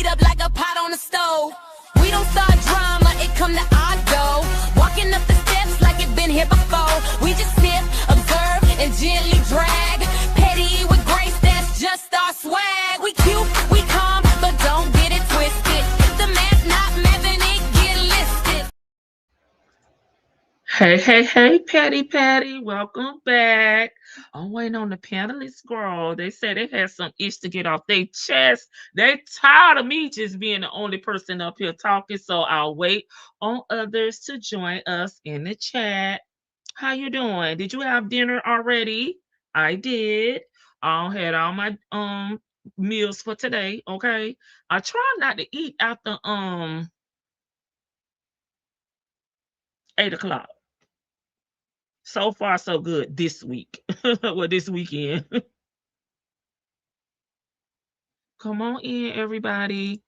up like a pot on the stove. We don't start drama, it come to our door. Walking up the steps like it been here before. We just sit, observe, and gently drag. Petty with grace, that's just our swag. We cute, we calm, but don't get it twisted. If the math not mathing, it get listed. Hey, Patty, welcome back. I'm waiting on the panelists, girl. They said they had some ish to get off their chest. They tired of me just being the only person up here talking, so I'll wait on others to join us in the chat. How you doing? Did you have dinner already? I did. I had all my meals for today. Okay. I try not to eat after 8 o'clock. So far, so good this week. Well, this weekend. Come on in, everybody.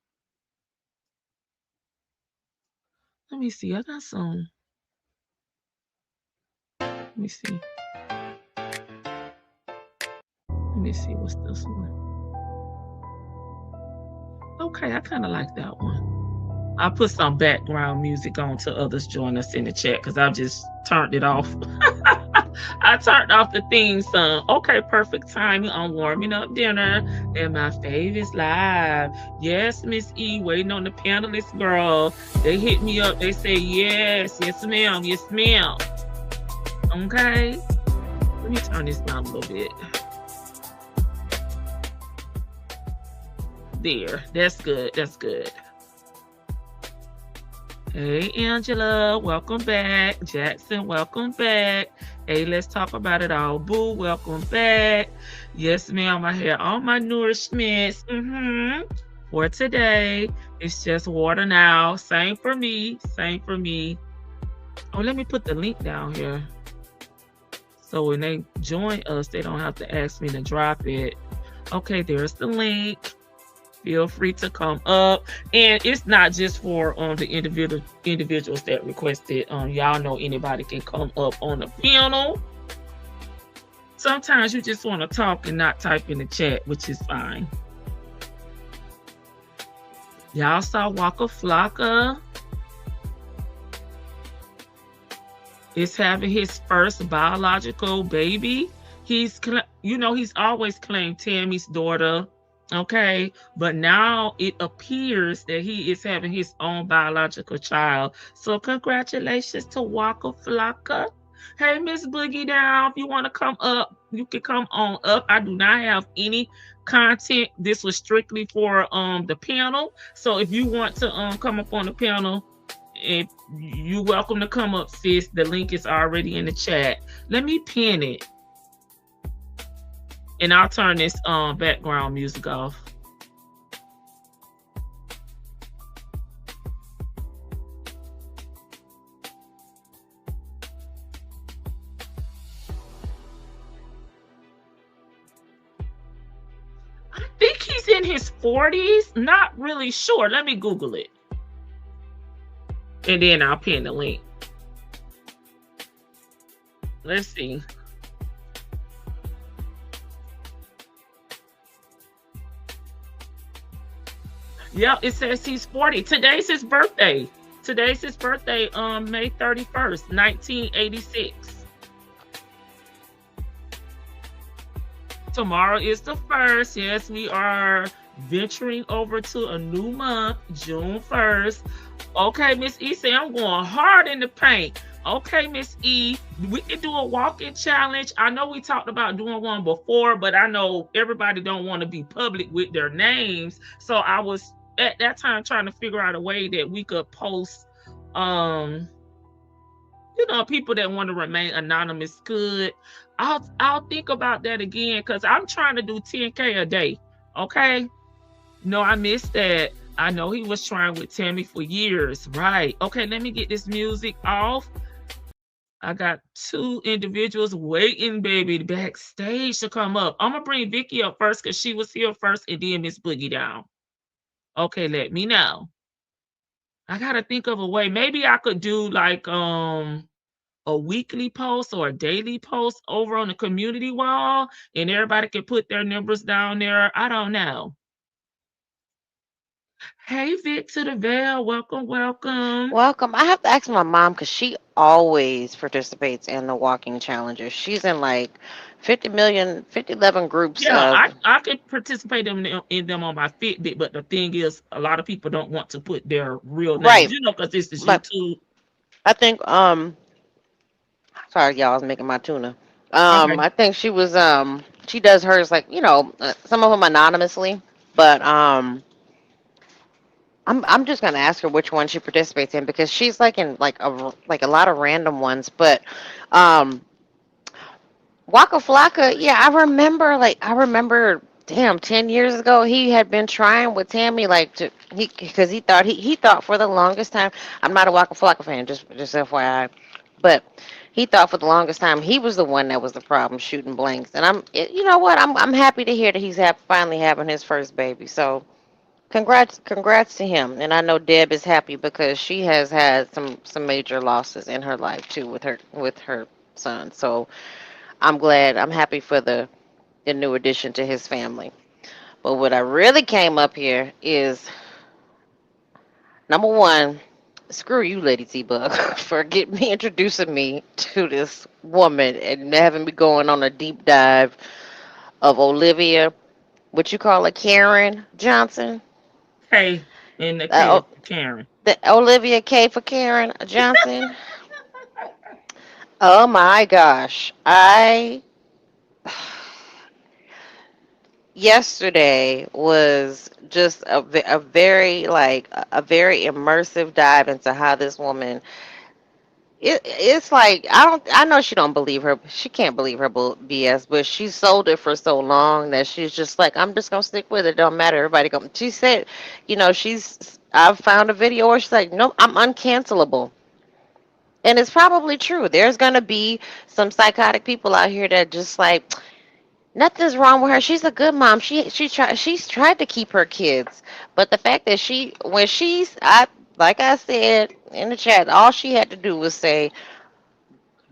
Let me see. I got some. Let me see. Let me see. What's this one? Okay, I kind of like that one. I'll put some background music on to others join us in the chat because I've just turned it off. I turned off the theme song. Okay, perfect timing. I'm warming up dinner. And my favorite's live. Yes, Miss E, waiting on the panelists, girl. They hit me up. They say, yes, ma'am. Yes, ma'am. Okay. Let me turn this down a little bit. There. That's good. That's good. Hey, Angela, welcome back. Jackson, welcome back. Hey, let's talk about it all. Boo, welcome back. Yes, ma'am, I had all my nourishments for today. It's just water now. Same for me. Same for me. Oh, let me put the link down here. So when they join us, they don't have to ask me to drop it. Okay, there's the link. Feel free to come up, and it's not just for the individuals that requested. Y'all know anybody can come up on the panel. Sometimes you just want to talk and not type in the chat, which is fine. Y'all saw Waka Flocka is having his first biological baby. He's always claimed Tammy's daughter. Okay, but now it appears that he is having his own biological child. So congratulations to Waka Flocka. Hey, Miss Boogie Down, if you want to come up, you can come on up. I do not have any content. This was strictly for the panel. So if you want to come up on the panel, you're welcome to come up, sis. The link is already in the chat. Let me pin it. And I'll turn this background music off. I think he's in his 40s. Not really sure. Let me Google it. And then I'll pin the link. Let's see. Yeah, it says he's 40. Today's his birthday. May 31st, 1986. Tomorrow is the 1st. Yes, we are venturing over to a new month, June 1st. Okay, Miss E say I'm going hard in the paint. Okay, Miss E, we can do a walk-in challenge. I know we talked about doing one before, but I know everybody don't want to be public with their names. So I was at that time trying to figure out a way that we could post people that want to remain anonymous could. I'll think about that again because I'm trying to do 10K a day. Okay. No, I missed that. I know he was trying with Tammy for years. Right. Okay, let me get this music off. I got 2 individuals waiting, baby, backstage to come up. I'm gonna bring Vicky up first because she was here first, and then Miss Boogie Down. Okay, let me know. I gotta think of a way. Maybe I could do like a weekly post or a daily post over on the community wall, and everybody can put their numbers down there. I don't know. Hey, Vic to the Veil. Welcome, welcome. Welcome. I have to ask my mom because she always participates in the walking challenges. She's in like 50 million, 5011 groups Yeah, of. I could participate in them on my Fitbit, but the thing is, a lot of people don't want to put their real names, Right. because this is But YouTube. I think, sorry, y'all, I was making my tuna. Okay. I think she does hers like, some of them anonymously, but, I'm just gonna ask her which one she participates in because she's like in like a lot of random ones, but um Waka Flocka, yeah, I remember, damn, 10 years ago he had been trying with Tammy because he thought for the longest time. I'm not a Waka Flocka fan, just FYI, but he thought for the longest time he was the one that was the problem shooting blanks. And you know what, I'm happy to hear that finally having his first baby. So congrats to him. And I know Deb is happy because she has had some major losses in her life too with her son. So I'm happy for the new addition to his family. But what I really came up here is number one, screw you, Lady T Bug, for getting me introducing me to this woman and having me going on a deep dive of Olivia, what you call it, Karen Johnson. K in the K Uh, is Karen. the Olivia K for Karen Johnson. Oh my gosh. I Yesterday was just a very a very immersive dive into how this woman it's like I know she don't believe her, she can't believe her BS, but she sold it for so long that she's just like, I'm just gonna stick with it, don't matter, everybody go. She said, I've found a video where she's like, no, I'm uncancelable. And it's probably true. There's gonna be some psychotic people out here that just like, nothing's wrong with her. She's a good mom. She's tried to keep her kids, but the fact that like I said in the chat, all she had to do was say,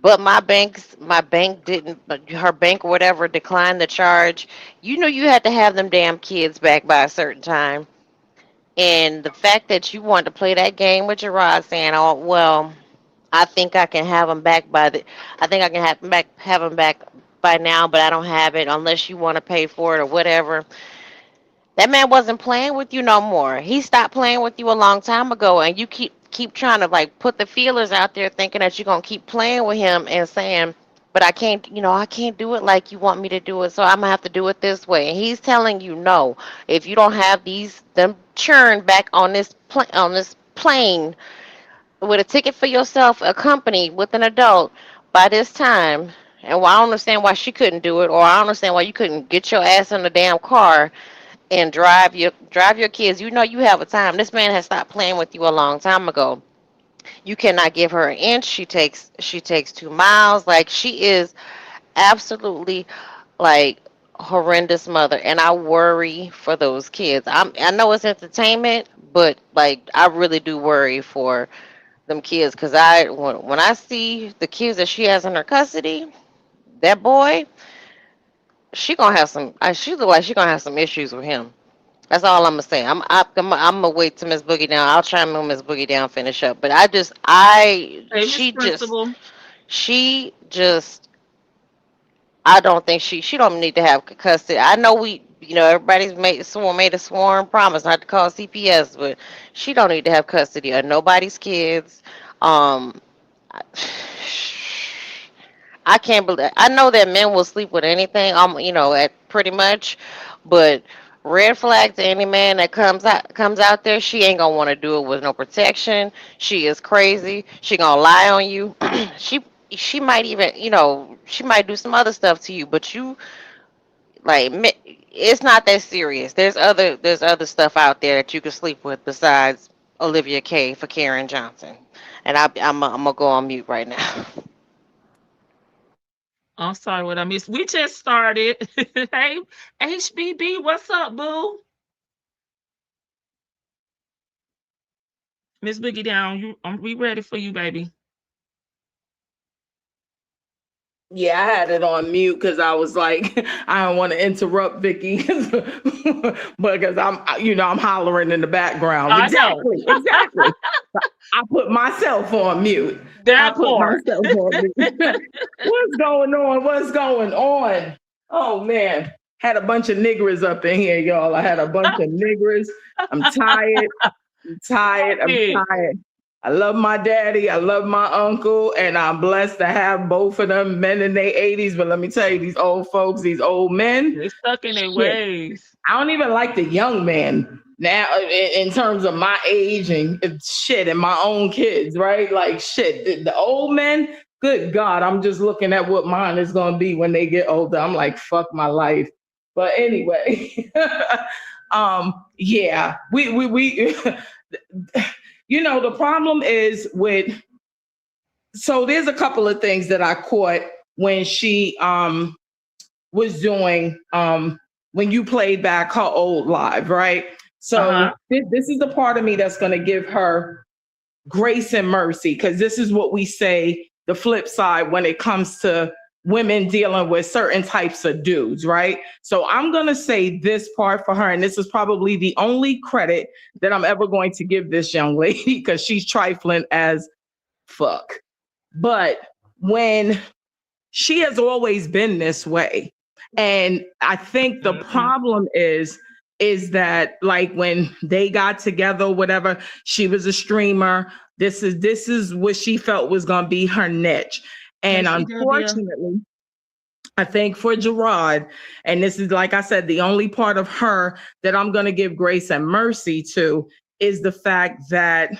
"But my bank didn't, but her bank or whatever declined the charge." You know, you had to have them damn kids back by a certain time, and the fact that you wanted to play that game with Gerard, saying, "Oh well, I think I can have them back I think I can have them back by now, but I don't have it unless you want to pay for it or whatever." That man wasn't playing with you no more. He stopped playing with you a long time ago, and you keep trying to like put the feelers out there, thinking that you're gonna keep playing with him and saying, "But I can't do it like you want me to do it, so I'm gonna have to do it this way." And he's telling you, "No, if you don't have them churn back on this plane with a ticket for yourself, accompanied with an adult by this time." And I don't understand why she couldn't do it, or I don't understand why you couldn't get your ass in the damn car and drive your kids. You know you have a time. This man has stopped playing with you a long time ago. You cannot give her an inch. She takes 2 miles. Like, she is absolutely like horrendous mother, and I worry for those kids. I know it's entertainment, but like I really do worry for them kids because when I see the kids that she has in her custody, that boy, she gonna have some. She look like she gonna have some issues with him. That's all I'm gonna say. I'm gonna wait till Miss Boogie down. I'll try and move Miss Boogie down, finish up. But Hey, Miss Principal. she just, I don't think she don't need to have custody. I know everybody's made a sworn promise not to call CPS, but she don't need to have custody of nobody's kids. Um, I can't believe. I know that men will sleep with anything. At pretty much, but red flag to any man that comes out there. She ain't gonna want to do it with no protection. She is crazy. She gonna lie on you. she she might even she might do some other stuff to you, but it's not that serious. There's other stuff out there that you can sleep with besides Olivia K for Karen Johnson. And I'm gonna go on mute right now. I'm sorry what I missed. We just started. Hey, HBB, what's up, boo? Miss Boogie down. We ready for you, baby. Yeah, I had it on mute because I was like, I don't want to interrupt Vicky, because I'm hollering in the background. I know Exactly, exactly. I put myself on mute. I that put part. myself on mute. What's going on? What's going on? Oh man, had a bunch of niggers up in here, y'all. I had a bunch of niggers. I'm tired. I'm tired. Stop I'm it. tired. I love my daddy. I love my uncle, and I'm blessed to have both of them men in their 80s. But let me tell you, these old folks, these old men, They stuck in their shit. ways. I don't even like the young men now in terms of my age and shit and my own kids, right? Like shit, the old men, good God, I'm just looking at what mine is going to be when they get older. I'm like, fuck my life. But anyway, yeah, we the problem is with, so there's a couple of things that I caught when she was doing when you played back her old live, right? So Uh-huh. this is the part of me that's going to give her grace and mercy, because this is what we say the flip side when it comes to women dealing with certain types of dudes, right? So I'm going to say this part for her, and this is probably the only credit that I'm ever going to give this young lady because she's trifling as fuck. But when she has always been this way. And I think the Mm-hmm. problem is that like when they got together, whatever, she was a streamer. This is what she felt was gonna be her niche. Hey, And CW. unfortunately, I think for Gerard, and this is like I said, the only part of her that I'm gonna give grace and mercy to is the fact that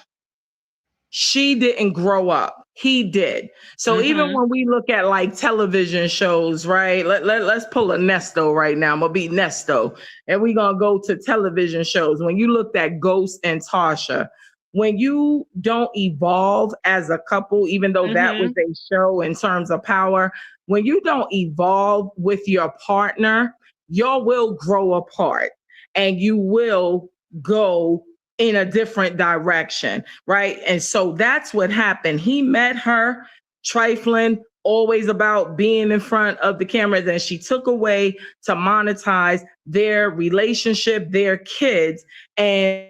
she didn't grow up. He did. So even Mm-hmm. when we look at like television shows, right? Let's pull a Nesto right now. I'm gonna be Nesto. And we're gonna go to television shows. When you looked at Ghost and Tasha, when you don't evolve as a couple, even though that was Mm-hmm. a show in terms of power, when you don't evolve with your partner, y'all will grow apart and you will go in a different direction, right? And so that's what happened. He met her trifling, always about being in front of the camera. Then she took away to monetize their relationship, their kids, and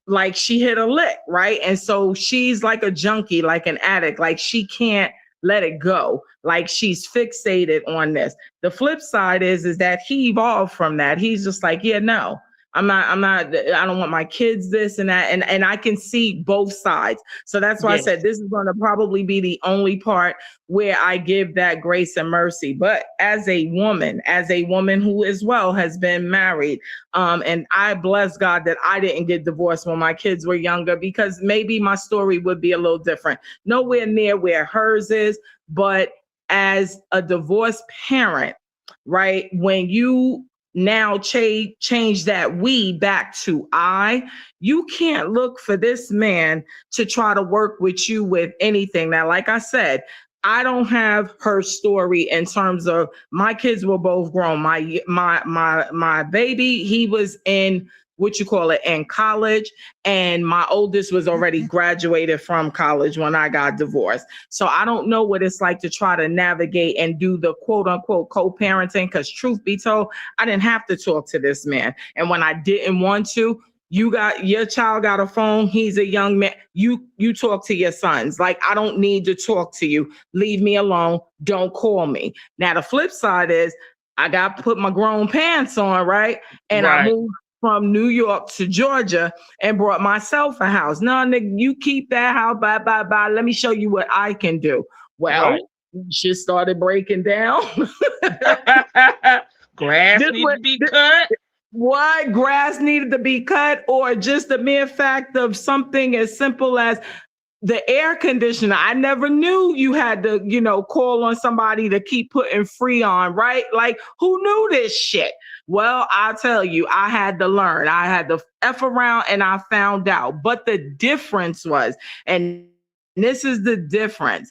like she hit a lick, right? And so she's like a junkie, like an addict, like she can't let it go. Like she's fixated on this. The flip side is that he evolved from that. He's just like, yeah, no, I don't want my kids this and that. And I can see both sides. So that's why I Yes. said this is going to probably be the only part where I give that grace and mercy. But as a woman who as well has been married, and I bless God that I didn't get divorced when my kids were younger, because maybe my story would be a little different. Nowhere near where hers is, but as a divorced parent, right? When you now change that we back to I, you can't look for this man to try to work with you with anything. Now, like I said, I don't have her story in terms of my kids were both grown. My baby, he was in what you call it in college, and my oldest was already graduated from college when I got divorced. So I don't know what it's like to try to navigate and do the quote unquote co-parenting, because truth be told, I didn't have to talk to this man. And when I didn't want to, your child got a phone, he's a young man, you talk to your sons. Like, I don't need to talk to you. Leave me alone. Don't call me. Now the flip side is I got to put my grown pants on, right? And I Right. moved from New York to Georgia and brought myself a house. No, nigga, you keep that house. Bye, bye, bye. Let me show you what I can do. Right. Well, shit started breaking down. Grass this need what to be cut. what grass needed to be cut, or just the mere fact of something as simple as the air conditioner. I never knew you had to, call on somebody to keep putting Freon, right? Like, who knew this shit? Well, I'll tell you, I had to learn. I had to F around and I found out. But the difference was, and this is the difference,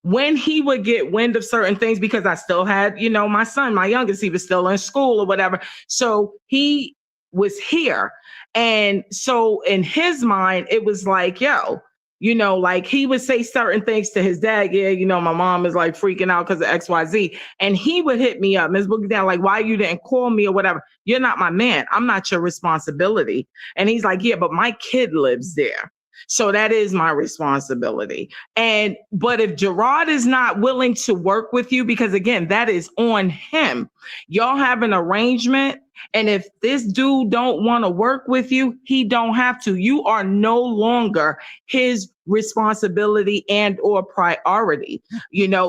when he would get wind of certain things, because I still had, my son, my youngest, he was still in school or whatever. So he was here. And so in his mind, it was like, yo, Like he would say certain things to his dad. Yeah, my mom is like freaking out because of XYZ. And he would hit me up, Ms. Boogie Down, like, why you didn't call me or whatever? You're not my man. I'm not your responsibility. And he's like, yeah, but my kid lives there. So that is my responsibility. But if Gerard is not willing to work with you, because again, that is on him. Y'all have an arrangement. And if this dude don't want to work with you, he don't have to. You are no longer his responsibility and or priority.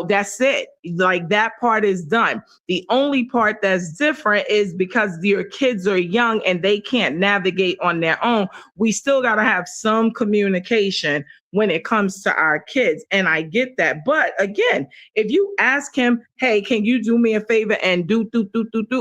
That's it. Like that part is done. The only part that's different is because your kids are young and they can't navigate on their own. We still got to have some communication when it comes to our kids. And I get that. But again, if you ask him, hey, can you do me a favor and do,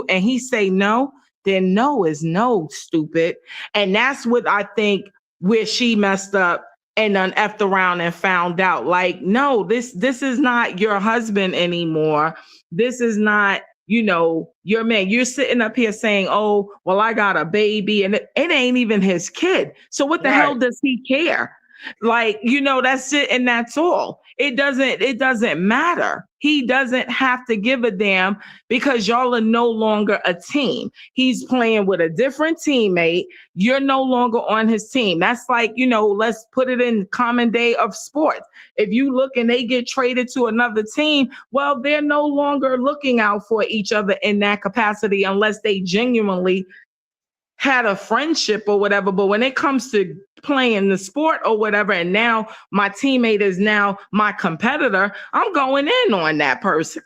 and he say no, then no is no, stupid. And that's what I think where she messed up and then effed around and found out. Like, no, this is not your husband anymore. This is not, your man. You're sitting up here saying, oh, well, I got a baby, and it ain't even his kid. So what the hell does he care? Like, that's it. And that's all. It doesn't matter. He doesn't have to give a damn because y'all are no longer a team. He's playing with a different teammate. You're no longer on his team. That's like, let's put it in common day of sports. If you look and they get traded to another team, well, they're no longer looking out for each other in that capacity unless they genuinely had a friendship or whatever. But when it comes to playing the sport or whatever, and now my teammate is now my competitor, I'm going in on that person.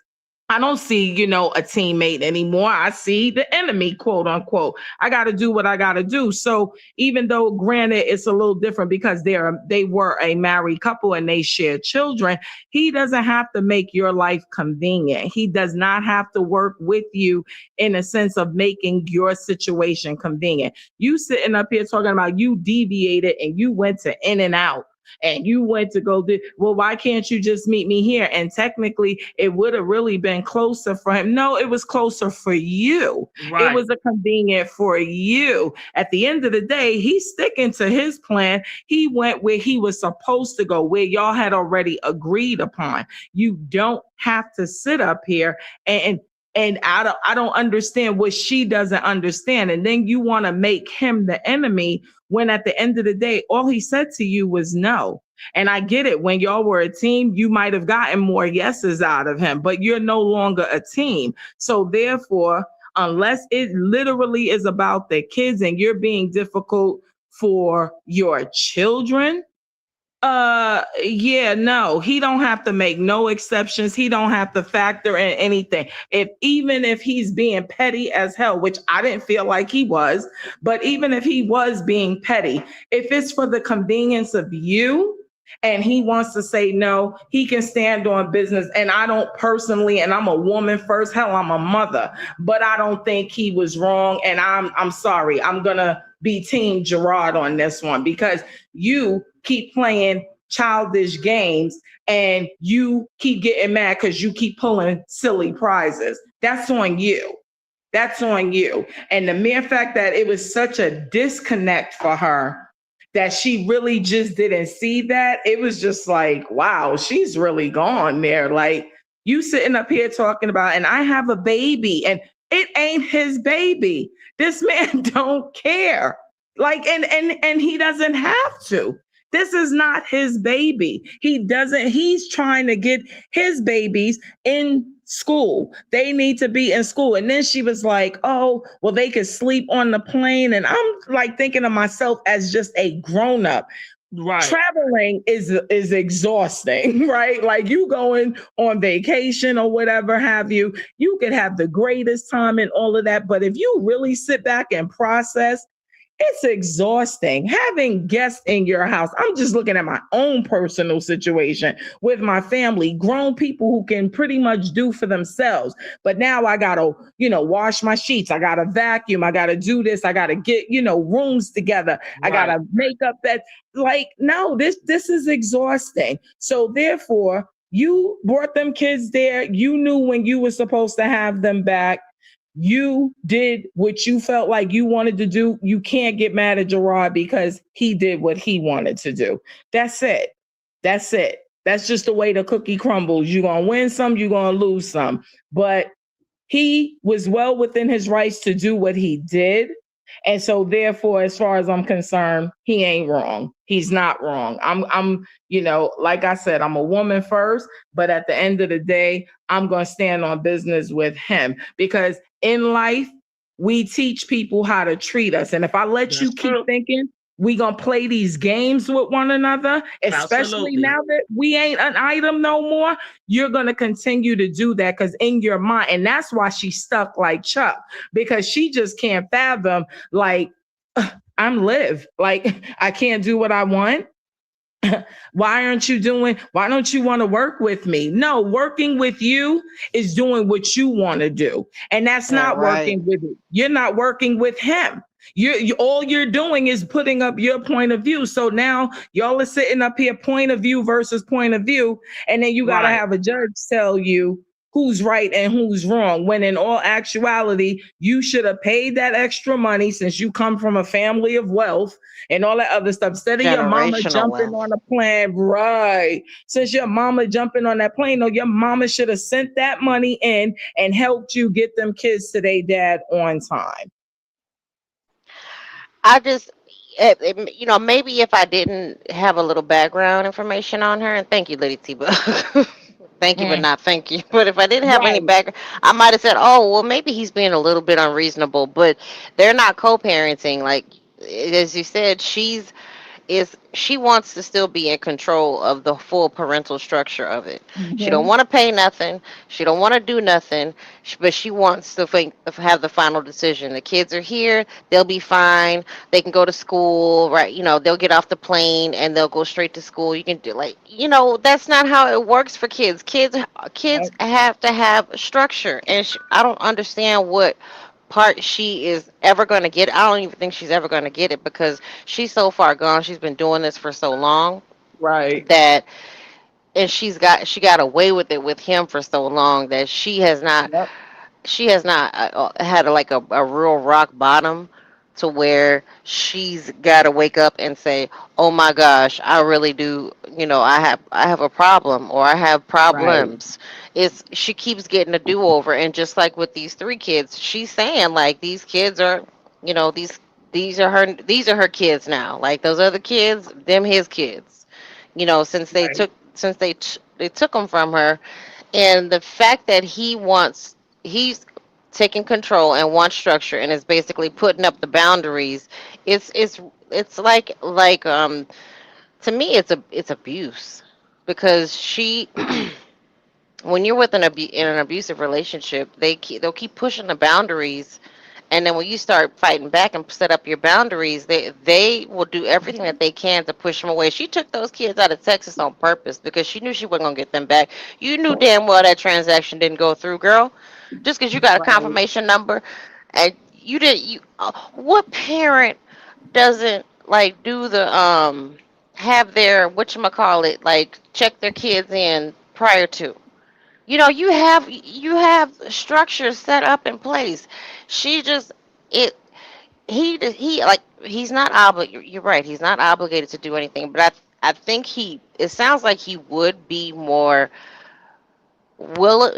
I don't see, a teammate anymore. I see the enemy, quote unquote. I got to do what I got to do. So even though, granted, it's a little different because they were a married couple and they share children, he doesn't have to make your life convenient. He does not have to work with you in a sense of making your situation convenient. You sitting up here talking about you deviated and you went to In-N-Out. And you went to go do, well, why can't you just meet me here? And technically, it would have really been closer for him. No, it was closer for you. Right. It was a convenient for you. At the end of the day, he's sticking to his plan. He went where he was supposed to go, where y'all had already agreed upon. You don't have to sit up here and I don't understand what she doesn't understand. And then you want to make him the enemy when at the end of the day, all he said to you was no. And I get it. When y'all were a team, you might have gotten more yeses out of him, but you're no longer a team. So therefore, unless it literally is about the kids and you're being difficult for your children, no, he don't have to make no exceptions. He don't have to factor in anything. Even if he's being petty as hell, which I didn't feel like he was, but even if he was being petty, if it's for the convenience of you and he wants to say no, he can stand on business. And I don't personally, and I'm a woman first, hell, I'm a mother, but I don't think he was wrong. And I'm sorry. I'm gonna be Team Gerard on this one because you keep playing childish games and you keep getting mad because you keep pulling silly prizes. That's on you. That's on you. And the mere fact that it was such a disconnect for her that she really just didn't see that, it was just like, wow, she's really gone there. Like you sitting up here talking about, and I have a baby and it ain't his baby. This man don't care. Like, and he doesn't have to. This is not his baby. He's trying to get his babies in school. They need to be in school. And then she was like, oh, well, they could sleep on the plane. And I'm like thinking of myself as just a grown-up. Right. Traveling is exhausting, right? Like you going on vacation or whatever have you, you could have the greatest time and all of that. But if you really sit back and process, it's exhausting having guests in your house. I'm just looking at my own personal situation with my family, grown people who can pretty much do for themselves. But now I got to, wash my sheets. I got to vacuum. I got to do this. I got to get, rooms together. Right. I got to make up that. Like, no, this is exhausting. So therefore, you brought them kids there. You knew when you were supposed to have them back. You did what you felt like you wanted to do. You can't get mad at Gerard because he did what he wanted to do. That's it. That's it. That's just the way the cookie crumbles. You're going to win some, you're going to lose some. But he was well within his rights to do what he did. And so therefore, as far as I'm concerned, he ain't wrong. He's not wrong. Like I said, I'm a woman first, but at the end of the day, I'm going to stand on business with him because in life, we teach people how to treat us. And if I let you That's keep true. thinking we gonna play these games with one another, especially Absolutely. now that we ain't an item no more, you're gonna continue to do that because in your mind, and that's why she's stuck like Chuck, because she just can't fathom, like, I'm Liv. Like, I can't do what I want. Why don't you want to work with me? No, working with you is doing what you want to do. And that's Yeah, not right. working with you're not working with him. All you're doing is putting up your point of view. So now y'all are sitting up here, point of view versus point of view, and then you got to Right. have a judge tell you who's right and who's wrong. When in all actuality, you should have paid that extra money since you come from a family of wealth and all that other stuff. Instead of your mama Generational jumping wealth. on a plane, right? Since your mama jumping on that plane, no, your mama should have sent that money in and helped you get them kids to their dad on time. I just, maybe if I didn't have a little background information on her, and thank you, Lady T, but thank you, but Mm, not thank you. But if I didn't have any right, background, I might have said, oh, well, maybe he's being a little bit unreasonable. But they're not co-parenting. Like, as you said, she wants to still be in control of the full parental structure of it. She don't mhm, want to pay nothing. She don't want to do nothing, but she wants to have the final decision. The kids are here. They'll be fine. They can go to school, right? They'll get off the plane and they'll go straight to school. You can do like, that's not how it works for kids. Kids right, have to have structure, and I don't understand what part she is ever going to get. I don't even think she's ever going to get it because she's so far gone. She's been doing this for so long right. that, and she got away with it with him for so long that Yep, she has not had a real rock bottom to where she's got to wake up and say, "Oh my gosh, I really do, I have a problem or I have right, problems." It's She keeps getting a do-over, and just like with these three kids, she's saying like these kids are, you know, these are her kids now. Like those other kids, them his kids. right. They took them from her, and the fact that he's taking control and wants structure and is basically putting up the boundaries. It's like to me it's abuse because she when you're with in an abusive relationship, they'll keep pushing the boundaries, and then when you start fighting back and set up your boundaries, they will do everything Mhm, that they can to push them away. She took those kids out of Texas on purpose because she knew she wasn't gonna get them back. You knew damn well that transaction didn't go through, girl. Just because you got a right. confirmation number, and you didn't. What parent doesn't like do the have their whatchamacallit, like check their kids in prior to? You have structures set up in place. She just it he's not you're right, he's not obligated to do anything, but I think it sounds like he would be more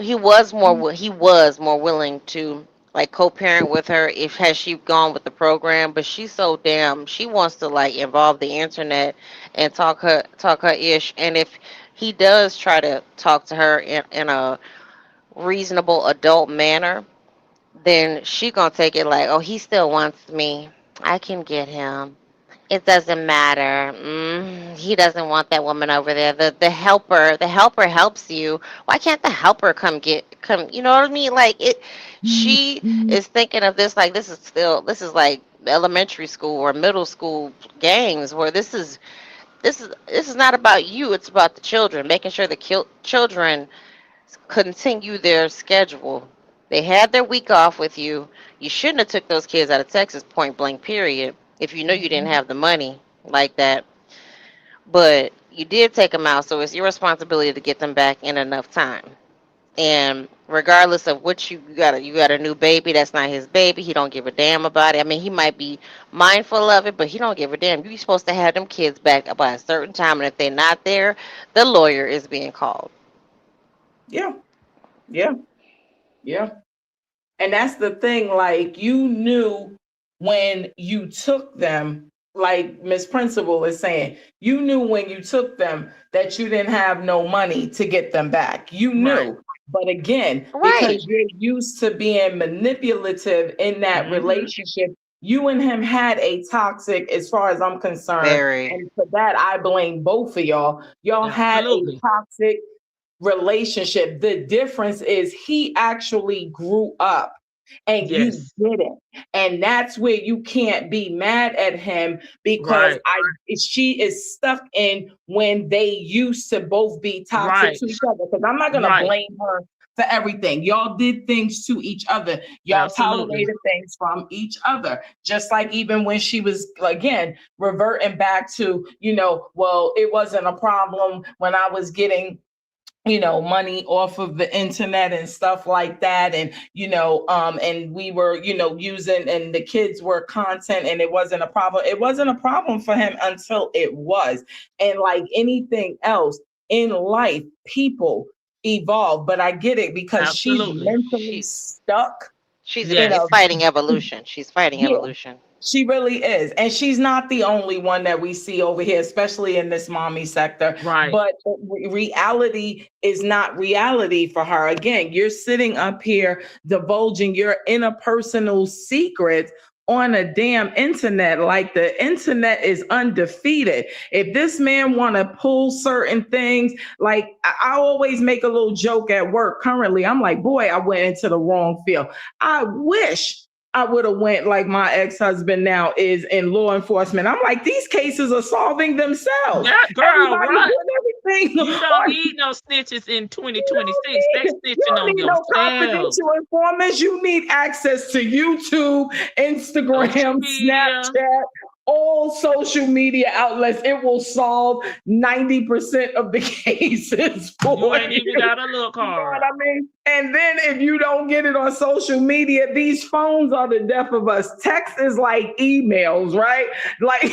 he was more willing to like co-parent with her if had she gone with the program, but she's so damn, she wants to like involve the internet and talk her ish, and if he does try to talk to her in a reasonable adult manner, then she gonna take it like, oh, he still wants me. I can get him. It doesn't matter. He doesn't want that woman over there. The helper helps you. Why can't the helper come? You know what I mean? Like it. She Mhm, is thinking of this like this is like elementary school or middle school games where this is not about you. It's about the children, making sure the children continue their schedule. They had their week off with you. You shouldn't have took those kids out of Texas, point blank period, if you know you didn't mhm, have the money like that. But you did take them out, so it's your responsibility to get them back in enough time. And Regardless of what you got a new baby. That's not his baby. He don't give a damn about it. I mean, he might be mindful of it, but he don't give a damn. You're supposed to have them kids back by a certain time, and if they're not there, the lawyer is being called. Yeah, yeah, yeah. And that's the thing, like you knew when you took them, like Miss Principal is saying, you knew when you took them that you didn't have no money to get them back. You Right. knew. But again, Right. because you're used to being manipulative in that Hmm. relationship, you and him had a toxic, as far as I'm concerned. Very. And for that, I blame both of y'all. Y'all had a Absolutely. toxic relationship. The difference is he actually grew up and you Yes. didn't. And that's where you can't be mad at him because Right. she is stuck in when they used to both be toxic Right. to each other. Because I'm not gonna Right. blame her for everything. Y'all did things to each other. Y'all Absolutely. tolerated things from each other. Just like even when she was again reverting back to, well, it wasn't a problem when I was getting money off of the internet and stuff like that. And, and we were, using, and the kids were content, and it wasn't a problem. It wasn't a problem for him until it was. And like anything else in life, people evolve, but I get it because she's Absolutely. mentally She stuck she's in a, Yes. fighting evolution. She's fighting yeah, evolution. she really is. And she's not the only one that we see over here, especially in this mommy sector. Right. But reality is not reality for her. Again, you're sitting up here divulging your interpersonal secrets on a damn internet. Like the internet is undefeated. If this man want to pull certain things, like I always make a little joke at work currently. I'm like, boy, I went into the wrong field. I wish I would have went like my ex-husband now is in law enforcement. I'm like, these cases are solving themselves. That girl, Everybody's right? doing everything You don't on. need no snitches in You don't 2026. They you snitching don't on need no yourself. confidential informants. You need access to YouTube, Social Instagram, media. Snapchat, all social media outlets. It will solve 90% of the cases You for ain't even you. got a look You know hard. what I mean? And then if you don't get it on social media, these phones are the death of us. Text is like emails, right? Like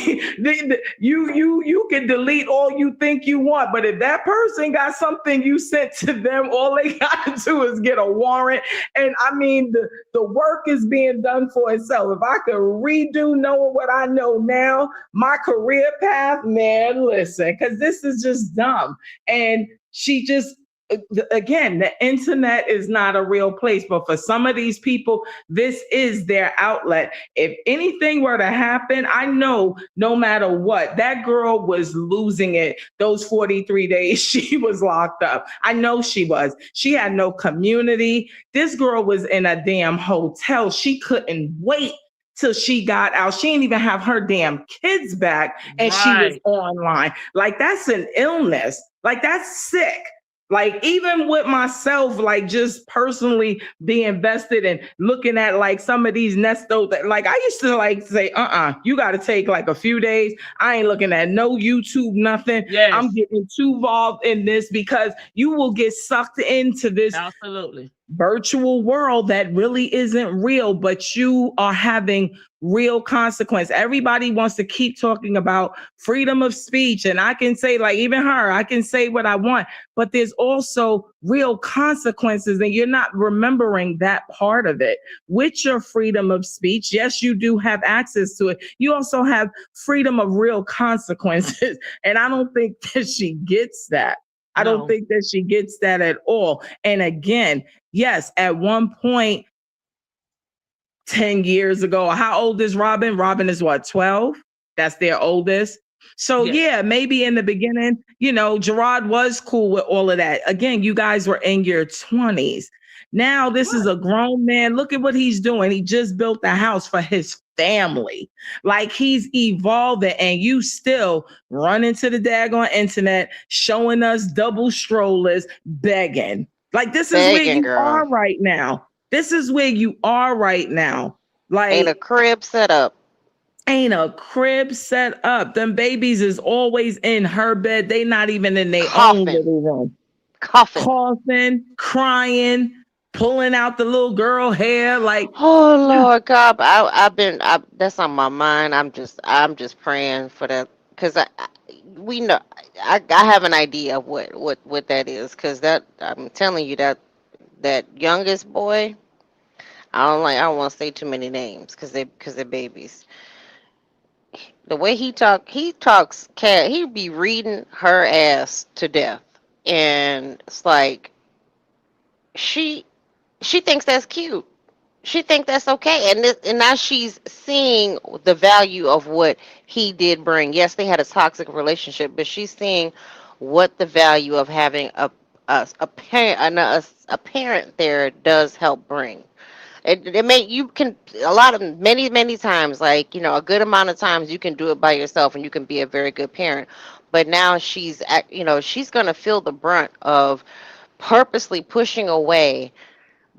you can delete all you think you want, but if that person got something you sent to them, all they got to do is get a warrant. And I mean, the work is being done for itself. If I could redo knowing what I know now, my career path, man, listen, because this is just dumb. And she just again, the internet is not a real place, but for some of these people, this is their outlet. If anything were to happen, I know no matter what, that girl was losing it those 43 days she was locked up. I know she was. She had no community. This girl was in a damn hotel. She couldn't wait till she got out. She didn't even have her damn kids back, and she was Right. online. Like, that's an illness. Like, that's sick. Like, even with myself, like just personally being invested and looking at like some of these nestos that like I used to like say, you got to take like a few days. I ain't looking at no YouTube, nothing. I'm Yes. getting too involved in this because you will get sucked into this Absolutely. virtual world that really isn't real, but you are having real consequence. Everybody wants to keep talking about freedom of speech. And I can say, like, even her, I can say what I want, but there's also real consequences. And you're not remembering that part of it. With your freedom of speech, yes, you do have access to it. You also have freedom of real consequences. And I don't think that she gets that. I don't No. think that she gets that at all. And again, yes, at one point, 10 years ago, how old is Robin? Robin is what, 12? That's their oldest. So, Yes. yeah, maybe in the beginning, Gerard was cool with all of that. Again, you guys were in your 20s. Now, this is Right. a grown man. Look at what he's doing. He just built a house for his family. Like, he's evolving, and you still run into the daggone internet showing us double strollers begging. Like, this is where Begging, you girl. are right now. This is where you are right now. Ain't a Like, crib set up. ain't a crib set up. Them babies is always in her bed. They not even in their own Coughing. little room. Coughing. Coughing, crying, pulling out the little girl hair. Like, Oh Lord God, that's on my mind. I'm just praying for that because we know I have an idea of what that is because that I'm telling you that youngest boy. I don't want to say too many names because they're babies. The way he talks cat, he be reading her ass to death, and it's like she she thinks that's cute. She thinks that's okay, and now she's seeing the value of what he did bring. Yes, they had a toxic relationship, but she's seeing what the value of having a parent a parent there does help bring. It may you can a lot of many times, like, a good amount of times you can do it by yourself and you can be a very good parent. But now she's gonna feel the brunt of purposely pushing away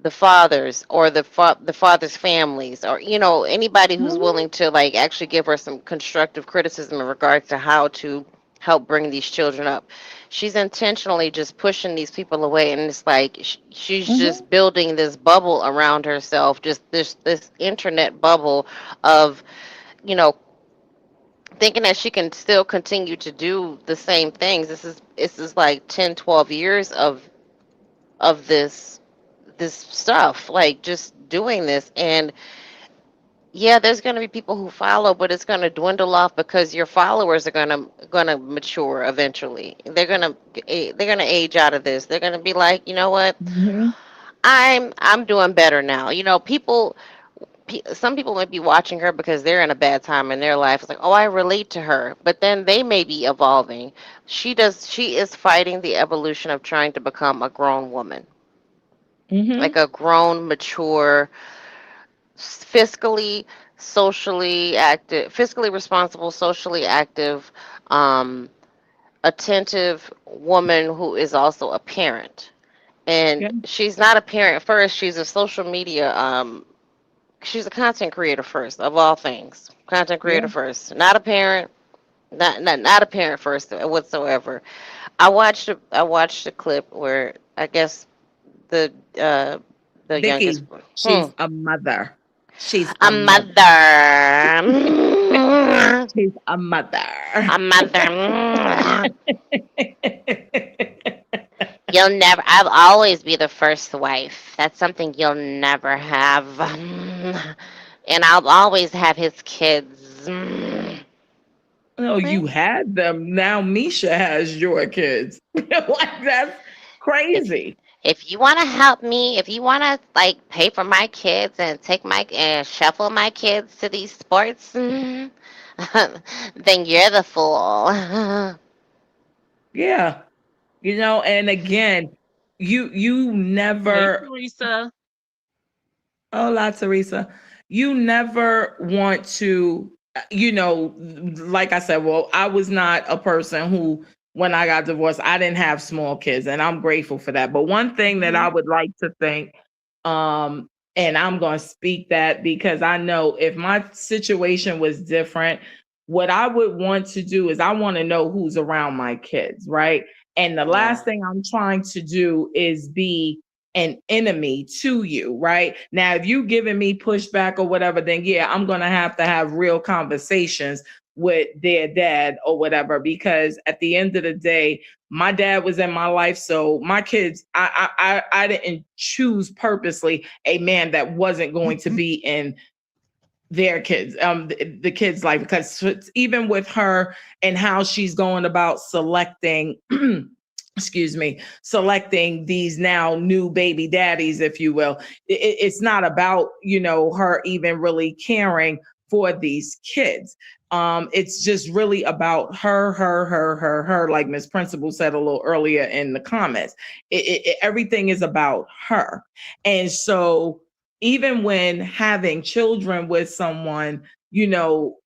the fathers or the fathers' families, or anybody who's willing to, like, actually give her some constructive criticism in regards to how to help bring these children up. She's intentionally just pushing these people away, and it's like she's mhm, just building this bubble around herself, just this internet bubble of, you know thinking that she can still continue to do the same things. This is like 10, 12 years of this stuff, like just doing this. And yeah, there's going to be people who follow, but it's going to dwindle off because your followers are going to mature eventually. They're going to age out of this. They're going to be like, you know what, mhm, I'm doing better now. Some people might be watching her because they're in a bad time in their life. It's like, oh, I relate to her, but then they may be evolving. She is fighting the evolution of trying to become a grown woman, like mhm. a grown, mature, fiscally, socially active, fiscally responsible, socially active, um, attentive woman who is also a parent. Yeah, And she's not a parent first. She's a social media. She's a content creator first, of all things. Content yeah. creator first, not a parent. Not a parent first whatsoever. I watched a clip where I guess the uh the youngest. Vicky, Hmm. she's a mother. She's A a mother. mother. She's a mother. A mother. You'll never, I'll always be the first wife. That's something you'll never have. And I'll always have his kids. No, you had them. Now Misha has your kids. Like, that's If crazy. if you want to help me, if you want to, like, pay for my kids and take my and shuffle my kids to these sports, then you're the fool. Yeah. And again, you Hey, never, Teresa. hola, Teresa. You never want to, like I said, well, I was not a person who, when I got divorced, I didn't have small kids, and I'm grateful for that. But one thing that I Hmm. would like to think, um, and I'm going to speak that because I know if my situation was different, what I would want to do is I want to know who's around my kids, right? And the Yeah. last thing I'm trying to do is be an enemy to you, right? Now, if you giving me pushback or whatever, then yeah, I'm gonna have to have real conversations with their dad or whatever, because at the end of the day, my dad was in my life. So my kids, I didn't choose purposely a man that wasn't going to be in their kids, the kids' life, because even with her and how she's going about selecting excuse me, selecting these now new baby daddies, if you will. It's not about, her even really caring for these kids. It's just really about her, like Miss Principal said a little earlier in the comments. Everything is about her. And so even when having children with someone,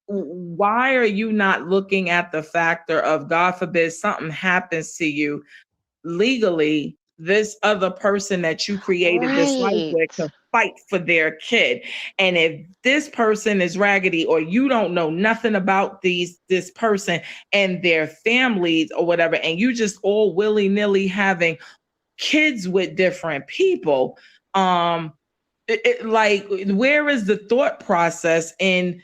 why are you not looking at the factor of, God forbid, something happens to you legally, this other person that you created this life with Right. can fight for their kid. And if this person is raggedy, or you don't know nothing about this person and their families or whatever, and you just all willy-nilly having kids with different people, um like where is the thought process in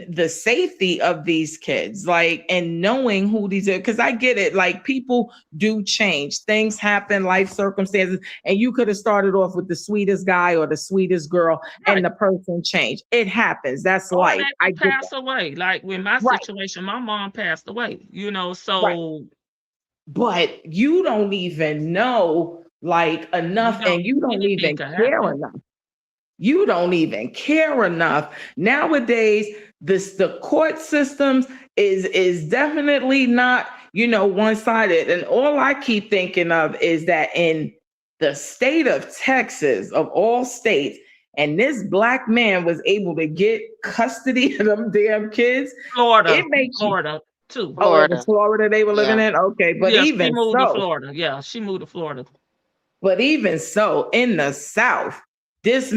the safety of these kids, like, and knowing who these are? Because I get it, like, people do change, things happen, life circumstances, and you could have started off with the sweetest guy or the sweetest girl, Right. and the person changed. It happens, that's Or life, they I could get that. pass away. Like with my Right, situation, my mom passed away, right. so But you don't even know like you enough, don't and you don't anything even could care happen. enough. You don't even care enough. Nowadays, the court systems is definitely not, one-sided. And all I keep thinking of is that in the state of Texas, of all states, and this black man was able to get custody of them damn kids, it Florida, makes you. Florida too. Oh, it was Florida. Florida they were living Yeah. in? Okay, but Yeah, she even moved to so, Florida. Yeah, she moved to Florida. in the South, this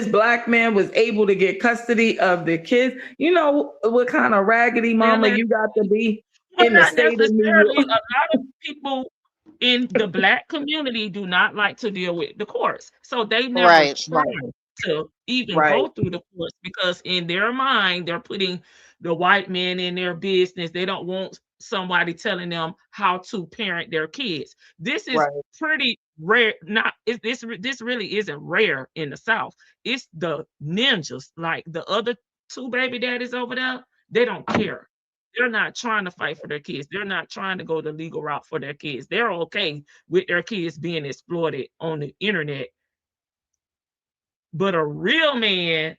black man was able to get custody of the kids. You know what kind of raggedy Well, mama you got to be well, in the not state of New necessarily. A York? lot of people in the black community do not like to deal with the courts, so they never Right. try Right, to even right, go through the courts because in their mind they're putting the white man in their business. They don't want somebody telling them how to parent their kids. This is right, pretty rare. Not this really isn't rare in the South. It's the ninjas, like the other two baby daddies over there. They don't care. They're not trying to fight for their kids. They're not trying to go the legal route for their kids. They're okay with their kids being exploited on the internet. But a real man,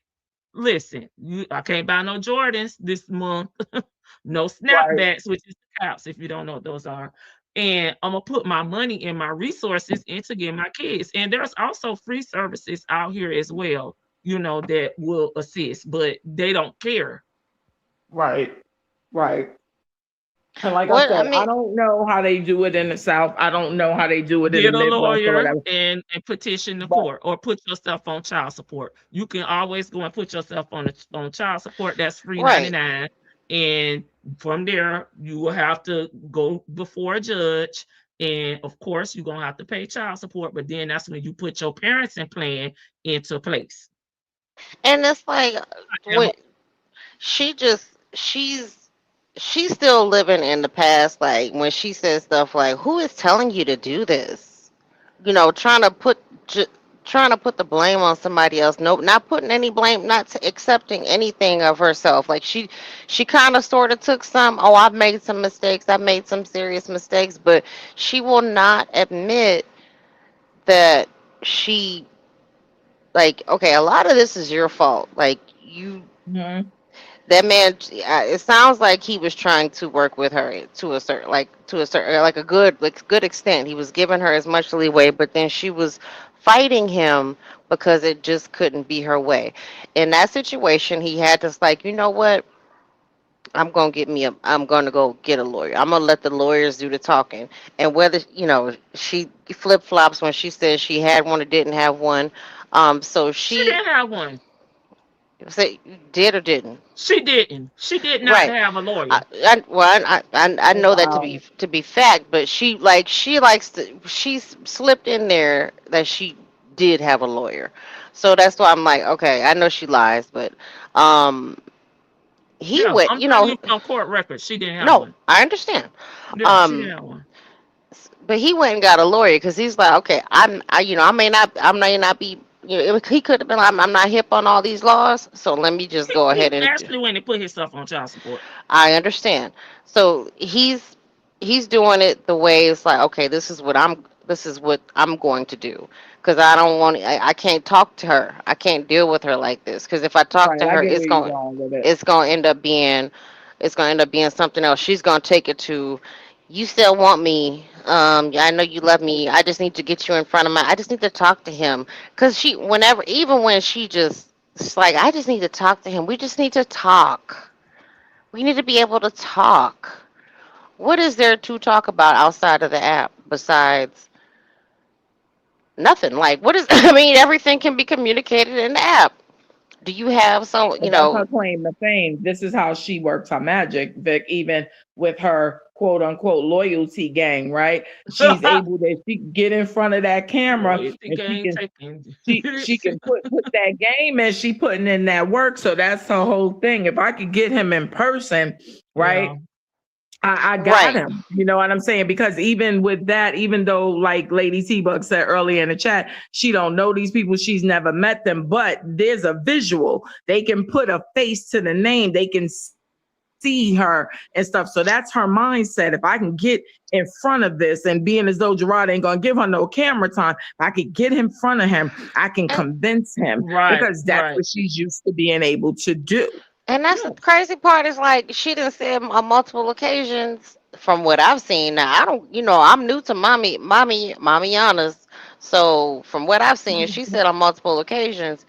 listen, I can't buy no Jordans this month, no right. snapbacks, which is the caps, if you don't know what those are. And I'm gonna put my money and my resources into getting my kids. And there's also free services out here as well, that will assist, but they don't care. Right, right. And like I What I said, I mean, don't know how they do it in the South. I don't know how they do it in the Get a Midwest or lawyer whatever. and petition the But court or put yourself on child support. You can always go and put yourself on child support. That's free right. 99. And from there, you will have to go before a judge. And of course, you're gonna have to pay child support, but then that's when you put your parenting plan into place. And it's like Am I- when she just she's still living in the past. Like when she says stuff like, "Who is telling you to do this?" Trying to ju- trying to put the blame on somebody else. Nope, not putting any blame, not accepting anything of herself. Like she kind of sort of took some. Oh, I've made some mistakes. I've made some serious mistakes, but she will not admit that she like. Okay, a lot of this is your fault. Like you mhm, that man, it sounds like he was trying to work with her to a certain like a good extent. He was giving her as much leeway, but then she was fighting him because it just couldn't be her way. In that situation, he had to like, you know what? I'm gonna go get a lawyer. I'm gonna let the lawyers do the talking. And whether she flip flops when she says she had one or didn't have one. So She she didn't have one. say did or didn't. She didn't. She did not Right. have a I, lawyer. I know that to be wow. fact, but she likes to slipped in there that she did have a lawyer, so that's why I'm like, okay, I know she lies, but um, he Yeah, went, I'm telling you from court records, she didn't have no, one. I understand, Yeah, she um, didn't have one. but he went and got a lawyer because he's like, okay, I may not be, he could have been like, I'm not hip on all these laws, so let me just go He ahead and actually went and put himself on child support. I understand. So he's doing it the way it's like, okay, this is what I'm going to do because I don't want I can't talk to her. I can't deal with her like this because if I talk Right, to I her, get where you're going with it. it's going to end up being something else. She's going to take it to, you still want me. I know you love me. I just need to get you in front of my. I just need to talk to him because even when she just, it's like, I just need to talk to him. We just need to talk. We need to be able to talk. What is there to talk about outside of the app besides nothing? Like, what is, I mean, everything can be communicated in the app. Do you have some, But that's her claim to fame. This is how she works her magic, Vic, even with her quote unquote loyalty gang, right? She's able to she get in front of that camera Loyalty and game taking. she can put that game and she putting in that work. So that's her whole thing. If I could get him in person, right? Yeah. I got Right. him. You know what I'm saying? Because even with that, even though like Lady T-Bug said earlier in the chat, she don't know these people, she's never met them, but there's a visual. They can put a face to the name. They can see her and stuff. So that's her mindset. If I can get in front of this and being as though Gerard ain't gonna give her no camera time, if I could get in front of him, I can And convince him Right, because that's right. what she's used to being able to do. and that's the Yeah. crazy part is like she done said on multiple occasions from what I've seen. Now I don't, I'm new to mommy Gianna's. So from what I've seen, she said on multiple occasions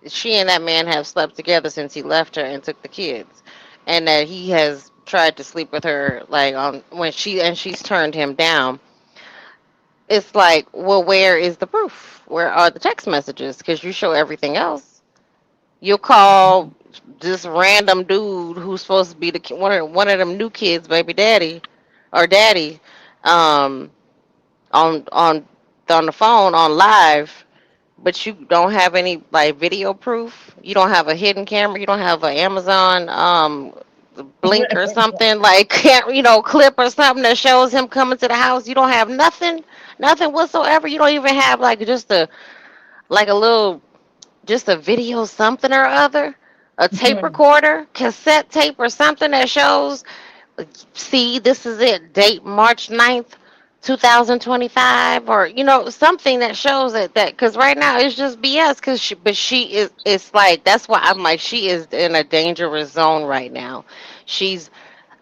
she and that man have slept together since he left her and took the kids, and that he has tried to sleep with her like on when she's turned him down. It's like, well, where is the proof? Where are the text messages? Because you show everything else. You'll call this random dude who's supposed to be one of them new kids, baby daddy or daddy, um, on on the phone on live, but you don't have any like video proof. You don't have a hidden camera. You don't have an Amazon blink or something like clip or something that shows him coming to the house. You don't have nothing whatsoever. You don't even have like just a little just a video something or other, a tape recorder, cassette tape or something that shows, see, this is it, date March 9th, 2025, or something that shows that because right now it's just BS. But she is, it's like, that's why I'm like, she is in a dangerous zone right now. She's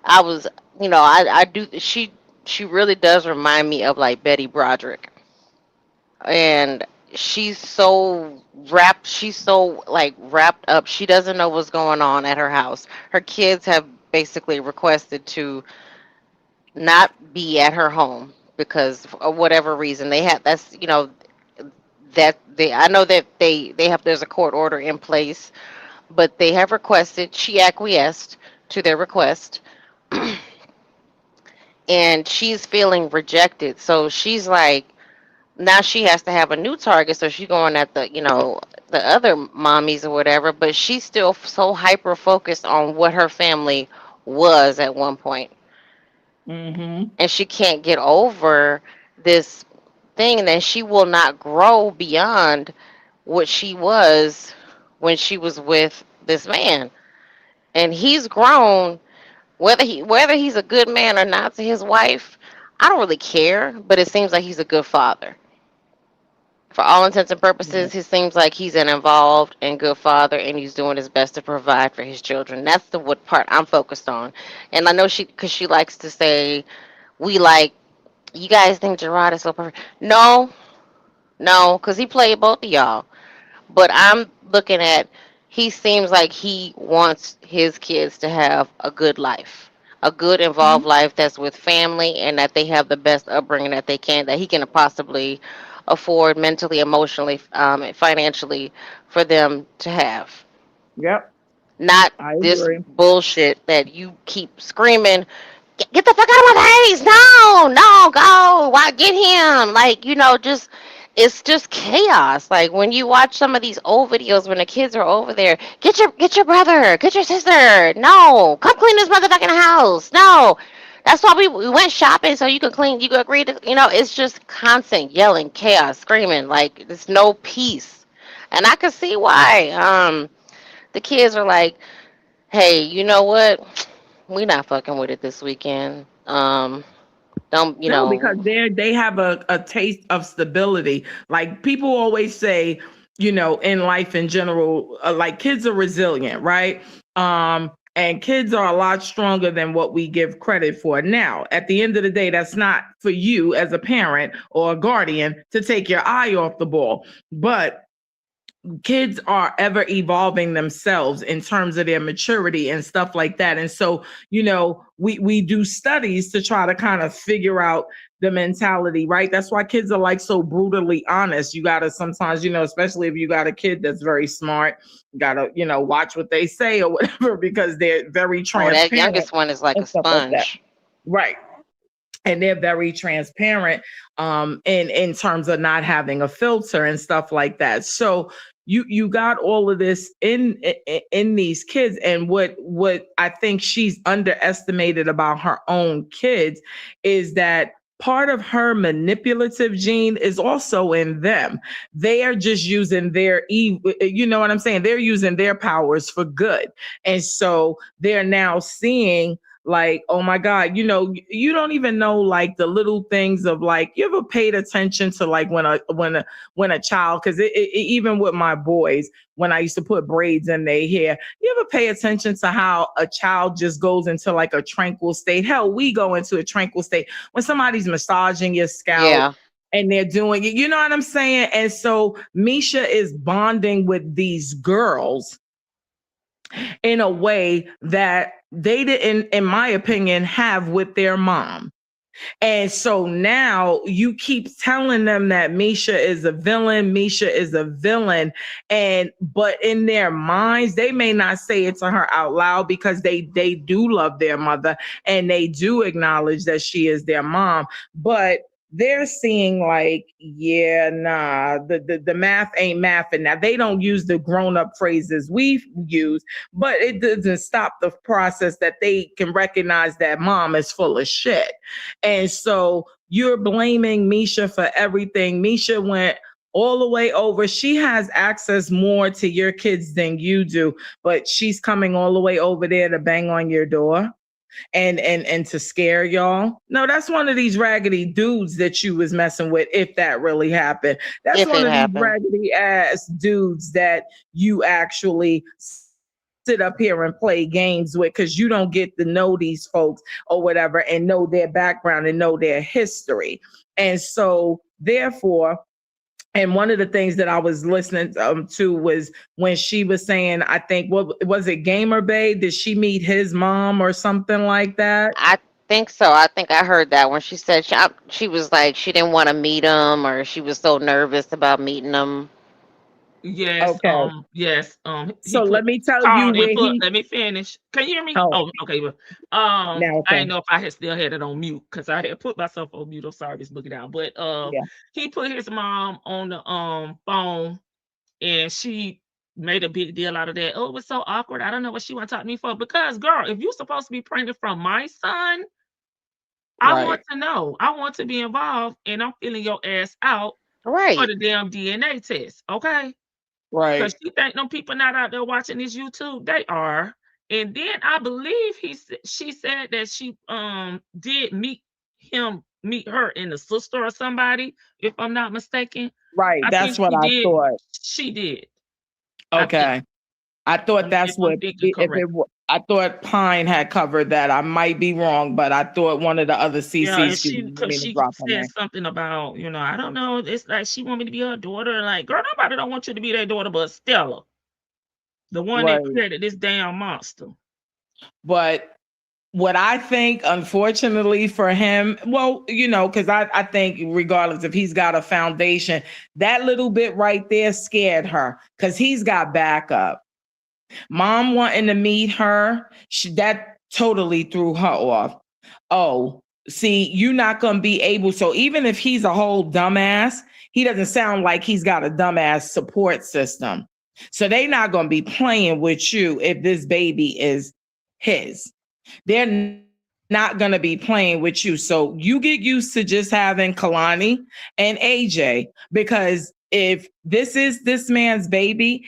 I was, I do, she really does remind me of like Betty Broderick, and she's so like wrapped up, she doesn't know what's going on at her house. Her kids have basically requested to not be at her home because of whatever reason they have. That's that they I know that they have, there's a court order in place, but they have requested, she acquiesced to their request, and she's feeling rejected. So she's like, now she has to have a new target. So she's going at the other mommies or whatever, but she's still so hyper focused on what her family was at one point, Mm-hmm. and she can't get over this thing that she will not grow beyond what she was when she was with this man. And he's grown, whether he's a good man or not to his wife, I don't really care, but it seems like he's a good father. For all intents and purposes, it seems like he's an involved and good father, and he's doing his best to provide for his children. That's the what part I'm focused on. And I know because she likes to say, we like, you guys think Gerard is so perfect. No, no, because he played both of y'all. But I'm looking at, he seems like he wants his kids to have a good life, a good involved life that's with family, and that they have the best upbringing that they can, that he can possibly afford mentally, emotionally, and financially for them to have. Yep, Not I this agree. bullshit that you keep screaming, get the fuck out of my face. No, no, go. Why get him? Like, just it's just chaos. Like when you watch some of these old videos when the kids are over there, get your brother, get your sister. No, come clean this motherfucking house. No. That's why we went shopping so you could clean, you could agree to, it's just constant yelling, chaos, screaming, like there's no peace. And I could see why the kids are like, hey, you know what? We not fucking with it this weekend. Don't No, because they have a taste of stability. Like people always say, in life in general, like kids are resilient, right? And kids are a lot stronger than what we give credit for. Now, at the end of the day, that's not for you as a parent or a guardian to take your eye off the ball. But kids are ever evolving themselves in terms of their maturity and stuff like that. And so, we do studies to try to kind of figure out the mentality, right? That's why kids are like so brutally honest. You got to sometimes, especially if you got a kid that's very smart, you got to, watch what they say or whatever because they're very oh, that transparent youngest one is like and a stuff like that. sponge. Right. and they're very transparent in terms of not having a filter and stuff like that. So you got all of this in these kids, and what I think she's underestimated about her own kids is that part of her manipulative gene is also in them. They are just using their you know what I'm saying, they're using their powers for good. And so they're now seeing, like, oh my God, you don't even know, like, the little things of, like, you ever paid attention to, like, when a child, because even with my boys, when I used to put braids in their hair, you ever pay attention to how a child just goes into, like, a tranquil state? Hell, we go into a tranquil state when somebody's massaging your scalp Yeah. and they're doing it, you know what I'm saying? And so Misha is bonding with these girls in a way that they didn't, in my opinion, have with their mom. And so now you keep telling them that Misha is a villain, Misha is a villain. But in their minds, they may not say it to her out loud, because they do love their mother and they do acknowledge that she is their mom. But they're seeing, like, yeah, nah, the math ain't math. And now they don't use the grown-up phrases we use, but it doesn't stop the process that they can recognize that mom is full of shit. And so you're blaming Misha for everything. Misha went all the way over. She has access more to your kids than you do, but she's coming all the way over there to bang on your door and to scare y'all. No, that's one of these raggedy dudes that you was messing with, if that really happened. That's If one it of these happened. raggedy ass dudes that you actually sit up here and play games with, because you don't get to know these folks or whatever and know their background and know their history. And so therefore, and one of the things that I was listening to was when she was saying, I think, what was it, Gamer Bay? Did she meet his mom or something like that? I think so. I think I heard that when she said she was like she didn't want to meet him, or she was so nervous about meeting him. Yes, Okay. yes, he So let me tell you called and where put, he, let me finish. Can you hear me? oh, Oh, okay. Well, now, I okay. didn't know if I had still had it on mute because I had put myself on mute. I'm sorry, just look it out. But Yeah. he put his mom on the phone, and she made a big deal out of that. Oh, it was so awkward. I don't know what she want to talk to me for. Because, girl, if you're supposed to be pregnant from my son, I want Right. to know. I want to be involved, and I'm filling your ass out for Right. the damn DNA test. Okay. Because Right. she think them people not out there watching this YouTube. They are. And then I believe she said that she did meet her and the sister or somebody, if I'm not mistaken. Right. I think That's what I thought. she did, I think. Okay. I thought If that's I'm what, thinking if correct. I thought Pine had covered that. I might be wrong, but I thought one of the other Yeah, and CCs, excuse me, didn't cause mean to she drop her said name. something about, I don't know, it's like she want me to be her daughter. Like, girl, nobody don't want you to be their daughter but Stella, the one that Right. created this damn monster. But what I think, unfortunately for him, well, because I think regardless if he's got a foundation, that little bit right there scared her, because he's got backup. Mom wanting to meet her, that totally threw her off. Oh, see, you're not going to be able. So even if he's a whole dumbass, he doesn't sound like he's got a dumbass support system. So they're not going to be playing with you if this baby is his. They're not going to be playing with you. So you get used to just having Kalani and AJ, because if this is this man's baby,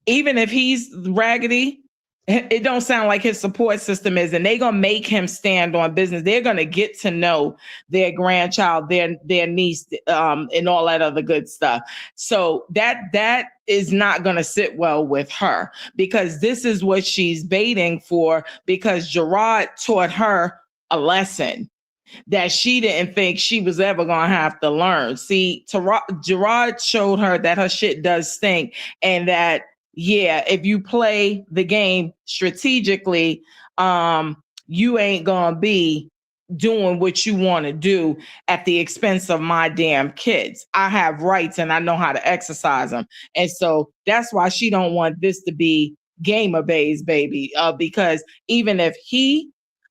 even if he's raggedy, it don't sound like his support system is, and they're gonna make him stand on business. They're gonna get to know their grandchild, their niece, and all that other good stuff. So that is not gonna sit well with her, because this is what she's baiting for. Because Gerard taught her a lesson that she didn't think she was ever gonna have to learn. See, Gerard showed her that her shit does stink, and that, yeah, if you play the game strategically, you ain't gonna be doing what you want to do at the expense of my damn kids. I have rights and I know how to exercise them. And so that's why she don't want this to be Gamer Bay's baby, because even if he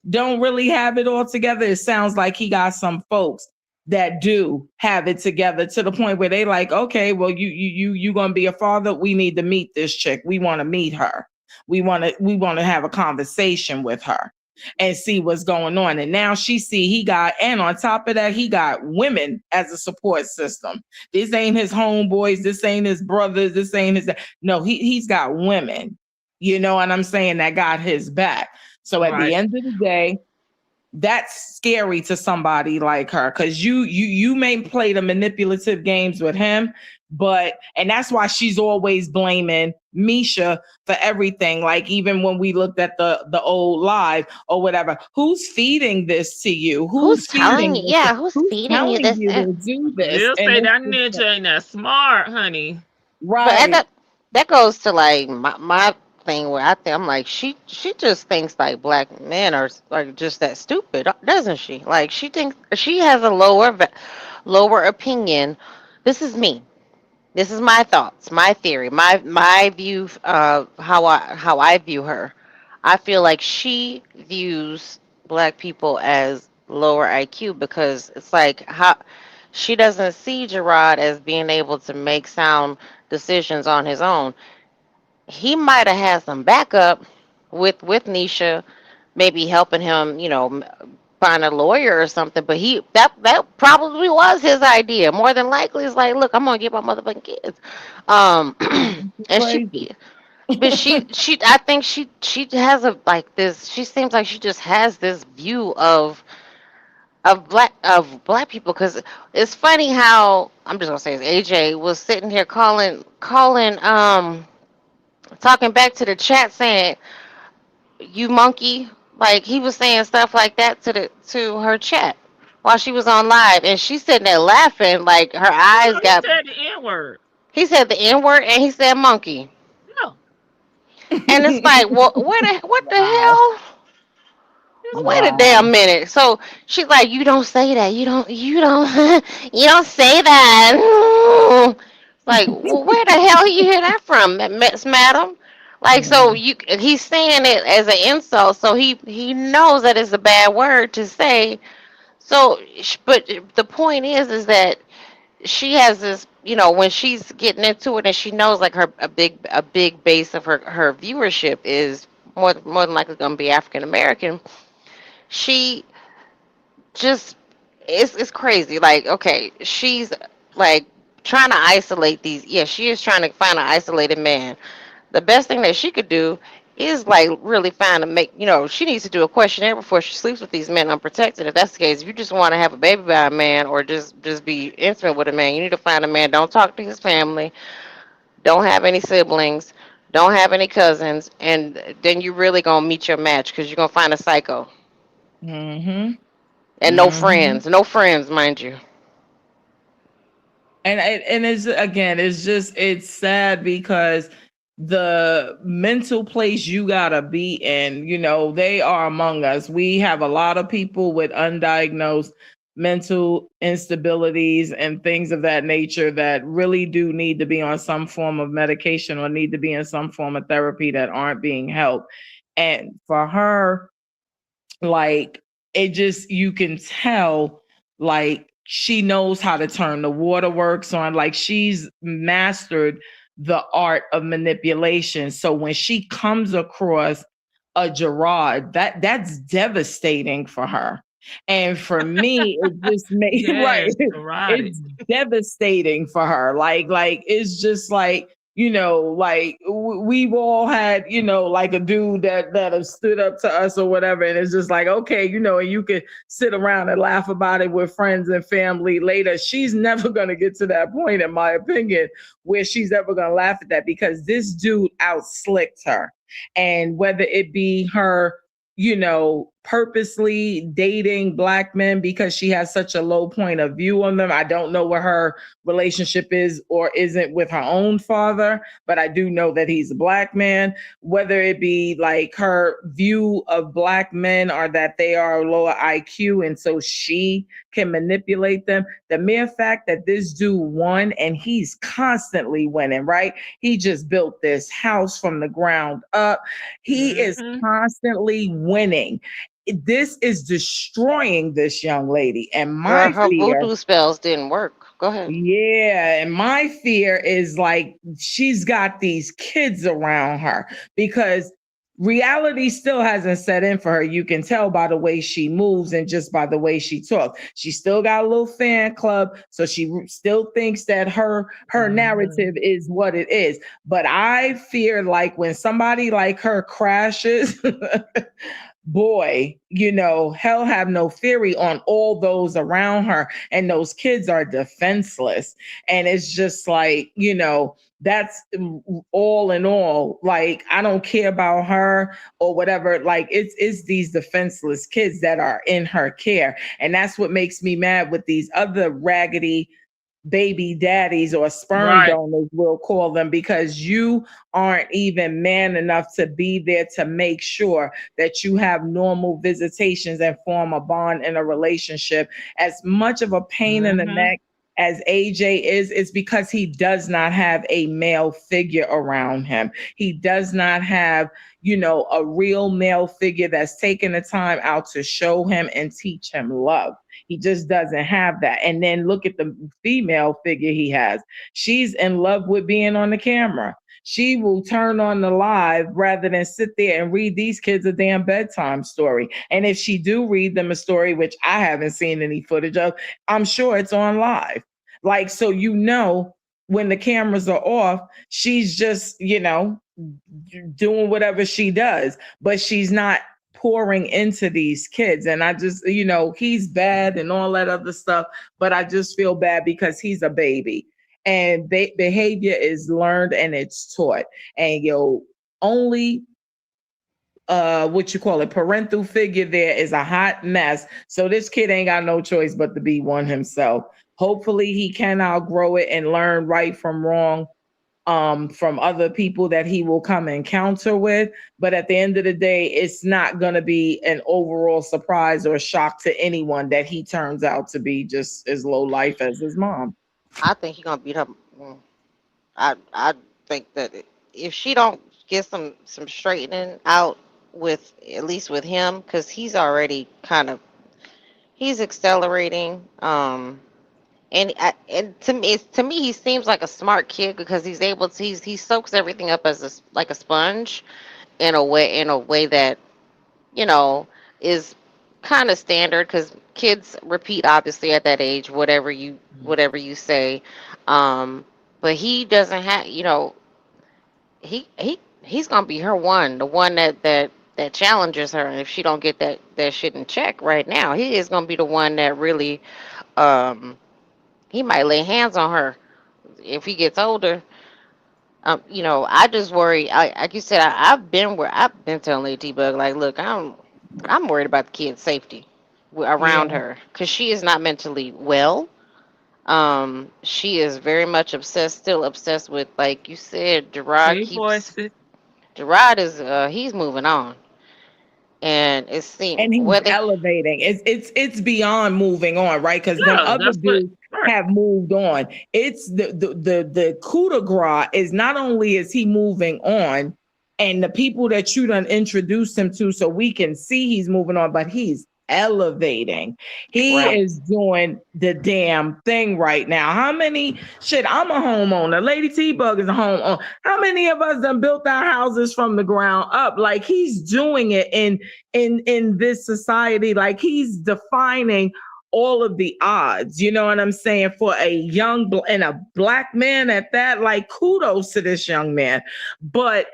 don't really have it all together. It sounds like he got some folks that do have it together to the point where they like, okay, well, you gonna be a father. We need to meet this chick. We want to meet her. We want to have a conversation with her and see what's going on. And now she see he got, and on top of that, he got women as a support system. This ain't his homeboys. This ain't his brothers. This ain't his. No, he's got women. You know what I'm saying? That got his back. So at the Right. end of the day, that's scary to somebody like her because you may play the manipulative games with him, but and that's why she's always blaming Misha for everything. Like even when we looked at the old live or whatever, who's feeding this to you? Who's Who's telling feeding you? this? Yeah, who's Who's feeding you telling this? you to do this? They'll And say that it's just, ninja ain't that smart, honey. But and right. that goes to like my thing where I think I'm like she just thinks like black men are like just that stupid, doesn't she? Like she thinks she has a lower opinion. This is me. This is my thoughts, my theory, my view of how I view her. I feel like she views black people as lower IQ because it's like how she doesn't see Gerard as being able to make sound decisions on his own. He might have had some backup with Nisha, maybe helping him, find a lawyer or something. But that probably was his idea. More than likely, it's like, look, I'm gonna get my motherfucking kids. Um, and Crazy. but I think she has a like this. She seems like she just has this view of black people because it's funny how I'm just gonna say this, AJ was sitting here calling talking back to the chat saying you monkey, like he was saying stuff like that to her chat while she was on live, and she's sitting there laughing like her eyes No, he got. said the N word. He said the N word and he said monkey, No, and it's like, well, what the Wow. hell? that's what Wait a he Wow. damn said. minute. So she's like, you don't say that. You don't, you don't say that. Like, well, where the hell you hear that from, Miss Madam? Like, so Mm. he's saying it as an insult, so he knows that it's a bad word to say. So, but the point is that she has this, when she's getting into it, and she knows like a big base of her viewership is more than likely going to be African American. She just it's crazy. Like, okay, she's like trying to isolate these. Yeah, she is trying to find an isolated man. The best thing that she could do is like really find a make. She needs to do a questionnaire before she sleeps with these men unprotected. If that's the case, if you just want to have a baby by a man or just be intimate with a man, you need to find a man. Don't talk to his family. Don't have any siblings. Don't have any cousins, and then you really gonna meet your match because you're gonna find a psycho Mhm. and no Mhm. friends, no friends, mind you. And it's again, it's sad because the mental place you gotta be in, they are among us. We have a lot of people with undiagnosed mental instabilities and things of that nature that really do need to be on some form of medication or need to be in some form of therapy that aren't being helped. And for her, like it just you can tell like she knows how to turn the waterworks on, like she's mastered the art of manipulation. So when she comes across a Gerard, that's devastating for her. And for me, it just made right. Yes, erotic. It's devastating for her. Like it's just like like we've all had, like a dude that have stood up to us or whatever, and it's just like, okay, and you could sit around and laugh about it with friends and family later. She's never gonna get to that point, in my opinion, where she's ever gonna laugh at that because this dude outslicked her. And whether it be her, purposely dating black men because she has such a low point of view on them. I don't know what her relationship is or isn't with her own father, but I do know that he's a black man. Whether it be like her view of black men or that they are lower IQ and so she can manipulate them. The mere fact that this dude won and he's constantly winning, right? He just built this house from the ground up. He is Hmm. constantly winning. this is destroying this young lady. And Girl, my her fear, voodoo spells didn't work. Go ahead. yeah, and my fear is like she's got these kids around her because reality still hasn't set in for her. You can tell by the way she moves and just by the way she talks. She still got a little fan club, so she still thinks that her Mhm. narrative is what it is. But I fear like when somebody like her crashes, boy, hell have no theory on all those around her. And those kids are defenseless. And it's just like, that's all in all. Like, I don't care about her or whatever. Like, it's these defenseless kids that are in her care. And that's what makes me mad with these other raggedy baby daddies or sperm Right. donors, we'll call them, because you aren't even man enough to be there to make sure that you have normal visitations and form a bond in a relationship. As much of a pain in the Mhm. neck as AJ is, it's because he does not have a male figure around him. He does not have, a real male figure that's taking the time out to show him and teach him love. He just doesn't have that. And then look at the female figure he has. She's in love with being on the camera. She will turn on the live rather than sit there and read these kids a damn bedtime story. And if she do read them a story, which I haven't seen any footage of, I'm sure it's on live. Like, so when the cameras are off, she's just, doing whatever she does, but she's not pouring into these kids. And I just, he's bad and all that other stuff, but I just feel bad because he's a baby. And behavior is learned and it's taught. And only what you call it, parental figure there is a hot mess. So this kid ain't got no choice but to be one himself. Hopefully he can outgrow it and learn right from wrong from other people that he will come encounter with. But at the end of the day, it's not going to be an overall surprise or shock to anyone that he turns out to be just as low life as his mom. I think he gonna beat her. I think that if she don't get some straightening out with at least with him, because he's already kind of he's accelerating. And to me he seems like a smart kid because he's able to he soaks everything up as like a sponge in a way that you know is kind of standard because kids repeat obviously at that age whatever you say. um but he doesn't have he's gonna be her one, the one that challenges her, and if she don't get that shit in check right now, he is gonna be the one that really um he might lay hands on her if he gets older. I just worry. Like you said, I've been telling Lady Bug, like, look, I'm worried about the kid's safety Yeah. around her because she is not mentally well. She is very much still obsessed with, like you said, Gerard Hey, keeps. voices. Gerard is he's moving on, and it seems And he's whether elevating. It's beyond moving on, right? Because them Yeah, other that's what. dudes Right. have moved on. It's the coup de grace is not only is he moving on, and the people that you done introduced him to, so we can see he's moving on, but he's elevating. He right. is doing the damn thing right now. How many shit? I'm a homeowner. Lady T Bug is a homeowner. How many of us done built our houses from the ground up? Like he's doing it in this society. Like he's defining all of the odds, you know what I'm saying, for a young and a black man at that. Like kudos to this young man, but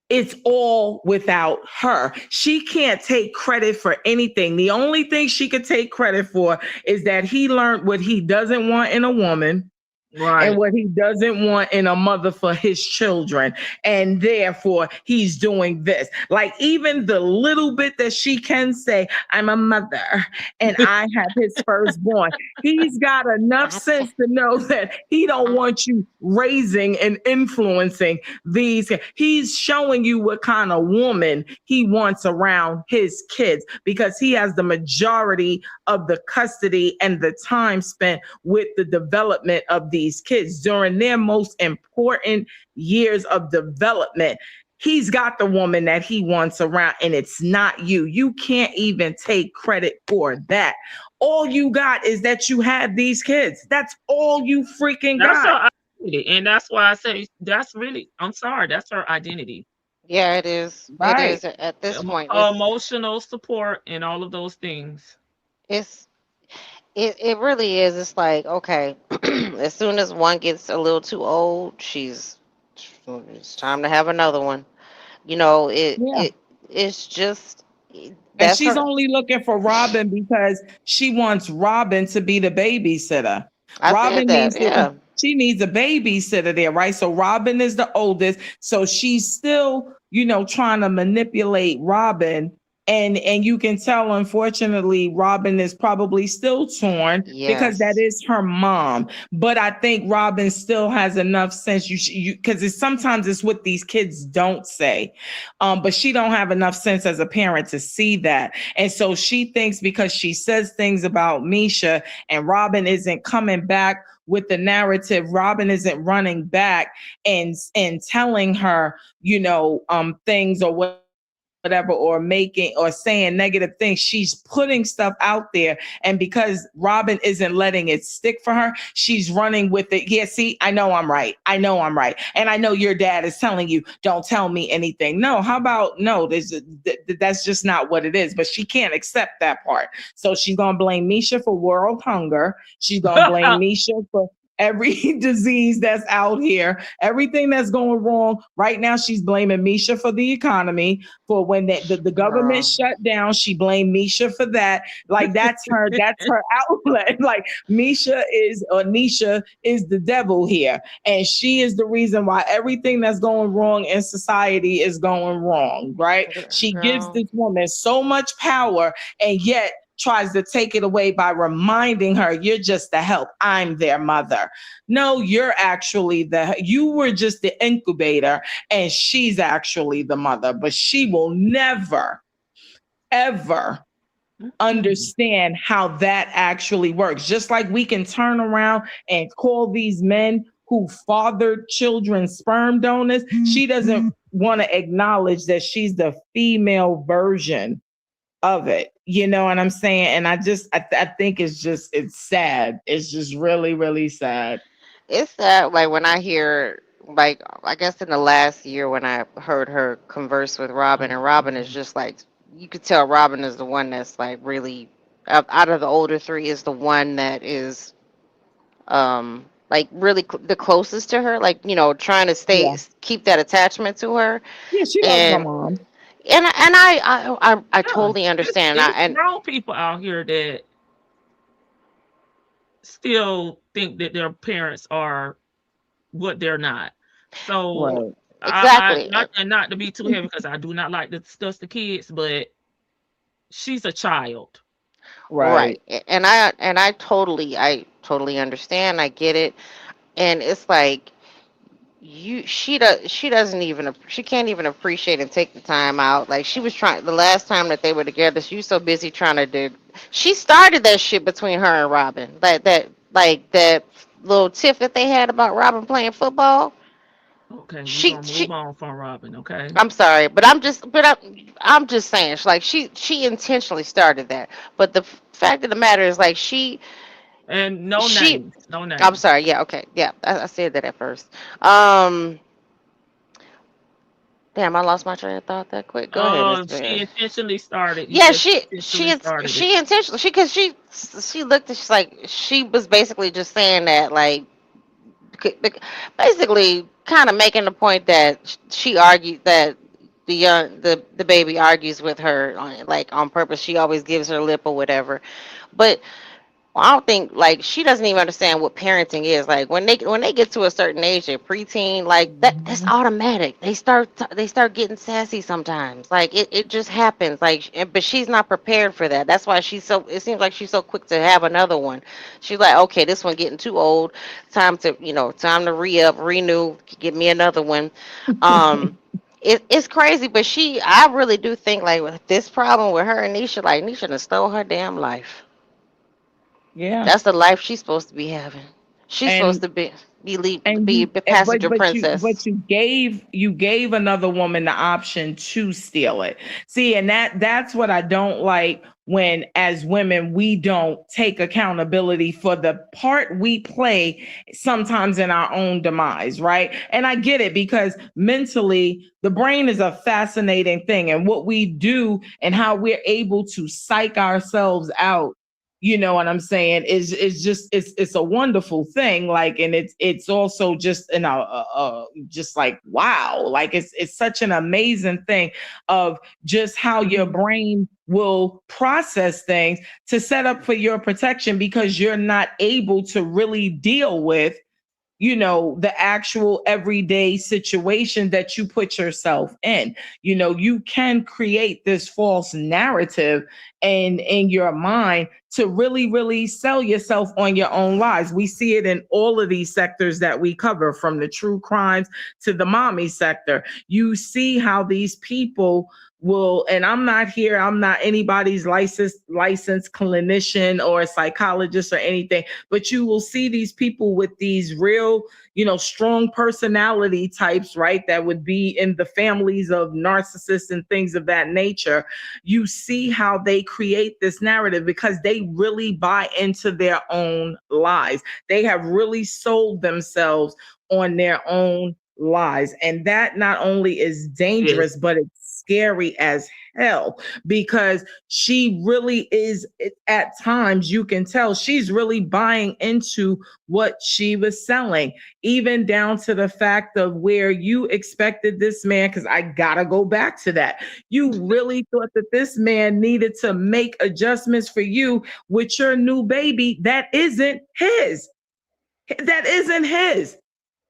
it's all without her. She can't take credit for anything. The only thing she could take credit for is that he learned what he doesn't want in a woman and Right. what he doesn't want in a mother for his children. And therefore, he's doing this. Like, even the little bit that she can say, I'm a mother and I have his firstborn, he's got enough I, sense to know that he don't I, want you raising and influencing these. He's showing you what kind of woman he wants around his kids because he has the majority of the custody and the time spent with the development of these kids during their most important years of development. he's got the woman that he wants around, and it's not you. You can't even take credit for that. All you got is that you had these kids. That's all you freaking That's got. her identity. And that's why I say that's really, I'm sorry, that's her identity. Yeah, it is. It Right. is at this point. Her emotional support and all of those things. It's it really is. It's like, okay, as soon as one gets a little too old, it's time to have another one. You know, Yeah. it's just And that's she's her. only looking for Robin because she wants Robin to be the babysitter. I said Robin that. needs to, Yeah. she needs a babysitter there, right? So Robin is the oldest. So she's still, trying to manipulate Robin. And you can tell, unfortunately, Robin is probably still torn because that Yes. is her mom. But I think Robin still has enough sense. Because it's sometimes it's what these kids don't say, but she don't have enough sense as a parent to see that. And so she thinks because she says things about Misha and Robin isn't coming back with the narrative, Robin isn't running back and telling her, things or whatever, or making or saying negative things. She's putting stuff out there. And because Robin isn't letting it stick for her, she's running with it. Yeah, see, I know I'm right. I know I'm right. And I know your dad is telling you, don't tell me anything. No, how about no? That's just not what it is. But she can't accept that part. So she's going to blame Misha for world hunger. She's going to blame Misha for every disease that's out here, everything that's going wrong. Right now, she's blaming Misha for the economy, for when the government Girl. shut down. She blamed Misha for that. Like that's her outlet. Like Nisha is the devil here. And she is the reason why everything that's going wrong in society is going wrong, right? She gives Girl. this woman so much power, and yet tries to take it away by reminding her, you're just the help. I'm their mother. No, you were just the incubator, and she's actually the mother, but she will never, ever understand how that actually works. Just like we can turn around and call these men who fathered children sperm donors, she doesn't want to acknowledge that she's the female version of it. You know what I'm saying? And I think it's sad. It's just really, really sad. It's that like when I hear like I guess in the last year when I heard her converse with Robin, and Robin is just like, you could tell Robin is the one that's like really out of the older three is the one that is like really the closest to her, like, trying to Yeah. keep that attachment to her. Yeah, she loves her and mom. I Yeah, totally understand. it's grown people out here that still think that their parents are what they're not. So Right. I Exactly. not to be too heavy because I do not like to discuss the kids, but she's a child. Right. Right. And I totally understand. I get it. And it's like she doesn't even she can't even appreciate and take the time out. Like, she was trying the last time that they were together, she was so busy trying to do, she started that shit between her and Robin. Like that little tiff that they had about Robin playing football. Okay, we're She gonna move she on from Robin, okay? I'm sorry, but I'm just saying, she intentionally started that. But the fact of the matter is, like, And no she names, no I'm names. sorry, yeah, okay, yeah, I said that at first. Um, Damn, I lost my train of thought that quick. Go ahead, Miss She Bear. intentionally started. You Yeah, said she intentionally started it. she intentionally, she looked at, she's like, she was basically just saying that, like, basically kind of making the point that she argued that the baby argues with her like on purpose. She always gives her lip or whatever. But I don't think, like, she doesn't even understand what parenting is. Like, when they get to a certain age, they're preteen, like that's Mhm. automatic. They start getting sassy sometimes. Like, it just happens. Like, but she's not prepared for that. That's why it seems like she's so quick to have another one. She's like, okay, this one getting too old. Time to re-up, renew, get me another one. Um it's crazy, but I really do think, like, with this problem with her and Nisha, like, Nisha done stole her damn life. Yeah. That's the life she's supposed to be having. She's supposed and to and be you the and- passenger princess. but you gave another woman the option to steal it. See, and that's what I don't like, when as women we don't take accountability for the part we play sometimes in our own demise, right? And I get it, because mentally the brain is a fascinating thing, and what we do and how we're able to psych ourselves out, you know what I'm saying, is just it's a wonderful thing. Like, and it's also just just like, wow, like it's such an amazing thing of just how your Mhm. brain will process things to set up for your protection, because you're not able to really deal with, the actual everyday situation that you put yourself in. You can create this false narrative in your mind to really, really sell yourself on your own lies. We see it in all of these sectors that we cover, from the true crimes to the mommy sector. You see how these people will, and I'm not anybody's licensed clinician or a psychologist or anything, but you will see these people with these real, strong personality types, right? That would be in the families of narcissists and things of that nature. You see how they create this narrative because they really buy into their own lies. They have really sold themselves on their own lies. And that not only is dangerous, Yes. but it's scary as hell, because she really is, at times you can tell she's really buying into what she was selling, even down to the fact of where you expected this man, because I gotta go back to that. You really thought that this man needed to make adjustments for you with your new baby that isn't his. That isn't his.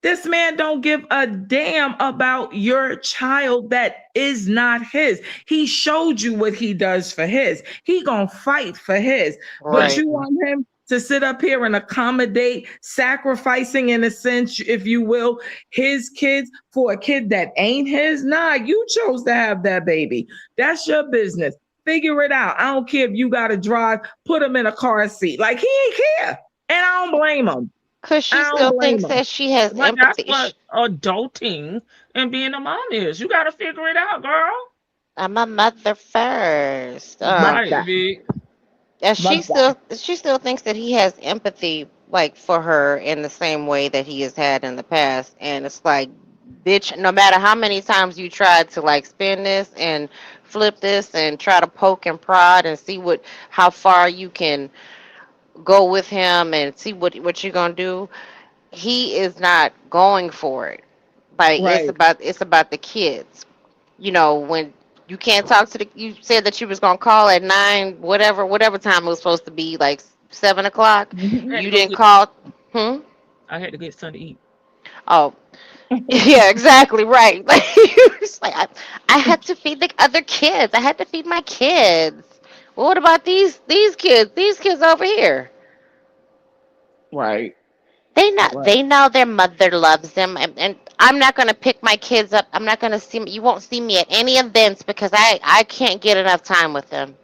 This man don't give a damn about your child that is not his. He showed you what he does for his. He gonna fight for his. But Right. you want him to sit up here and accommodate, sacrificing in a sense, if you will, his kids for a kid that ain't his? Nah, you chose to have that baby. That's your business. Figure it out. I don't care if you gotta drive, put him in a car seat. Like, he ain't care. And I don't blame him. Because she I don't still blame thinks him. that she has But that's empathy. what adulting and being a mom is. You got to figure it out, girl. I'm a mother first. Love Right, that. Vic. And Love that. she still thinks that he has empathy, like, for her in the same way that he has had in the past. And it's like, bitch, no matter how many times you tried to, like, spin this and flip this and try to poke and prod and see how far you can go with him and see what you're gonna do, he is not going for it. Like, Right. it's about the kids. When you can't talk to you said that you was gonna call at 9, whatever time it was supposed to be, like 7 o'clock. I Mhm. had You to go didn't get. call. Hmm. I had to get something to eat. Oh, yeah, exactly right. Like, it's like, I had to feed the other kids. I had to feed my kids. Well, what about these kids? These kids over here. Right. Right. They know their mother loves them, and I'm not gonna pick my kids up. I'm not gonna see you won't see me at any events because I can't get enough time with them.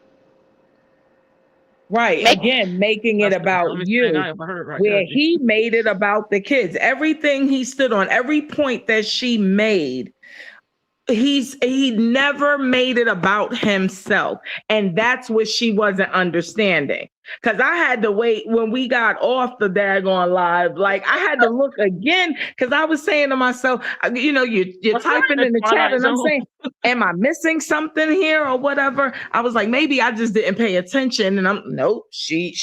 Right. Make Again, making it That's the about dumbest thing you, I ever heard right there. where he made it about the kids. Everything he stood on, every point that she made, he never made it about himself, and that's what she wasn't understanding. Because I had to wait when we got off the daggone live, like I had to look again, because I was saying to myself, you're Was I in typing the in the chat Twilight and I'm Zone? saying, am I missing something here or whatever? I was like, maybe I just didn't pay attention. And I'm nope, she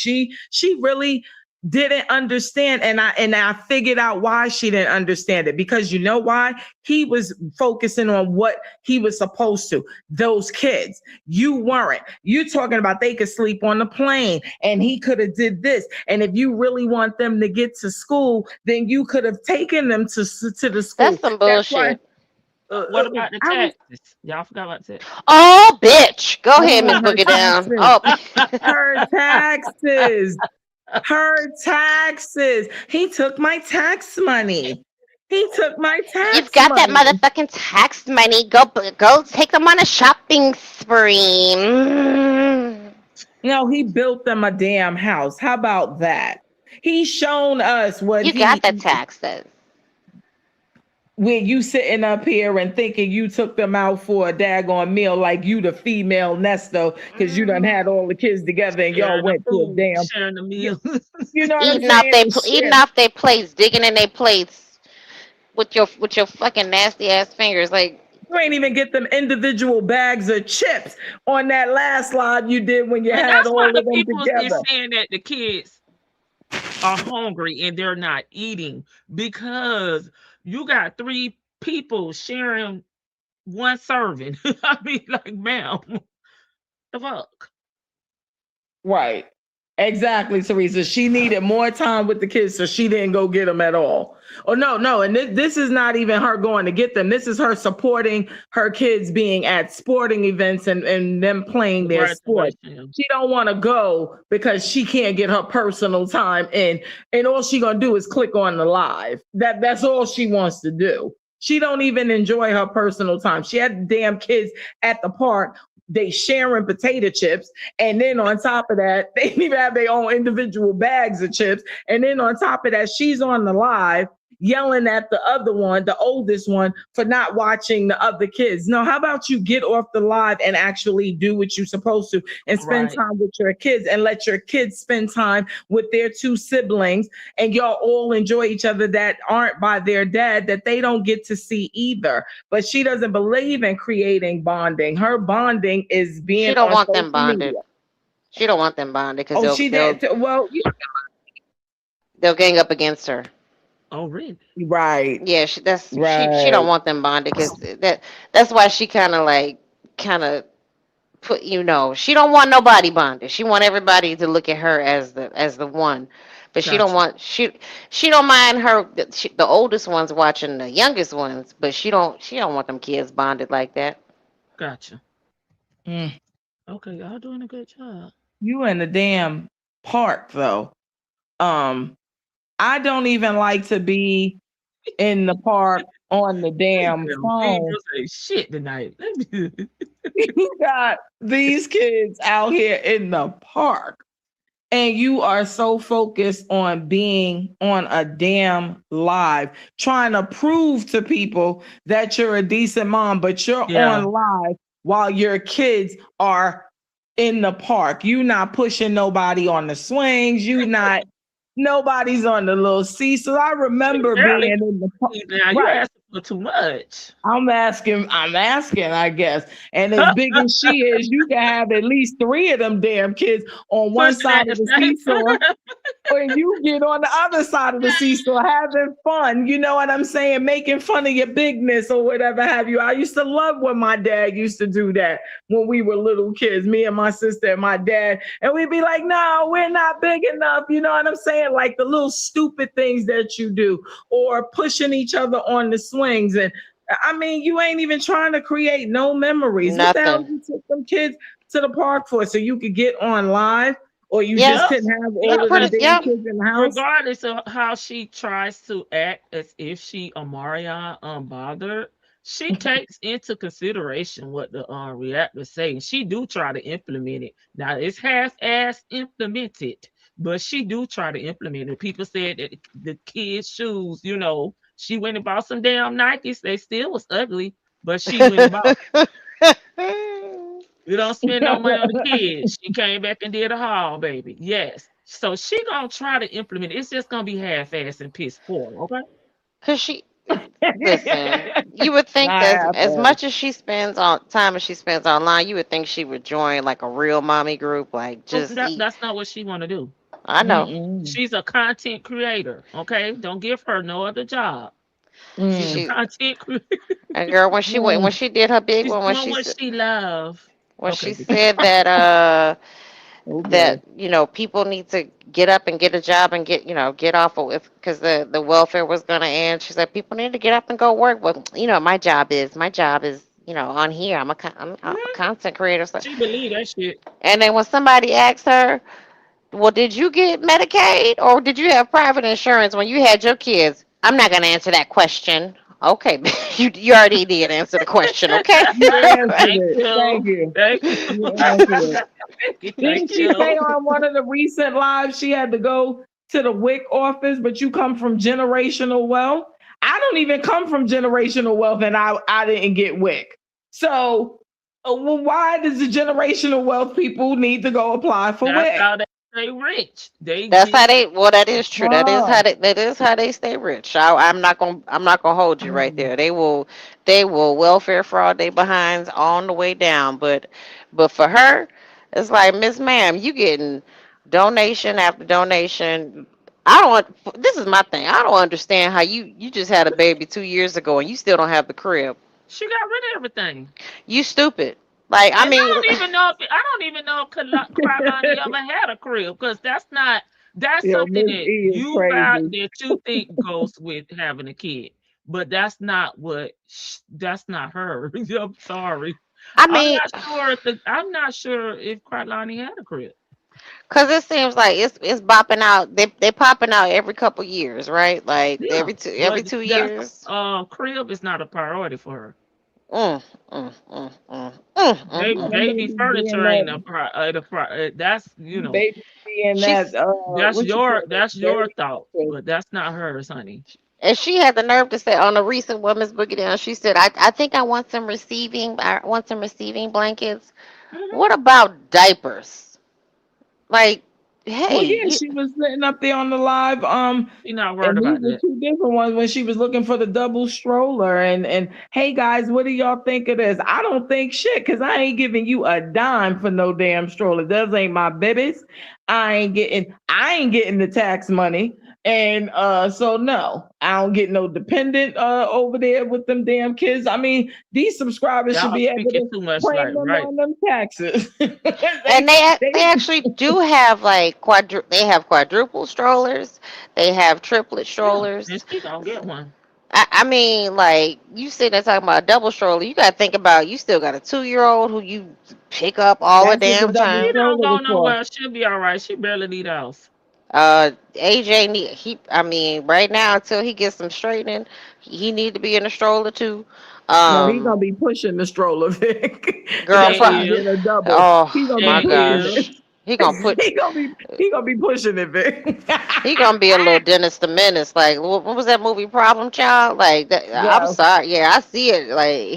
really didn't understand. And I figured out why she didn't understand it, because you know why? He was focusing on what he was supposed to. Those kids, you weren't. You talking about they could sleep on the plane and he could have did this. And if you really want them to get to school, then you could have taken them to the That's school. some That's why bullshit. What about the I was taxes? Y'all forgot about the Oh, bitch. Go ahead, Miss oh, her Boogie Down. taxes, Oh, her taxes, her taxes. He took my tax money. He took my you've tax got that money. motherfucking tax money. Go take them on a shopping spree. Mm. He built them a damn house. How about that? He's shown us what You got he the taxes. when you sitting up here and thinking you took them out for a daggone meal like you the female Nesto because you done Mm, had all the kids together and y'all sharing the went to a food, damn, sharing the you, meal. you know what I'm saying? And Eating shit. off their plates, digging in their plates with your fucking nasty ass fingers. Like, You ain't even get them individual bags of chips on that last slide you did when you And had that's why all the of them people is together. saying that the kids are hungry and they're not eating because you got three people sharing one serving. I mean, like, ma'am, the fuck? Right. Exactly, Teresa. She needed more time with the kids, so she didn't go get them at all. Oh, no, no. And this is not even her going to get them. This is her supporting her kids being at sporting events and them playing The their sport. graduation. She don't want to go because she can't get her personal time in. And all she gonna do is click on the live. That's all she wants to do. She don't even enjoy her personal time. She had the damn kids at the park. They sharing potato chips. And then on top of that, they even have their own individual bags of chips. And then on top of that, she's on the live yelling at the other one, the oldest one, for not watching the other kids. No, how about you get off the live and actually do what you're supposed to and spend Right. time with your kids and let your kids spend time with their two siblings and y'all all enjoy each other that aren't by their dad that they don't get to see either. But she doesn't believe in creating bonding. Her bonding is she being don't on want them social bonded. media. She don't want them bonded because Oh, she did. Well, they'll gang up against her. Oh, really? right, Yeah, she don't right. want them bonded because that's why she kind of put, she don't want nobody bonded. She want everybody to look at her as the one, but Gotcha. she don't mind the oldest ones watching the youngest ones, but she don't want them kids bonded like that. Gotcha. Mm. Okay, y'all doing a good job. You in the damn park though. Um, I don't even like to be in the park on the damn Girl, we ain't phone. gonna say shit tonight. Let me- You got these kids out here in the park, and you are so focused on being on a damn live, trying to prove to people that you're a decent mom, but you're yeah. on live while your kids are in the park. You not pushing nobody on the swings. You not nobody's on the little seesaw. I She remember being barely in the park. now. You Right. asking for too much. I'm asking, I guess. And as big as she is, you can have at least three of them damn kids on one Pushing side at of the the same seesaw time. when you get on the other side of the seesaw having fun, you know what I'm saying? Making fun of your bigness or whatever have you. I used to love when my dad used to do that when we were little kids, me and my sister and my dad. And we'd be like, no, we're not big enough. You know what I'm saying? Like the little stupid things that you do or pushing each other on the swings. And I mean, you ain't even trying to create no memories. What the hell Nothing. you took them kids to the park for? So you could get on live? Or you Yep. just Yep. couldn't have all Yep. of them Pretty. damn Yep. And kids in the house? regardless of how she tries to act as if she Amaria unbothered, she takes into consideration what the reactors say. And she do try to implement it. Now it's half-ass implemented, but she do try to implement it. People said that the kids' shoes, she went and bought some damn Nikes. They still was ugly, but she went and bought. You don't spend no money on the kids. She came back and did a haul, baby. Yes. So she gonna try to implement it. It's just gonna be half-assed and piss poor, okay? Cause listen, you would think Not that half as bad. much as she spends on time as she spends online, you would think she would join like a real mommy group, like Well, just eat. that's not what she wanna do. I know. Mm-mm. She's a content creator, okay? Don't give her no other job. She's a Mm. She content creator. and girl, when Mm. she did her big She's one, doing what she love. when Okay, she but keep said that Okay. people need to get up and get a job and get off of because the welfare was going to end. She said people need to get up and go work. Well, my job is on here. I'm a Mhm. content creator. So, She believe that shit. and then when somebody asked her, well, did you get Medicaid or did you have private insurance when you had your kids? I'm not going to answer that question. Okay, you already did answer the question. Okay. You answered Thank it. Thank you. you. Thank you. You answered it. Thank Didn't you. she say on one of the recent lives she had to go to the WIC office, but you come from generational wealth. I don't even come from generational wealth, and I didn't get WIC. So, well, why does the generational wealth people need to go apply for That's WIC? how they stay rich. They That's how get they. Well, that is true. Oh, That is how they stay rich. I'm not gonna hold you right mm, there. They will welfare fraud they behinds on the way down. But for her, it's like, Miss Ma'am, you getting donation after donation. I don't. This is my thing. I don't understand how you just had a baby 2 years ago and you still don't have the crib. she got rid of everything. You stupid. Like, I And mean, I don't even know if Krylani ever had a crib, because that's yo, something Miss that E is you got crazy. that you think goes with having a kid. But that's not her. I'm sorry. I mean, I'm not sure if Krylani had a crib. cause it seems like it's bopping out. They popping out every couple years, right? Like Yeah. every But two that years. crib is not a priority for her. Mm, mm, mm, mm, mm, mm, Baby, mm. And baby maybe being furniture ain't that, that's baby being that, She's that's what you call it, that's your very thought, active. but that's not hers, honey. and she had the nerve to say on a recent Women's Boogie Down. She said, I think I want some receiving blankets. Mhm. What about diapers? Like, Well, hey, yeah, she was sitting up there on the live. She not worried And these about were that. two different ones when she was looking for the double stroller. And hey guys, what do y'all think of this? I don't think shit, because I ain't giving you a dime for no damn stroller. Those ain't my babies. I ain't getting the tax money. And so no, I don't get no dependent over there with them damn kids. I mean, these subscribers should Y'all be able speaking to too much claim like them right. on them taxes. and They they actually do have like they have quadruple strollers. They have triplet Yeah, and strollers. she gonna get one. I mean, like, you sitting there talking about a double stroller. You got to think about, you still got a 2 year old who you pick up all the That's what the damn double She time. don't stroller go was for. nowhere. She'll be all right. She barely need else. AJ need he. I mean, right now until he gets some straightening, he need to be in a stroller too. No, he's Um, gonna be pushing the stroller, Vic. girl, That's why I'm And pro- getting a double. He's oh gonna be my and pushing if gosh, it. he gonna put He gonna be pushing it, Vic. he gonna be a little Dennis the Menace. Like, what was that movie, Problem Child? Like that, I'm Yeah. sorry, yeah, I see it. Like,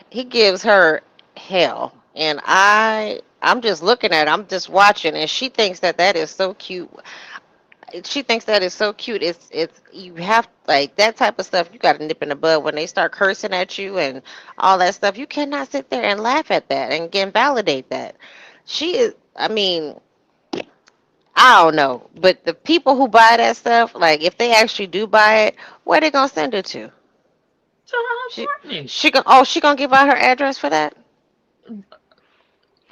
he gives her hell, and I'm just looking at it, I'm just watching, and she thinks that that is so cute. She thinks that is so cute. It's you have like that type of stuff. You got to nip in the bud when they start cursing at you and all that stuff. You cannot sit there and laugh at that and again validate that. She is. I mean, I don't know, but the people who buy that stuff, like if they actually do buy it, where they gonna send it to? to her She apartment, she gonna give out her address for that?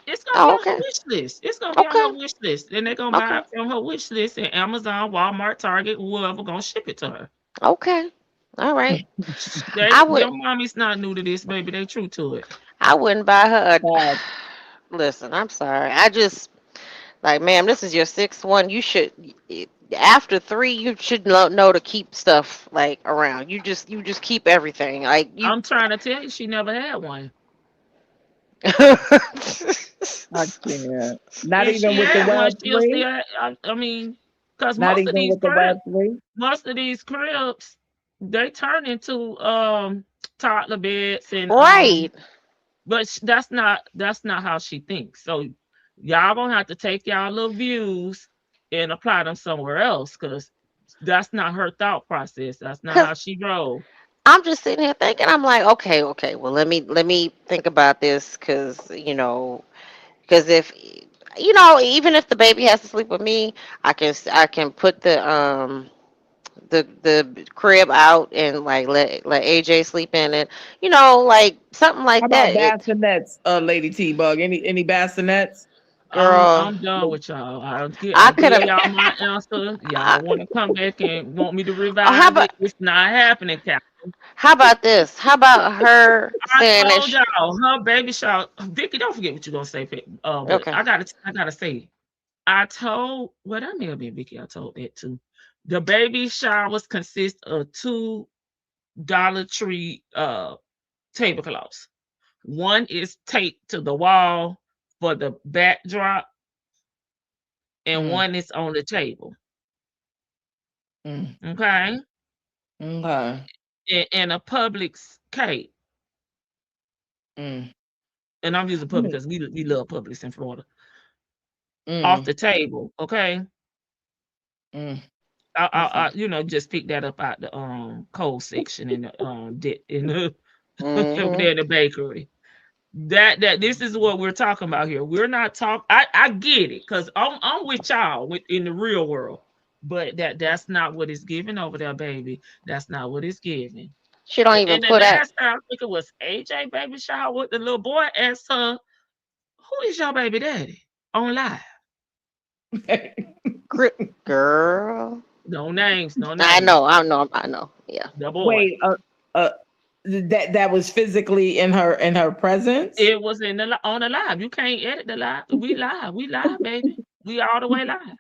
it's gonna be Oh, on her okay, wish list. It's gonna be on her okay, wish list, and they're gonna buy okay, it from her wish list, and Amazon, Walmart, Target, whoever gonna ship it to her. okay. All right. I Your would mommy's not new to this, baby. They true to it. I wouldn't buy her a. God. Listen, I'm sorry. I just like, ma'am, this is your sixth one. You should, after three, you should know to keep stuff like around. You just keep everything. Like you. I'm trying to tell you, she never had one. I can't. Not If even she with the had one, Web she'll three. still. I mean, because Not even with the Web three. most of these cribs, they turn into toddler beds, and Right. but that's not how she thinks. So y'all gonna have to take y'all little views and apply them somewhere else, because that's not her thought process. That's not Cause how she roll. I'm just sitting here thinking, I'm like, okay, okay. Well, let me think about this, cause cause if even if the baby has to sleep with me, I can put the crib out and like let AJ sleep in it. Like something How like about that. bassinets, Lady T Bug? Any bassinets? Girl, I'm done with y'all. I I could give have. y'all my answer. Y'all want to come back and want me to How revise about it? It's not happening, Cap. this? How about her I saying that? told y'all her baby shower. Vicky, don't forget what you're gonna say. But Okay. I gotta say, I told, well, that may have been Vicky. I told that too. The baby showers consist of two Dollar Tree tablecloths. One is taped to the wall for the backdrop, and Mm. one is on the table. Mm. Okay, Okay. in a Publix cake, Mm. and I'm using Publix Mm. because we love Publix in Florida. Off Mm. the table, okay. Mm. I Mm. just pick that up out the cold section in the in the over Mm-hmm. there in the bakery. That this is what we're talking about here. We're not talking. I get it because I'm with y'all with in the real world, but that's not what it's giving over there, baby. That's not what it's giving. She don't even And the put out. last time I think it was AJ baby shower with the little boy asked her, "Who is your baby daddy?" On live. Girl. No names, no I names. know, I know, I know. Yeah. The boy. Wait, uh, that was physically in her presence. It was in on the live. You can't edit the live. We live, baby. We all the way live.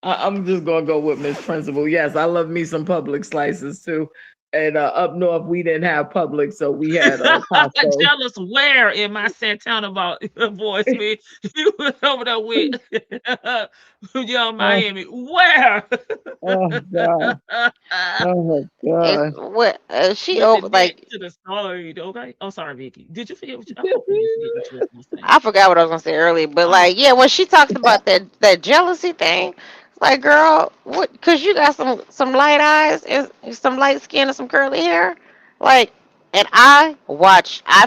I'm just gonna go with Miss Principal. Yes, I love me some Publix slices too. And up north, we didn't have Publix, so we had Costco. Jealous where in my Santana voice, man. You was over there with young Oh, Miami. Where? oh God. Oh It's God. what she With the over neck like. to the side, okay? Oh, sorry, Vicky. Did you forget what you I hope you didn't forget what you was gonna say. I forgot what I was gonna say earlier, but Oh, like, yeah, when she talks about that jealousy thing, like, girl, what? Cause you got some light eyes and some light skin and some curly hair, like. And I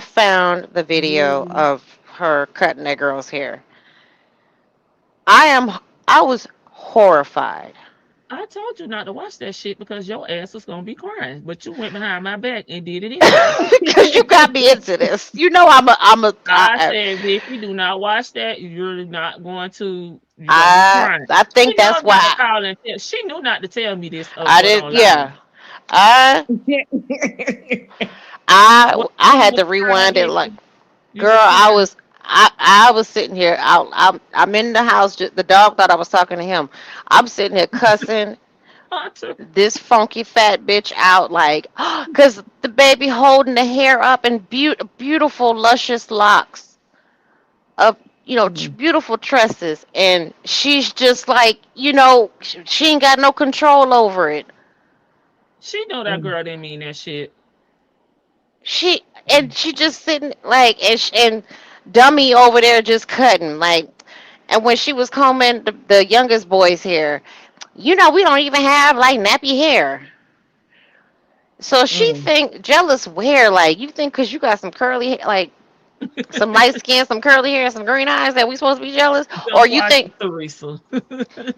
found the video Really? of her cutting that girl's hair. I am, I was horrified. I told you not to watch that shit because your ass was gonna be crying, but you went behind my back and did it anyway. Because you got me into this. You know, I said, Vicky, do not watch that. You're gonna be I, crying. I She think that's knows not to why call and tell. She knew not to tell me this I going did. on live. Yeah, I What I you had was to crying, rewind it. Like, Vicky? You girl, was crying. I was sitting here. I'm in the house. The dog thought I was talking to him. I'm sitting here cussing Hunter. this funky fat bitch out, like, cause the baby holding the hair up in beautiful, luscious locks of, Mm, beautiful tresses, and she's just like, she ain't got no control over it. She know that mm, girl didn't mean that shit. She and mm, she just sitting like, and dummy over there just cutting like. And when she was combing the youngest boy's hair, we don't even have like nappy hair. So she mm. think jealous hair, like, you think because you got some curly like some light skin, some curly hair, some green eyes that we supposed to be jealous, or Don't you watch think. it, Teresa.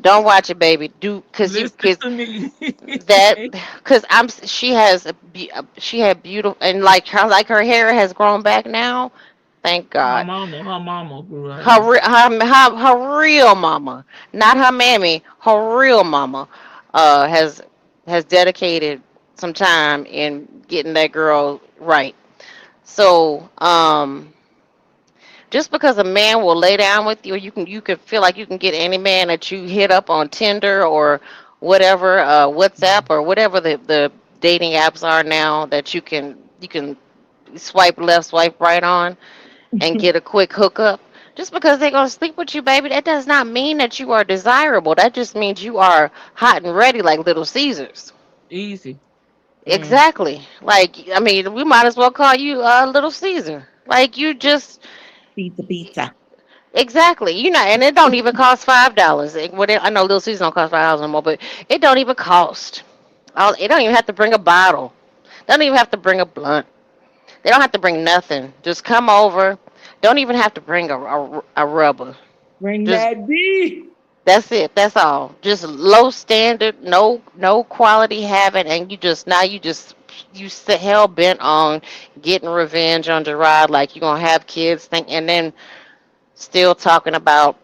Don't watch it, baby. Do because you Listen because to me. that because she has she had beautiful, and like her hair has grown back now. Thank God. Her mama grew her Her, hair. re- her real mama, not her mammy, her real mama, has dedicated some time in getting that girl right. So, just because a man will lay down with you, or you can feel like you can get any man that you hit up on Tinder or whatever, WhatsApp or whatever the dating apps are now, that you can swipe left, swipe right on and get a quick hookup. Just because they're gonna sleep with you, baby, that does not mean that you are desirable. That just means you are hot and ready like Little Caesars. Easy. Mm. Exactly. Like, I mean, we might as well call you Little Caesar. Like, you just. Pizza, pizza. Exactly. And it don't even cost $5. I know Little Caesar don't cost $5 no more, but it don't even cost. It don't even have to bring a bottle. Don't even have to bring a blunt. They don't have to bring nothing. Just come over. Don't even have to bring a rubber. Bring Just that D. That's it. That's all. Just low standard, no quality having, and you sit hell bent on getting revenge on Gerard, like you gonna have kids, and then still talking about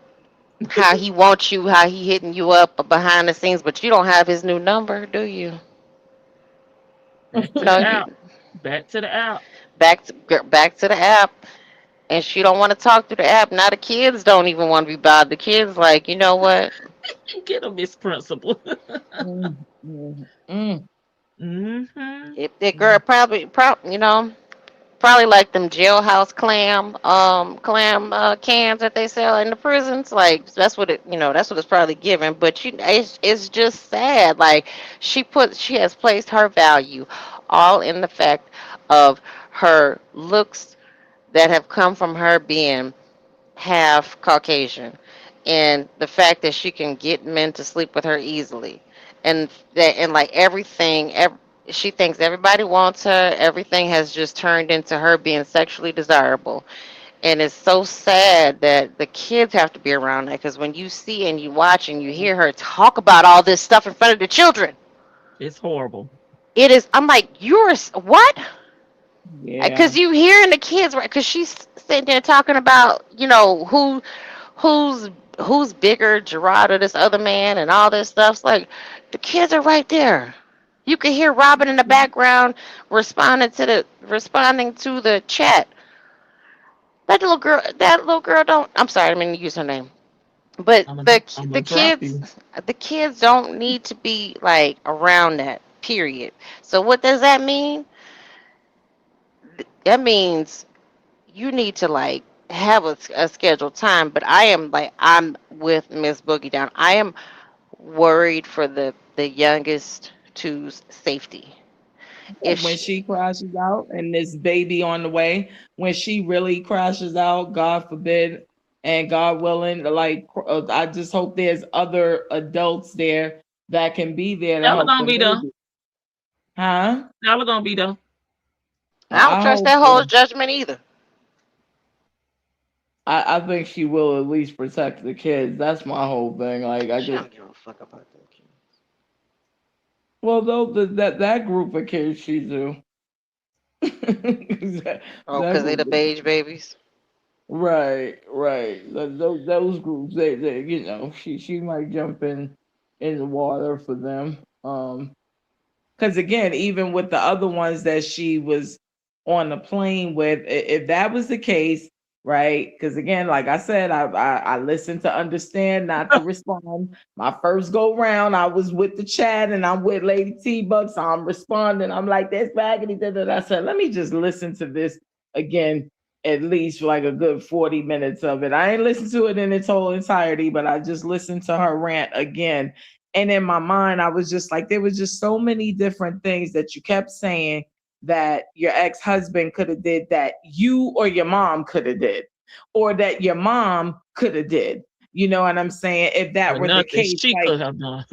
how he wants you, how he hitting you up behind the scenes, but you don't have his new number, do you? Back to No, the you app. Back to the app. back to the app, and she don't want to talk through the app. Now the kids don't even want to be bothered. The kids like, you know what? Get a Miss Principal. Mm, mm, mm, hmm If that girl mm. probably, probably like them jailhouse clam cans that they sell in the prisons. Like that's what that's what it's probably given. But it's just sad. Like she has placed her value all in the fact of her looks that have come from her being half Caucasian, and the fact that she can get men to sleep with her easily, and like she thinks everybody wants her. Everything has just turned into her being sexually desirable, and it's so sad that the kids have to be around that because when you see and you watch and you hear her talk about all this stuff in front of the children, It's horrible. it is. I'm like, what? Yeah. Because you hearing the kids, right? Because she's sitting there talking about, who's who's bigger, Gerard or this other man, and all this stuff. It's like the kids are right there. You can hear Robin in the background responding to the chat. That little girl don't. I'm sorry, I didn't mean to use her name. But I'm the gonna drop kids, you. the kids don't need to be like around that. Period. So what does that mean? That means you need to like have a scheduled time. But I'm with Miss Boogie Down. I am worried for the youngest two's safety. If When she, she crashes out and this baby on the way, when she really crashes out, God forbid, and God willing, like I just hope there's other adults there that can be there to Ella help gonna the be there. baby. Huh? Ella gonna be there. I don't I trust hope that whole so. judgment either. I think she will at least protect the kids. That's my whole thing. Like I She just don't give a fuck about them kids. well though that group of kids she do. that, Oh, that cause they the group. beige babies. Right, right. Those groups, they, she might jump in the water for them. Because again, even with the other ones that she was on the plane with, if that was the case, right? Because again, like I said, I listened to understand, not to respond. My first go round, I was with the chat, and I'm with Lady T Buck, so I'm responding. I'm like, this baggity da da. I said, let me just listen to this again. At least for like a good 40 minutes of it. I ain't listened to it in its whole entirety, but I just listened to her rant again, and in my mind I was just like, there was just so many different things that you kept saying that your ex-husband could have did, that you or your mom could have did, or that your mom could have did. You know what I'm saying? If that But were the nothing case, she like, could have done.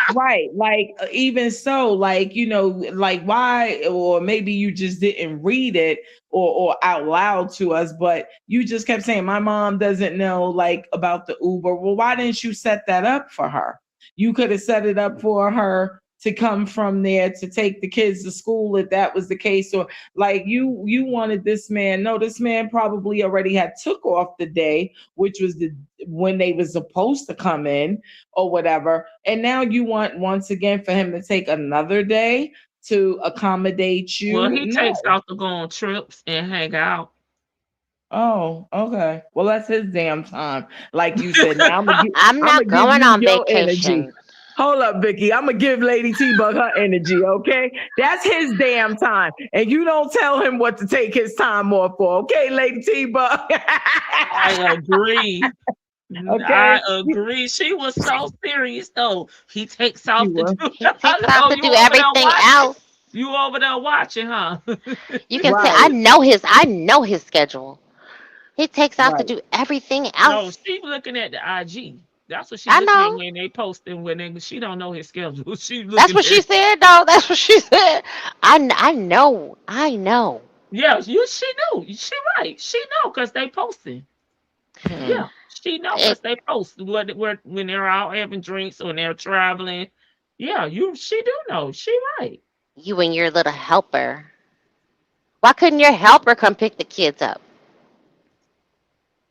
right, like even so, like, like why, or maybe you just didn't read it or out loud to us, but you just kept saying my mom doesn't know like about the Uber. Well, why didn't you set that up for her? You could have set it up for her to come from there to take the kids to school if that was the case. Or like you wanted this man. No, this man probably already had took off the day, which was the when they was supposed to come in or whatever. And now you want once again for him to take another day to accommodate Well, you. he takes No. off to go on trips and hang out. Oh, okay. Well, that's his damn time. Like you said, now I'm I'm gonna not give going you on your energy. vacation. Hold up, Vicky. I'm gonna give Lady T Bug her energy, okay? That's his damn time. And you don't tell him what to take his time off for, okay, Lady T Bug? I agree. Okay. I agree. She was so serious though. He takes She off to do. was. He takes I off know to you do over there everything watching. else. You over there watching, huh? You can say, Right, I know his schedule. He takes off to right. do everything No, else. she looking at the IG. That's what she I looking at know. when they posting. She don't know his schedule. She That's looking what she at. said, though. That's what she said. I know. I know. Yeah, she knew. She right. She know because they posting. Hmm. Yeah, she know It, because they post what when they're out having drinks or they're traveling. Yeah, she do know. She right. you and your little helper. Why couldn't your helper come pick the kids up?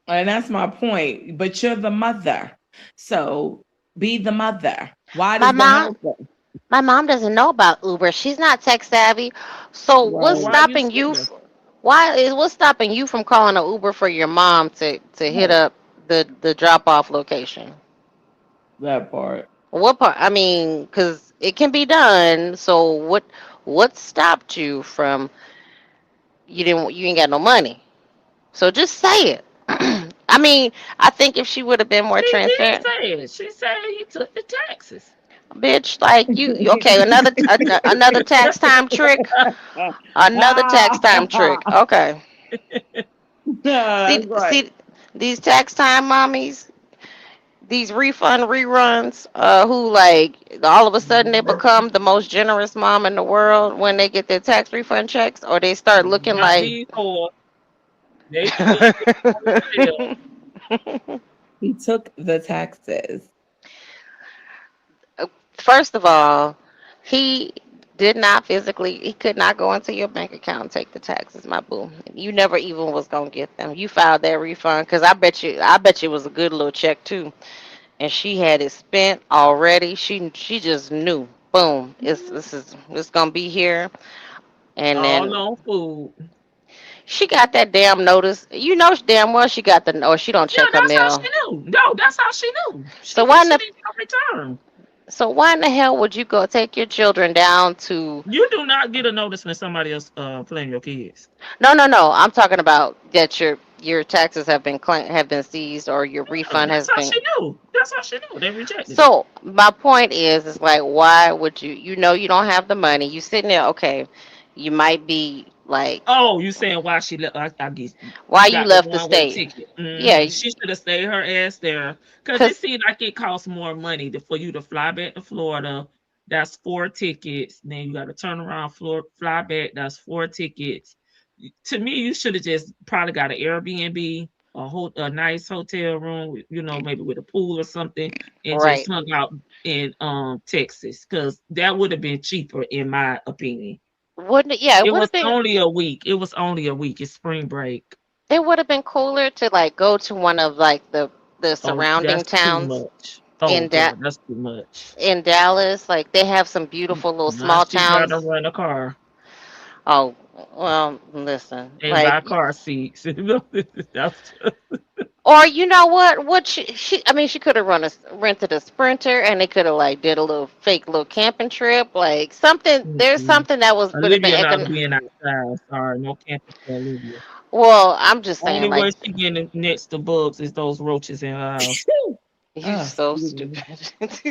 And that's my point. But you're the mother. So be the mother. Why My does the mom, helper? my mom doesn't know about Uber. She's not tech savvy. So So what's Right. why you stopping send you? her? What's stopping you from calling an Uber for your mom to hit Right. up the drop off location? That part. What part? I mean, because it can be done. So what stopped you from you ain't got no money. So just say it. I mean, I think if she would have been more She did transparent, say it. She said he took the taxes. bitch, like okay, another tax time trick, another tax time trick. Okay, That's see, right. see, these tax time mommies, these refund reruns, who like all of a sudden they become the most generous mom in the world when they get their tax refund checks, or they start looking Not like. these whores. They still get on the tail. He took the taxes. First of all, he did not physically, he could not go into your bank account and take the taxes, my boo. You never even was gonna get them. You filed that refund because I bet you it was a good little check too. And she had it spent already. She just knew. Boom. It's gonna be here. And All then on food. she got that damn notice. You know damn well she got the, or she don't Yeah, check her that's how mail. she knew. No, that's how she knew. So She didn't get a return. why in the hell would you go take your children down to. You do not get a notice when somebody else playing your kids. No. I'm talking about that your taxes have been seized, or your Yeah, refund that's has how been. she knew. That's how she knew. They rejected it. So my point is like, why would you? You know you don't have the money. You sitting there, okay? You might be like, Oh, you saying why she left? I guess why you got the left the one way state? ticket. Yeah, She should have stayed her ass there because it cause seemed like it costs more money for you to fly back to Florida. That's 4 tickets. Then you got to turn around, fly back. That's 4 tickets. To me, you should have just probably got an Airbnb, a nice hotel room, maybe with a pool or something, and just right. hung out in Texas because that would have been cheaper in my opinion. Wouldn't it? Yeah, it It would was have been. only a week. It was only a week. It's spring break. It would have been cooler to like go to one of like the Oh, surrounding that's too towns much. Oh, in girl, that that's too much. in Dallas. Like they have some beautiful little Now small she gotta towns. rent a car Oh, well, listen, and like, buy car seats. That's or you know what? What I mean, she could have rented a Sprinter, and they could have like did a little fake little camping trip, like something. There's mm-mm. something that would have been Olivia not being outside. Sorry, no camping for Olivia. Well, I'm just Only saying, way like, she getting next to bugs is those roaches in her house. you Ah, so excuse me. stupid.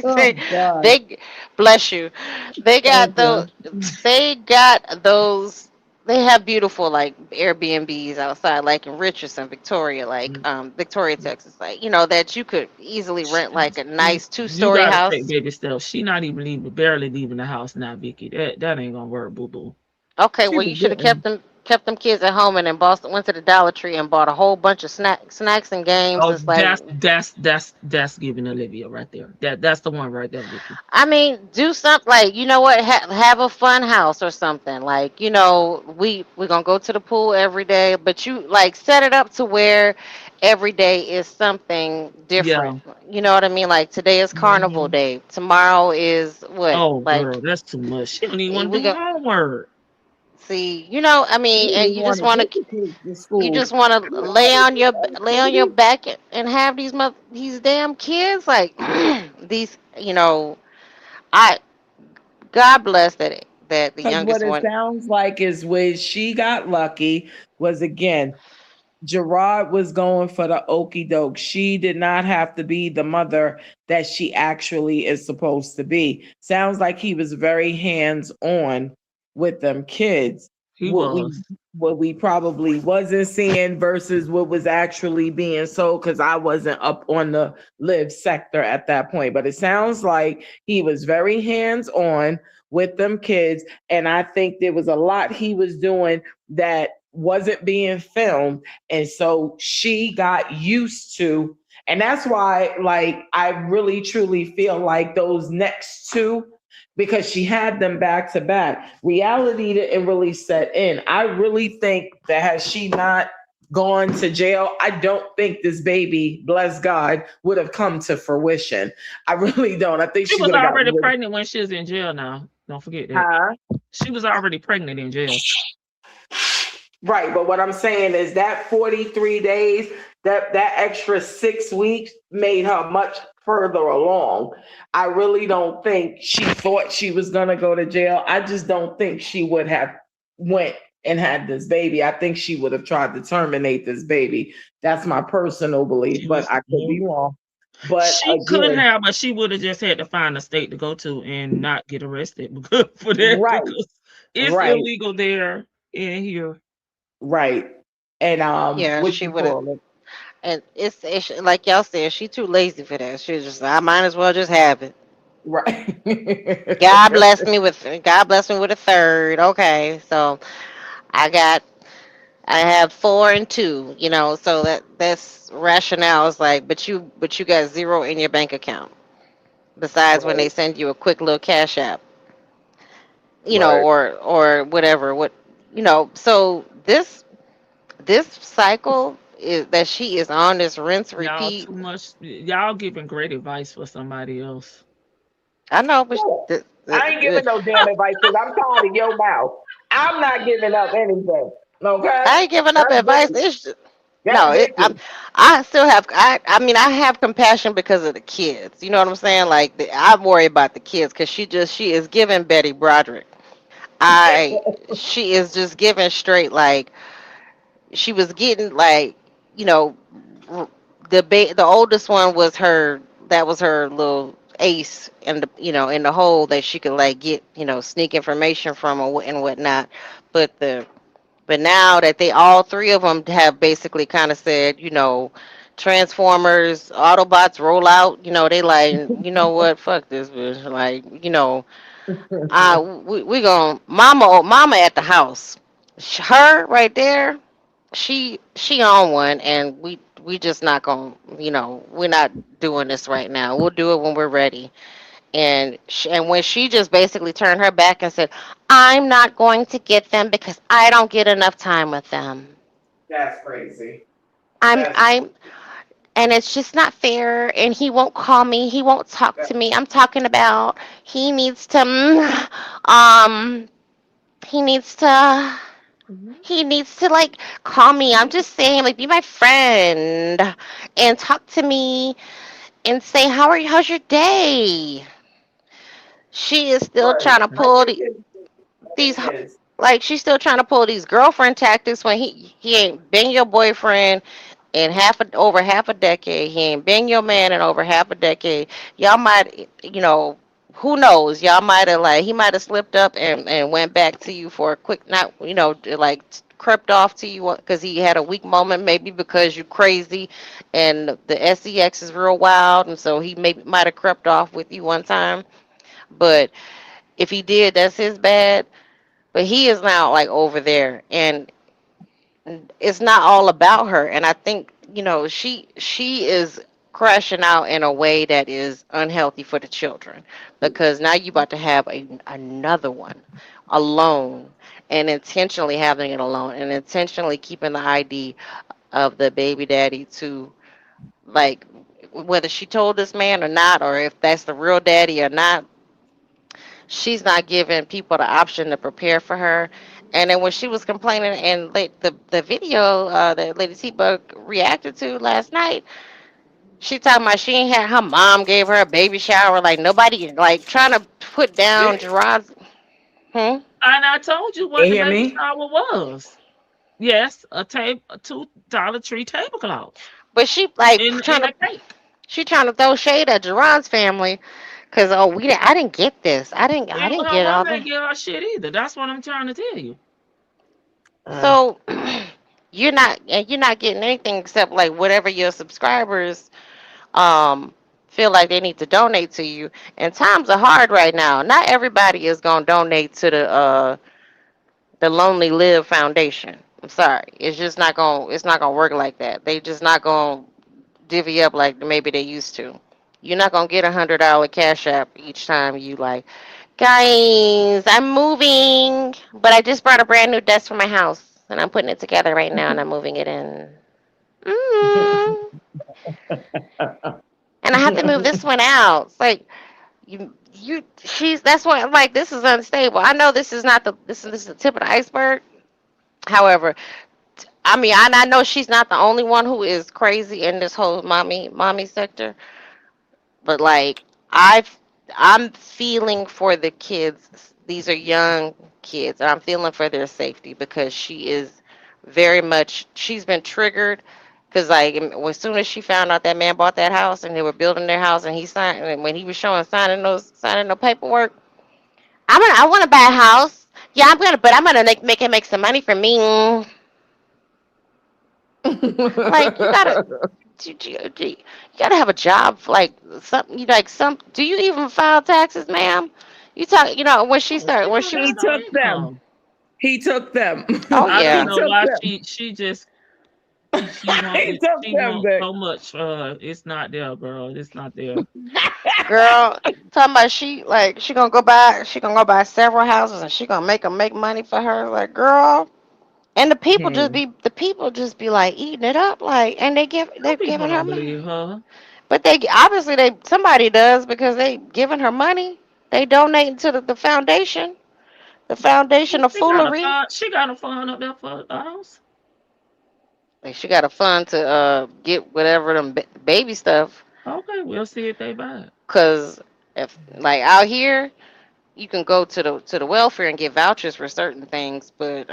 Oh they, God. they, bless you. They Thank got those. you. They got those. They have beautiful like Airbnbs outside, like in Richardson, Victoria, like Mm. Victoria, Texas, like that you could easily rent like a See, nice you two-story gotta take house. baby steps. She not even barely leaving the house now, Vicky. That ain't gonna work, boo boo. Okay, She well, you was should have getting. kept them kids at home, and then went to the Dollar Tree and bought a whole bunch of snacks and games. Oh, It's like, that's giving Olivia right there. That's the one right there, Vicky. I mean, do something like, you know what, have a fun house or something. Like, we're gonna go to the pool every day, but you like set it up to where every day is something Yeah. different. You know what I mean? Like today is Carnival Hmm. Day. Tomorrow is what? Oh, Like girl, that's too much. She don't even want to we do go homework. see. I mean, We and you want just to want take to the kids to you school. just want You to don't want to do lay on your activities. back and have these damn kids like these. I God bless that the Because what youngest it one. sounds like is where she got lucky was again, Gerard was going for the okey doke. She did not have to be the mother that she actually is supposed to be. Sounds like he was very hands on with them kids. He What we was. what we probably wasn't seeing versus what was actually being sold, because I wasn't up on the live sector at that point. But it sounds like he was very hands on with them kids. And I think there was a lot he was doing that wasn't being filmed, and so she got used to. And that's why, like, I really truly feel like those next two, because she had them back to back, reality didn't really set in. I really think that had she not gone to jail, I don't think this baby, bless God, would have come to fruition. I really don't. I think She she was would have got already rid of pregnant when she was in jail now. Don't forget that. her. She was already pregnant in jail. Right, but what I'm saying is that 43 days, that extra 6 weeks made her much further along. I really don't think she thought she was gonna go to jail. I just don't think she would have went and had this baby, I think she would have tried to terminate this baby. That's my personal belief, She but was. I could be wrong. But She could again, have, but she would have just had to find a state to go to and not get arrested because for that right, because it's right, illegal there and here. right. And Yeah, what she you would have. call it? And it's like y'all said, she too lazy for that. She just, I might as well just have it. Right. God bless me with a third. Okay, so I got I have four and two. So that's rationale is like, but you got zero in your bank account. Besides when they Right, send you a quick little cash app, right. or whatever. So this cycle is that she is on this rinse Y'all repeat. too much. Y'all giving great advice for somebody else. I know, but Yeah. I ain't giving no damn advice because I'm tired of your mouth. I'm not giving up anything. Okay? I ain't giving up That's advice. Vicky. It's just, That's no, Vicky. I still have. I mean, I have compassion because of the kids. You know what I'm saying? Like, I worry about the kids because she is giving Betty Broderick. She is just giving straight, like, she was getting, like, you know the oldest one was her, that was her little ace in the hole that she could, like, get, sneak information from, and whatnot. But now that they all three of them have basically kind of said, Transformers, Autobots roll out, they like, what, fuck this bitch. Like, we going mama at the house. Her right there, she on one, and we just not gonna, we're not doing this right now. We'll do it when we're ready. And when she just basically turned her back and said, I'm not going to get them because I don't get enough time with them. That's crazy. I'm That's I'm and it's just not fair, and he won't call me, he won't talk that, to me. I'm talking about he needs to um he needs to Mhm. he needs to, like, call me. I'm just saying, like, be my friend and talk to me and say, how's your day? She is still right. trying to Like pull your kids these, saying is. like, she's still trying to pull these girlfriend tactics when he ain't been your boyfriend in over half a decade. He ain't been your man in over half a decade. Y'all might, who knows? Y'all might have, like, he might have slipped up and went back to you for a quick, not, like, crept off to you because he had a weak moment, maybe because you crazy, and the sex is real wild, and so he maybe might have crept off with you one time. But if he did, that's his bad. But he is now, like, over there, and it's not all about her. And I think, she is crashing out in a way that is unhealthy for the children, because now you about to have another one alone, and intentionally having it alone, and intentionally keeping the ID of the baby daddy to, like, whether she told this man or not, or if that's the real daddy or not. She's not giving people the option to prepare for her. And then when she was complaining, and the video that Lady T Bug reacted to last night, she talking about she ain't had her mom gave her a baby shower, like nobody, like, trying to put down Vic, Gerard's. Hmm? And I told you you what the hear baby me? shower was. Yes, a $2 tree tablecloth But she, like, in a cake. trying to throw shade at Gerard's family, because, oh, I didn't get this, I And didn't her get all mama the. ain't give her shit either. That's what I'm trying to tell you. Uh, So you're not getting anything except, like, whatever your subscribers um feel like they need to donate to you. And times are hard right now. Not everybody is gonna donate to the Lonely Live Foundation. I'm sorry. It's not gonna work like that. They just not gonna divvy up like maybe they used to. You're not gonna get $100 cash app each time you, like, guys, I'm moving, but I just brought a brand new desk for my house and I'm putting it together right now and I'm moving it in. Mm. And I have to move this one out. It's like, she's that's why I'm like, this is unstable. I know this is not this is the tip of the iceberg. However, I mean, I know she's not the only one who is crazy in this whole mommy sector, but, like, I I'm feeling for the kids these are young kids, and I'm feeling for their safety because she is very much, she's been triggered. Because, like, as soon as she found out that man bought that house and they were building their house and he signed, and when he was showing signing the paperwork, I want to buy a house. Yeah, but I'm gonna make it make some money for me. Like, you gotta have a job, like something. You like some. Do you even file taxes, ma'am? You talk. When she Oh, started, she when don't she was. He got no took them. income. He took them. Oh I don't He yeah, know took why them. she just she want He it. took She them, wants Vic. so much. It's not there, girl. It's not there. girl. Talking about she gonna go buy several houses and she gonna make them make money for her. Like, girl. And Hmm. the people just be like eating it up, like, and Some they've people given her don't money. believe her. But they obviously they somebody does because they giving her money. They donating to the foundation of She got a foolery. fund. She got a fund up there for the house. Like, she got a fund to get whatever them baby stuff. Okay, we'll see if they buy it. Cause if, like, out here, you can go to the welfare and get vouchers for certain things, but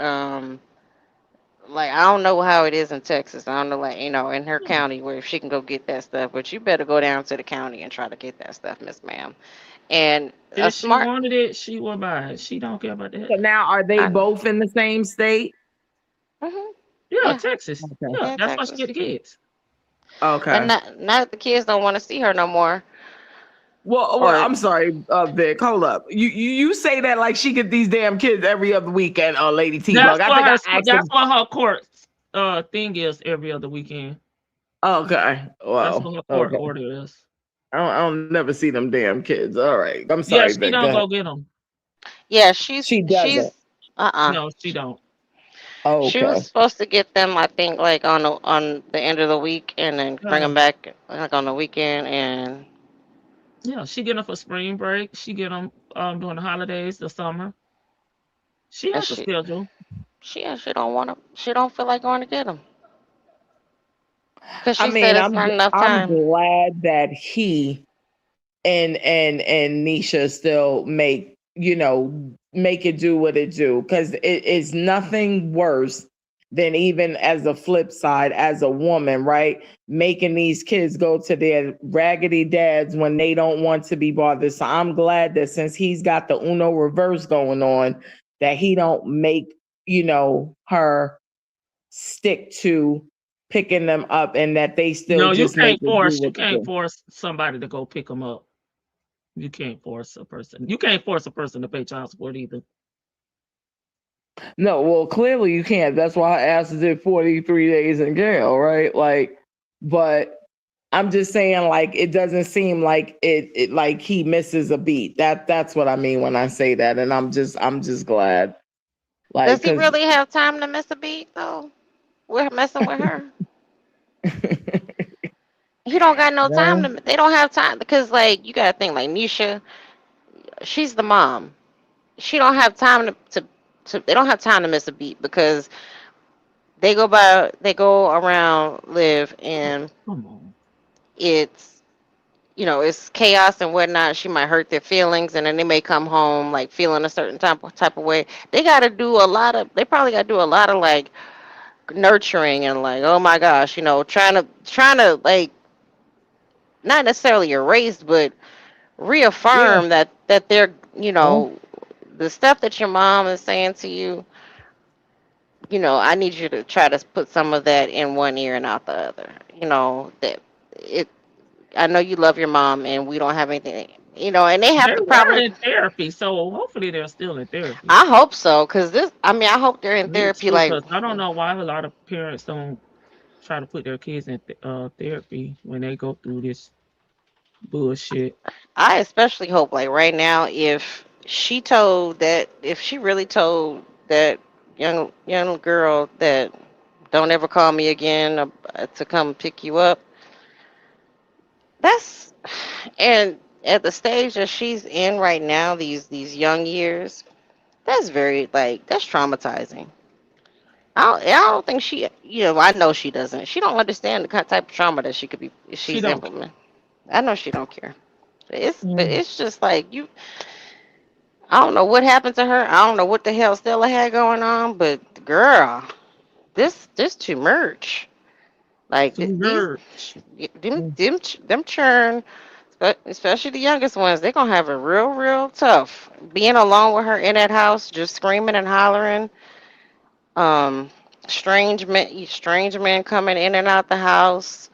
like, I don't know how it is in Texas. I don't know, like, in her Hmm. county where if she can go get that stuff, but you better go down to the county and try to get that stuff, Miss Ma'am. And a If she smart, wanted it, she will buy it. She don't care about that. So now, are they I, both in the same state? hmm Yeah, yeah, Texas. Okay. Yeah, yeah, that's why she get Texas. the kids. And Okay. not that the kids don't want to see her no more, Well, or I'm sorry, Vic. Hold up. You say that like she get these damn kids every other weekend, Lady T That's Bug. I what think I her. asked That's them. what her court thing is every other weekend. Okay. That's what Well, her court okay. order is. I don't never see them damn kids. All right. I'm Yeah, sorry, she Vic. Go don't ahead. go get them. yeah, She doesn't. she's No, she don't. she was Okay. supposed to get them, I think, like on the end of the week, and then bring Yeah, them back like on the weekend, and yeah. She get them for spring break. She get them during the holidays, the summer. She and has a schedule. she don't want to, she don't feel like going to get them because I she said mean, it's not enough I'm time. glad that he and Nisha still make it do what it do, because it is nothing worse than, even as a flip side, as a woman, right, making these kids go to their raggedy dads when they don't want to be bothered. So I'm glad that since he's got the Uno reverse going on, that he don't make her stick to picking them up, and that they still No, just make it do you what it can't do. force somebody to go pick them up. You can't force a person. You can't force a person to pay child support either. No, well, clearly you can't. That's why I asked, did 43 days in jail, right? Like, but I'm just saying, like, it doesn't seem like it like he misses a beat. That's what I mean when I say that. And I'm just glad. Like, Does he because really have time to miss a beat though? We're messing with her. He don't got no time well, to. They don't have time because, like, you gotta think, like, Nisha. She's the mom. She don't have time to. They don't have time to miss a beat because they go around live, and Come on. it's it's chaos and whatnot. She might hurt their feelings, and then they may come home like feeling a certain type of way. They got to do a lot of. They probably got to do a lot of, like, nurturing and, like, oh my gosh, trying to, like, not necessarily erase, but yeah. reaffirm that they're, Well, the stuff that your mom is saying to you. I need you to try to put some of that in one ear and out the other. That it. I know you love your mom, and we don't have anything. And they have They to were probably. in therapy, so hopefully they're still in therapy. I hope so, cause this. I mean, I hope they're in Me therapy. too, Like, because I don't know why a lot of parents don't try to put their kids in therapy when they go through this bullshit. I especially hope, like, right now, if she really told that young girl that don't ever call me again, to come pick you up. That's and at the stage that she's in right now, these young years, that's very, like, that's traumatizing. I don't think I know she doesn't. She don't understand the type of trauma that she could be She she's don't care. implementing. I know she don't care. But mm, it's just like you. I don't know what happened to her. I don't know what the hell Stella had going on, but girl, this too much. Like Too these much. them churn, especially the youngest ones. They're gonna have it real tough being alone with her in that house, just screaming and hollering. Um, strange men coming in and out the house,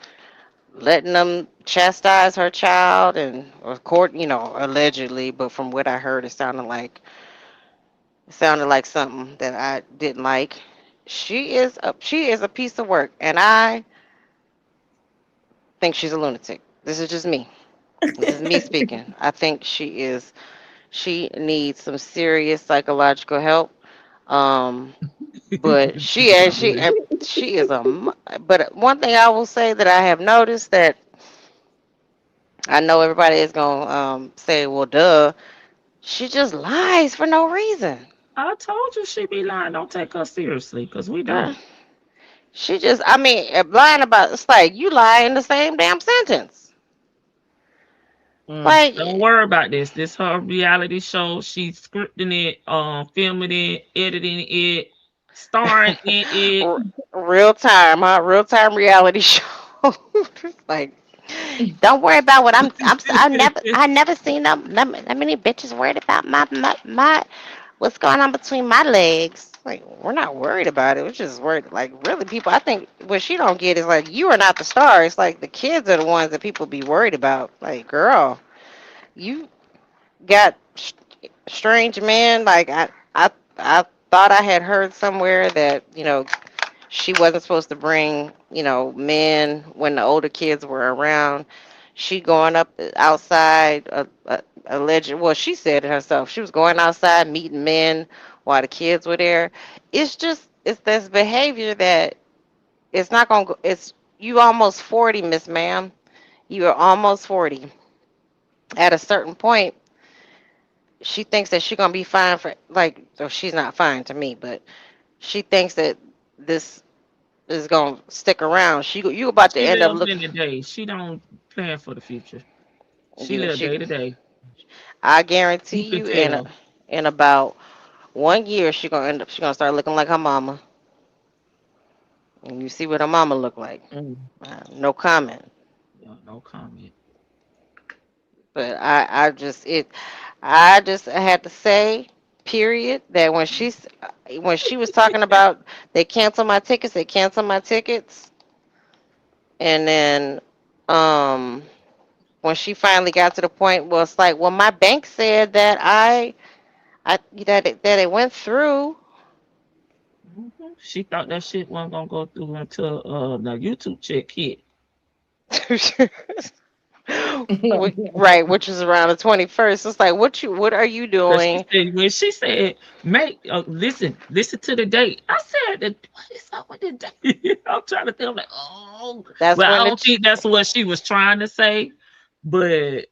letting them chastise her child, and of course, allegedly. But from what I heard, it sounded like something that I didn't like. She is a piece of work, and I think she's a lunatic. This is just me. This is me speaking. I think she needs some serious psychological help. Um, but Probably. she is but one thing I will say that I have noticed that I know everybody is gonna say, well, duh. She just lies for no reason. I told you she be lying. Don't take her seriously, cause we Girl, don't. she just, I mean, lying about, it's like you lie in the same damn sentence. Mm. Don't Like, worry about this. This her reality show. She's scripting it, filming it, editing it, starring in it. r- real time, huh? Real time reality show. Like, don't worry about what I never seen that many bitches worried about my what's going on between my legs. Like, we're not worried about it. We're just worried. Like, really, people. I think what she don't get is like, you are not the star. It's like the kids are the ones that people be worried about. Like, girl, you got strange men. Like, I thought I had heard somewhere that she wasn't supposed to bring men when the older kids were around. She going up outside, alleged. Well, she said it herself. She was going outside meeting men while the kids were there. It's this behavior that it's not gonna go. It's you almost 40, Miss Ma'am. You are almost 40. At a certain point, she thinks that she's gonna be fine for like. So she's not fine to me, but she thinks that this is gonna stick around. You about to She end up lives in looking. the day. She don't plan for the future. She You live she day to day. I guarantee You can you tell. in about 1 year she gonna start looking like her mama. And you see what her mama look like. Mm, No comment. yeah, no comment. But I just had to say, period, that when she was talking about they canceled my tickets, and then um when she finally got to the point, well, it's like, well, my bank said that that it went through. She thought that shit wasn't gonna go through until the YouTube check hit. Right, which is around the 21st. It's like, what are you Cause she doing? said when she said, "Make listen to the date." I said, "What is up with the date?" I'm trying to think. I'm like, oh, That's well, I when don't it. think that's what she was trying to say, but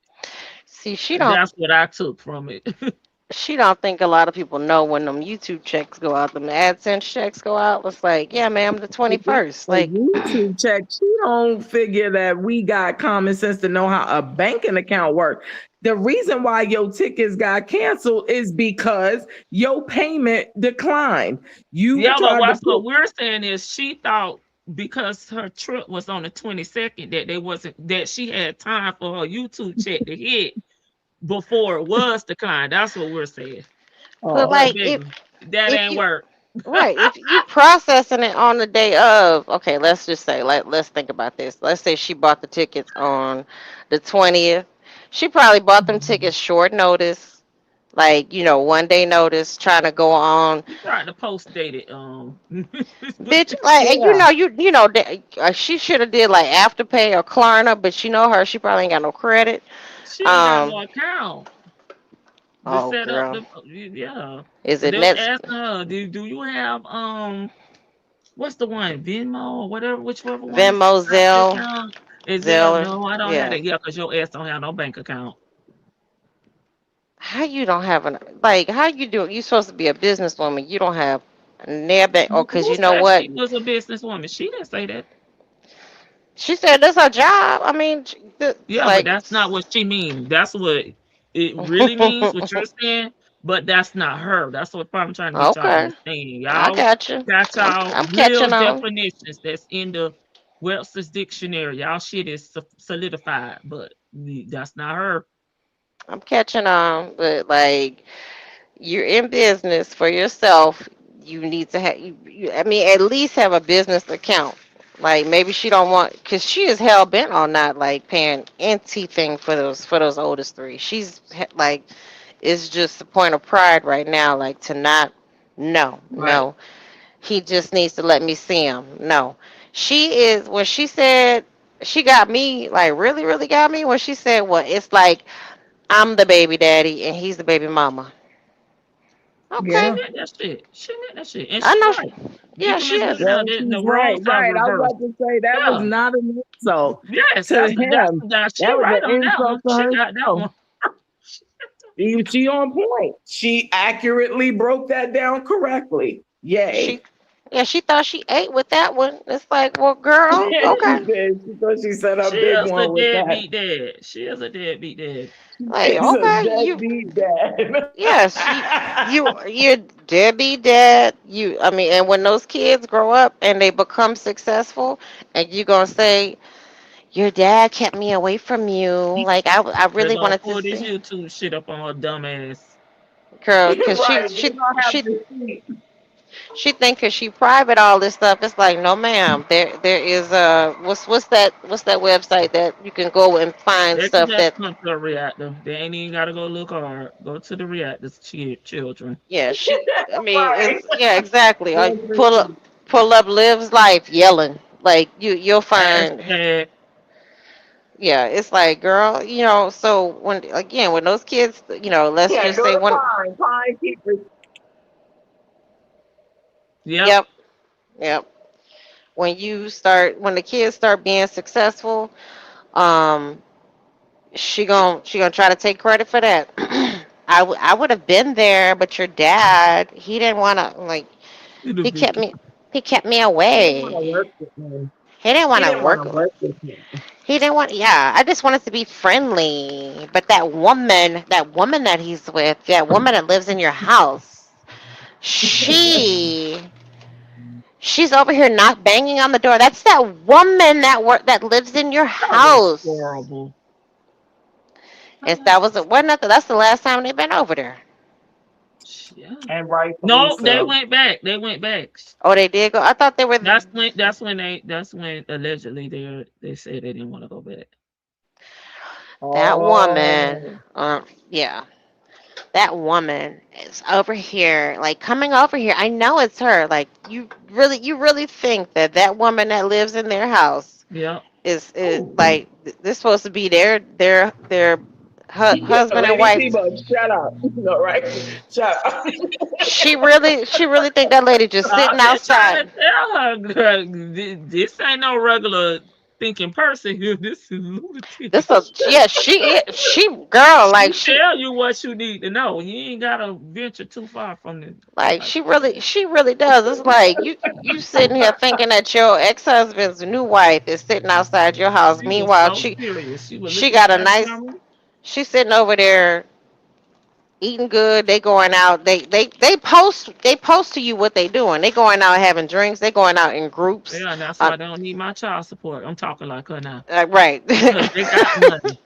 See, she don't. that's what I took from it. She don't think a lot of people know when them YouTube checks go out, them AdSense checks go out. It's like, yeah, ma'am, the A 21st. Like, YouTube check. She don't figure that we got common sense to know how a banking account works. The reason why your tickets got canceled is because your payment declined. You Yeah, but tried to what's put what we're saying is she thought because her trip was on the 22nd that they wasn't that she had time for her YouTube check to hit before it was declined. That's what we're saying. but oh But like if baby, that if ain't you work. right, if you processing it on the day of, okay, let's just say, like, let's think about this. Let's say she bought the tickets on the 20th. She probably bought them tickets short notice, like 1 day notice, trying to go on. She tried to post date it. Bitch, like, and yeah. she should have did like Afterpay or Klarna, but her, she probably ain't got no credit. She ain't got Um, no account to oh set up girl, the. Yeah, is it they was Nets, asking her, do you have what's the one Venmo or whatever, whichever one Venmo, got the Zelle, account? Is there? Zeller? No, I don't have Yeah. that. Yeah, because your ass don't have no bank account. How you don't have an like? How you do? You supposed to be a businesswoman. You don't have a near bank. Oh, cause Who you know said what? she was a businesswoman? She didn't say that. She said that's her job. I mean, Yeah, but like, that's not what she means. That's what it really means. What you're saying. but that's not her. That's what I'm trying to get y'all to Okay, understand. I Y'all got you. got y'all I'm real catching on. definitions that's in the Webster's dictionary. Y'all shit is solidified, but that's not her. I'm catching on. But like, you're in business for yourself. You need to have. I mean, at least have a business account. Like maybe she don't want, cause she is hell bent on not like paying anything for those oldest three. She's like, it's just a point of pride right now. Like to not. No, Right. no. He just needs to let me see him. No. She is, when she said, she got me, like really, really got me when she said, well, it's like I'm the baby daddy and he's the baby mama. She Okay. Yeah. meant that shit. She meant that shit. And I she know. right. You Yeah, can she make is. it Yeah, now. The she's right. roles have Right. I was reversed. about to say that was Yeah. not an insult Yes, to that's him. she That was right an on that one. insult to She got that herself. one. She on point. She accurately broke that down correctly. She, Yay. yeah, she thought she ate with that one. It's like, well, She girl, okay. did. She thought she said a She big is a one with that. deadbeat dad. She is a deadbeat dad. Like, She's a okay, deadbeat dad. yes, you're deadbeat dad. I mean, and when those kids grow up and they become successful, and you gonna say, your dad kept me away from you. Like I They're really gonna wanted to pull this see, YouTube shit up on her dumb ass. girl, because Right. They're gonna have to she think because she private all this stuff. It's like, no, ma'am. There is what's that website that you can go and find They can stuff just that, come to a reactor. They ain't even gotta go look hard. Go to the reactors, children. yeah, she. I mean, right. it's yeah, exactly. Right. Pull up Liv's life yelling. Like you'll find. Hashtag Yeah, it's like, girl, so when those kids, let's Yeah, just go say to one. Pine. Pine keepers. yep. Yep, yep. When the kids start being successful, um, she gonna try to take credit for that. I would have been there, but your dad, he didn't want to, like, Little he kept Vicky. me he kept me He didn't want to away. work with him. He didn't want He to didn't want work. to work with him. He didn't want. Yeah, I just wanted to be friendly. But that woman that he's with, that woman that lives in your house, she she's over here not banging on the door. That's that woman that lives in your That was house. horrible. And that was that's the last time they've been over there. Yeah. And rightfully No, they so. went back. They went back. Oh, they did go. I thought they were That's when allegedly they said they didn't want to go back. that woman. Oh, Yeah, that woman is over here, like coming over here. I know it's her. Like you really think that that woman that lives in their house Yep. is like this supposed to be their husband and Lady wife? T-Bug, shut up. No, right? Shut up. She really think that lady just I'm sitting just trying to outside. tell her, girl, this ain't no regular thinking person here. This is lunatic. Yeah, she girl, She like tell you what you need to know. You ain't gotta venture too far from the like she really does. It's like you sitting here thinking that your ex-husband's new wife is sitting outside your house. she was Meanwhile, so serious. She was she looking got a at the nice camera. she's sitting over there eating good. They going out. They post to you what they doing. They going out having drinks. They going out in groups. Yeah, and that's Uh, why they don't need my child support. I'm talking like her now. right. Because they got money.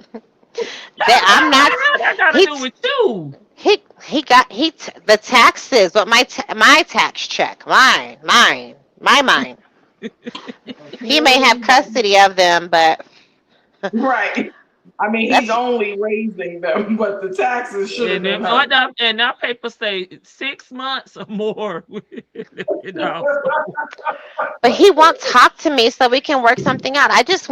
That I'm not. What that got to He do with you? the taxes, but my tax check, mine. He may have Okay, but custody of them, but right. I mean, he's that's. only raising them, but the taxes should have And been then hers. and that paper say 6 months or more in the household. But he won't talk to me, so we can work something out. I just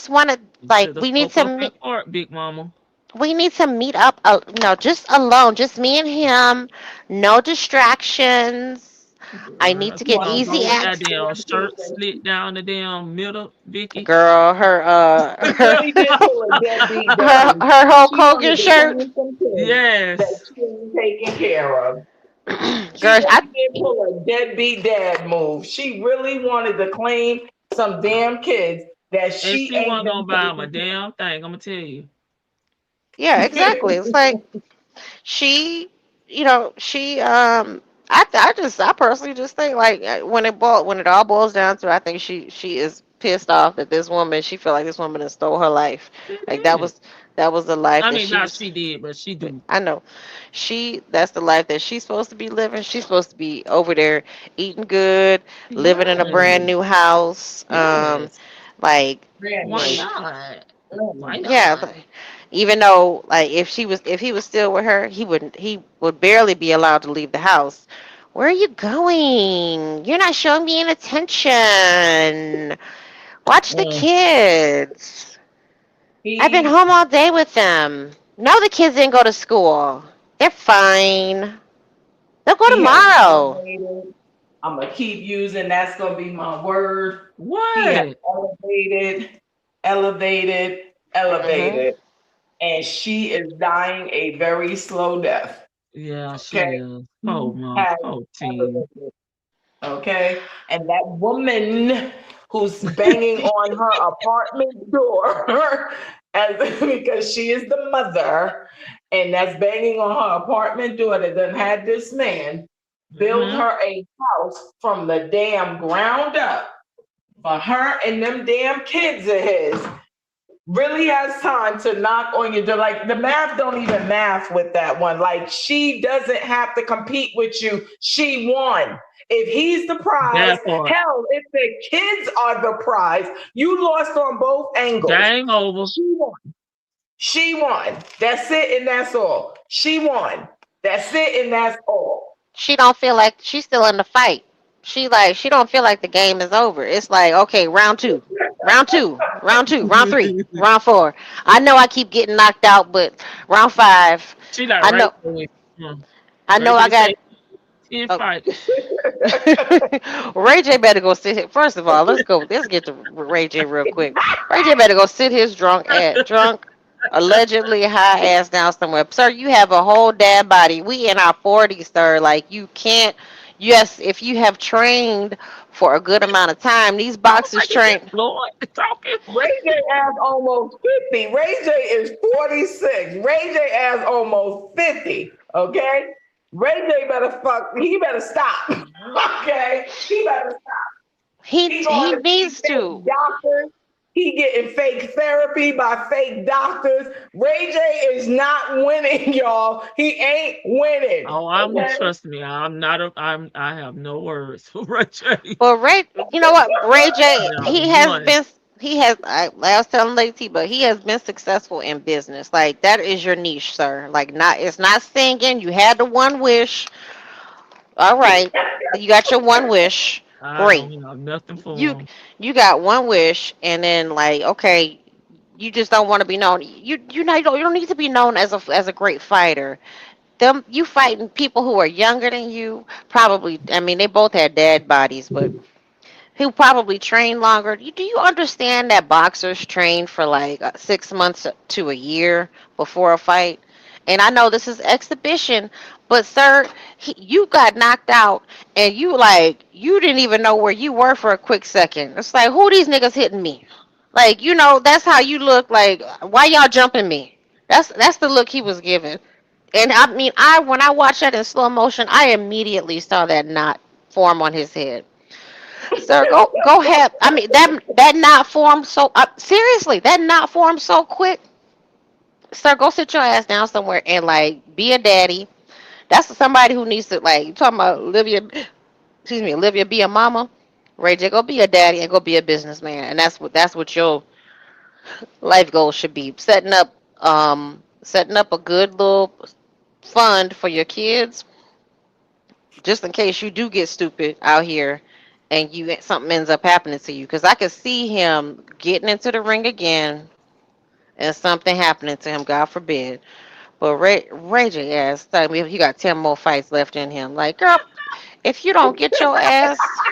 wanted, You like, should have spoke up in court, big mama. we need to meet up. No, just alone, just me and him. No distractions. I need Girl, to he get gonna easy go with that access. damn shirt slit down the damn middle, Vicky. Girl, She really did pull a deadbeat daddy. her Hulk She Hogan wanted to shirt. claim some kids that Yes. she ain't taking care of. She Girl, really did pull a deadbeat dad move. She really wanted to claim some damn kids that And she she ain't wasn't been gonna buy him a taking care damn thing. I'm gonna tell you. yeah, exactly. It's like she I personally just think like when it all boils down to, I think she is pissed off that this woman, she feel like this woman has stole her life. It Like is. that was the life I that mean, she not was. she did, but she do. I know, that's the life that she's supposed to be living. She's supposed to be over there eating good, living in a brand Yes. new house. Yes. Like Brand Why she, new. not? Brand Why new. yeah, not? even though like if he was still with her, he would barely be allowed to leave the house. Where are you going? You're not showing me any attention. Watch the Mm. kids. I've been He home all day with them. No, the kids didn't go to school. They're fine. They'll go he has tomorrow. elevated. I'm gonna keep using. That's gonna be my word. He has What? elevated, elevated, Hmm. elevated, and she is dying a very slow death. Yeah, Okay, she is. he Oh, mom. has Oh, team. elevated. Okay, and that woman who's banging on her apartment door, as because she is the mother, and that's banging on her apartment door that done had this man build Hmm. her a house from the damn ground up for her and them damn kids of his, really has time to knock on your door. Like the math don't even math with that one. Like she doesn't have to compete with you. She won. If he's the prize, That part. hell, if the kids are the prize, you lost on both angles. Game over. She won. She won. That's it and that's all. She won. That's it and that's all. She don't feel like she's still in the fight. She don't feel like the game is over. It's like, okay, round two, round two, round two, round three, round four. I know I keep getting knocked out, but round five, She like I Ray know J. Ray I know I J got. say 10 Oh. fights. Ray J better go sit here. First of all, let's go. Let's get to Ray J real quick. Ray J better go sit his drunk, allegedly high ass down somewhere. Sir, you have a whole dad body. We in our 40s, sir. Like you can't. Yes, if you have trained for a good amount of time, these Talk boxers like it, train. Lord. Talking. Ray J has almost 50. Ray J is 46. Ray J has almost 50. Okay? Ray J better he better stop. Okay? He better stop. He He going to see needs fake to. doctors. He getting fake therapy by fake doctors. Ray J is not winning, y'all. He ain't winning. Oh, I'm Okay? trust me. I'm not a. I have no words for Ray J. But you know what? Ray J, No, he has none. been, like I was telling Lady T, but he has been successful in business. Like that is your niche, sir. Like it's not singing. You had the one wish. All right, you got your one wish. I Great. don't have nothing You for him. you got one wish, and then like okay, you just don't want to be known. You don't need to be known as a great fighter. Them you fighting people who are younger than you. Probably. I mean, they both had dad bodies, but who probably train longer. Do you understand that boxers train for like 6 months to a year before a fight? And I know this is exhibition, but sir, you got knocked out and you didn't even know where you were for a quick second. It's like who these niggas hitting me? Like that's how you look. Like why y'all jumping me? That's the look he was giving. And I mean, I when I watched that in slow motion, I immediately saw that knot form on his head. Sir, go have. I mean that knot formed so seriously. That knot formed so quick. Sir, go sit your ass down somewhere and like be a daddy. That's somebody who needs to like. You talking about Olivia? Excuse me, Olivia. Be a mama. Ray J, go be a daddy and go be a businessman. And that's what your life goal should be. Setting up a good little fund for your kids, just in case you do get stupid out here and you something ends up happening to you. Because I could see him getting into the ring again and something happening to him, God forbid. But Ray J ass, I mean, he got 10 more fights left in him. Like, girl, if you don't get your ass,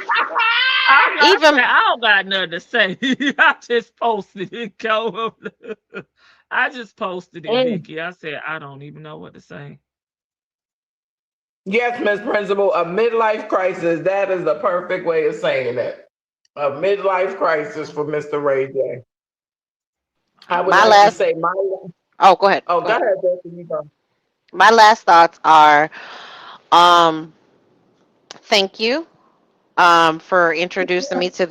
I said even I don't got nothing to say. I just posted it. Go. I just posted it, Mm. Vicky. I said I don't even know what to say. Yes, Miss Principal, a midlife crisis. That is the perfect way of saying it. A midlife crisis for Mr. Ray J. I would my like to last. say my. Oh, go ahead. Oh, Go go ahead. ahead, Jesse. You go. My last thoughts are, um, thank you, for introducing me to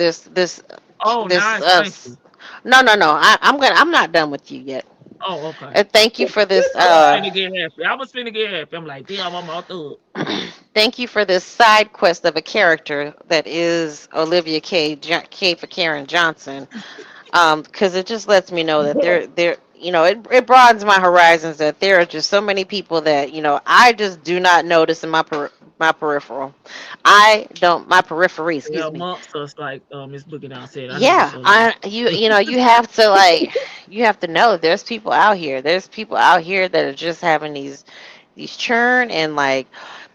Oh, this. nice. Thank you. No, no, no. I'm not done with you yet. Oh, okay. And thank you for this. I was finna get happy. I was finna get happy. I'm like, damn, I'm all through. Thank you for this side quest of a character that is Olivia K for Karen Johnson. Because it just lets me know that it broadens my horizons, that there are just so many people that I just do not notice in my peripheral. I don't my periphery, They're excuse me. amongst us, like Miss Boogie Down said. I know that's Yeah, your line. you have to you have to know there's people out here. There's people out here that are just having these churn and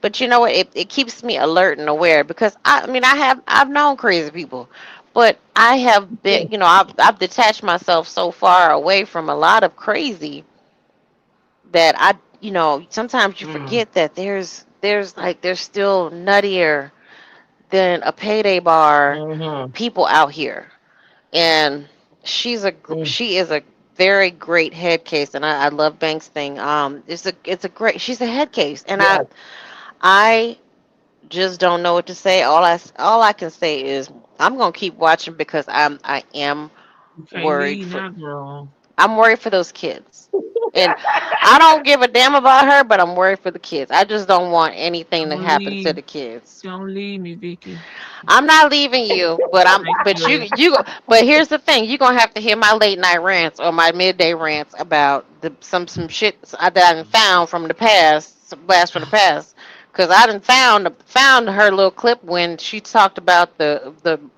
but you know what? It keeps me alert and aware because I mean I've known crazy people, but I have been I've detached myself so far away from a lot of crazy that sometimes you Mm, forget that there's still nuttier than a payday bar mm-hmm, people out here. And mm, she is a very great head case, and I love Banks thing. It's a great. She's a head case, and yes, I just don't know what to say. All I can say is I'm gonna keep watching because I am You can't worried leave for now, girl. I'm worried for those kids, and I don't give a damn about her, but I'm worried for the kids. I just don't want anything to Don't happen to leave. the kids. Don't leave me, Vicky. I'm not leaving you, but Thank you. but here's the thing: you're gonna have to hear my late night rants or my midday rants about some shit that I done found from the past, some blast from the past. Cause I done found her little clip when she talked about the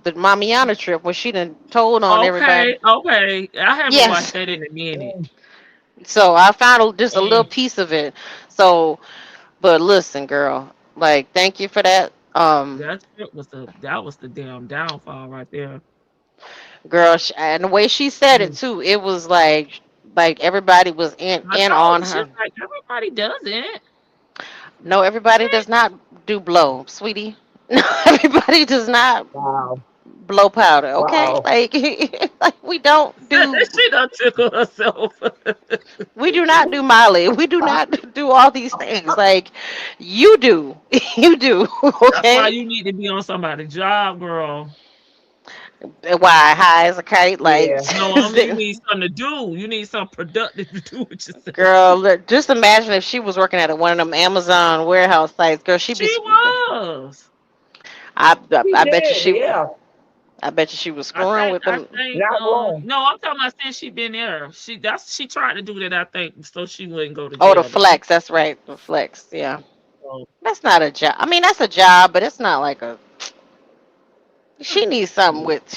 Mamiana trip where she done told on everybody. Okay, okay. I haven't watched Yes, that in a minute. mm, so I found just a little mm. piece of it. So, but listen, girl, thank you for that. That was the damn downfall right there. Girl, and the way she said it Mm. too, it was like everybody was in I in told on you, she's her. like, everybody doesn't. No, everybody does not do blow, sweetie. No, everybody does not Wow, blow powder. Okay, wow. like we don't do She done tickle herself. we do not do Molly. We do not do all these things. Like you do, you do. That's why Okay, you need to be on somebody's job, girl. why high as a kite? Like, Yeah. No, I mean you need something to do. You need something productive to do with yourself. girl, just imagine if she was working at one of them Amazon warehouse sites. Girl, she'd be. She was. He I bet you did, she. yeah. I bet you she was I screwing think with I them. think Not wrong. no, I'm talking about since she been there. She tried to do that, I think, so she wouldn't go to Oh, the jail though. flex. That's right. The flex. Yeah. So, That's not a job. I mean, that's a job, but it's not like a. She needs something with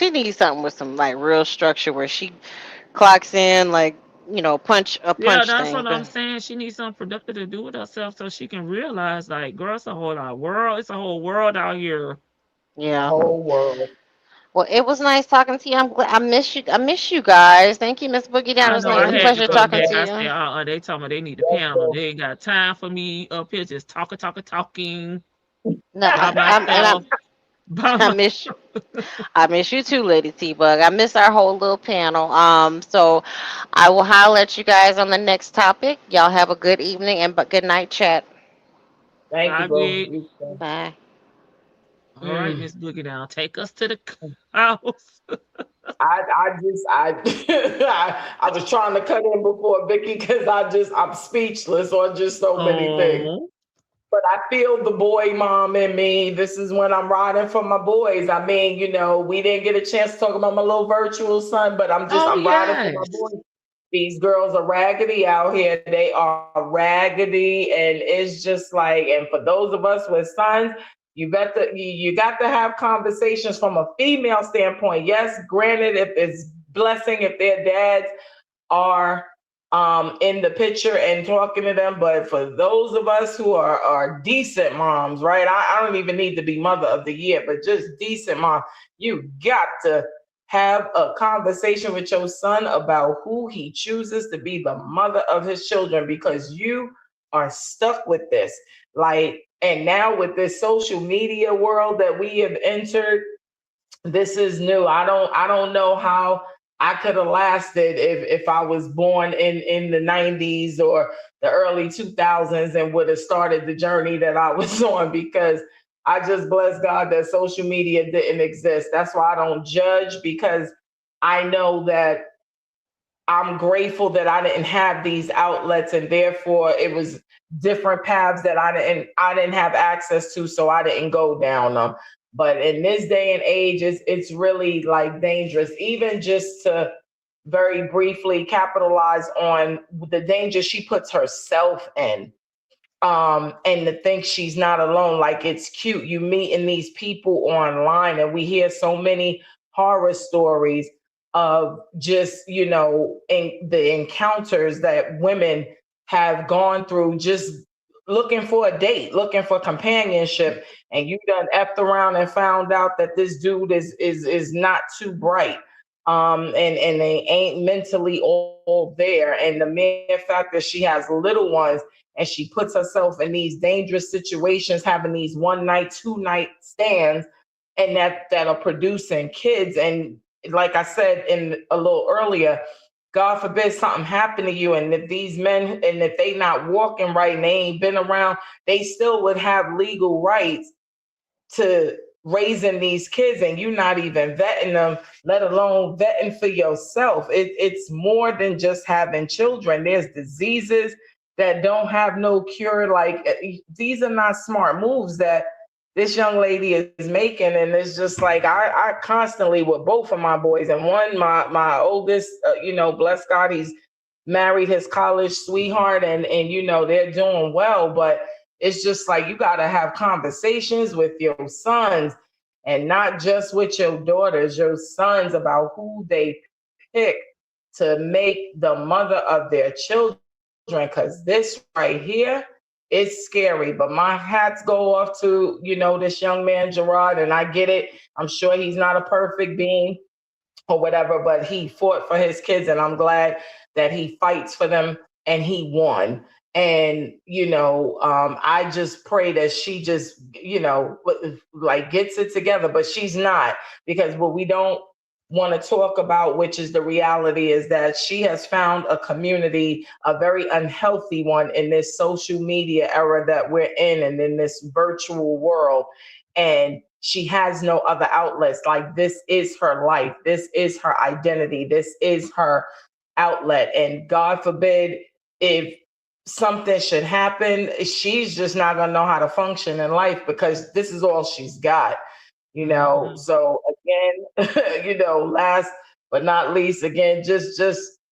some real structure where she clocks in punch a yeah, punch that's thing. what I'm saying. She needs something productive to do with herself so she can realize, like, girl, it's a whole lot world. It's a whole world out here. The Yeah. whole world. Well, it was nice talking to you. I'm glad I miss you. I miss you guys. Thank you, Miss Boogie Down. It I was know nice I Me had to pleasure come talking back. to too. I you. said, they told me they need the Yes, panel. sir. They ain't got time for me up here just talking No, by and myself. By I my miss you. I miss you too, Lady T Bug. I miss our whole little panel. So I will holler at you guys on the next topic. Y'all have a good evening and but good night, chat. Thank you, bye, bro. big. You too. Bye. All right, Mm. Miss Boogie Down. Take us to the house. I was trying to cut in before Vicky because I'm speechless on just so many things. Oh, But I feel the boy mom in me. This is when I'm riding for my boys. I mean, we didn't get a chance to talk about my little virtual son, but oh I'm riding for my yes. boys. These girls are raggedy out here. They are raggedy, and it's just and for those of us with sons, you got to have conversations from a female standpoint. Yes, granted, if it's blessing if their dads are in the picture and talking to them. But for those of us who are decent moms, right? I don't even need to be mother of the year, but just decent mom, you got to have a conversation with your son about who he chooses to be the mother of his children because you are stuck with this. And now with this social media world that we have entered, this is new. I don't know how I could have lasted if I was born in the 90s or the early 2000s and would have started the journey that I was on, because I just bless God that social media didn't exist. That's why I don't judge, because I know that I'm grateful that I didn't have these outlets, and therefore it was different paths that I didn't have access to, so I didn't go down them. But in this day and age, it's really like dangerous, even just to very briefly capitalize on the danger she puts herself in, and to think she's not alone. Like, it's cute you meeting these people online, and we hear so many horror stories of just, in the encounters that women have gone through, just looking for a date, looking for companionship, and you done effed around and found out that this dude is not too bright, and they ain't mentally all there. And the mere fact that she has little ones and she puts herself in these dangerous situations, having these 1 night, 2 night stands, and that are producing kids. And like I said in a little earlier, God forbid something happen to you, and if these men, and if they not walking right and they ain't been around, they still would have legal rights to raising these kids, and you not even vetting them, let alone vetting for yourself. It's more than just having children. There's diseases that don't have no cure. Like, these are not smart moves that this young lady is making. And it's just like, I constantly, with both of my boys, and one, my oldest, bless God, he's married his college sweetheart, and they're doing well. But it's just like, you got to have conversations with your sons, and not just with your daughters, your sons, about who they pick to make the mother of their children. Because this right here is scary. But my hats go off to, this young man, Gerard, and I get it. I'm sure he's not a perfect being or whatever, but he fought for his kids, and I'm glad that he fights for them, and he won. And I just pray that she just like gets it together, but she's not, because what we don't want to talk about, which is the reality, is that she has found a community, a very unhealthy one, in this social media era that we're in, and in this virtual world. And she has no other outlets. Like, this is her life. This is her identity. This is her outlet. And God forbid, if something should happen, she's just not going to know how to function in life, because this is all she's got. So again, last but not least, again, just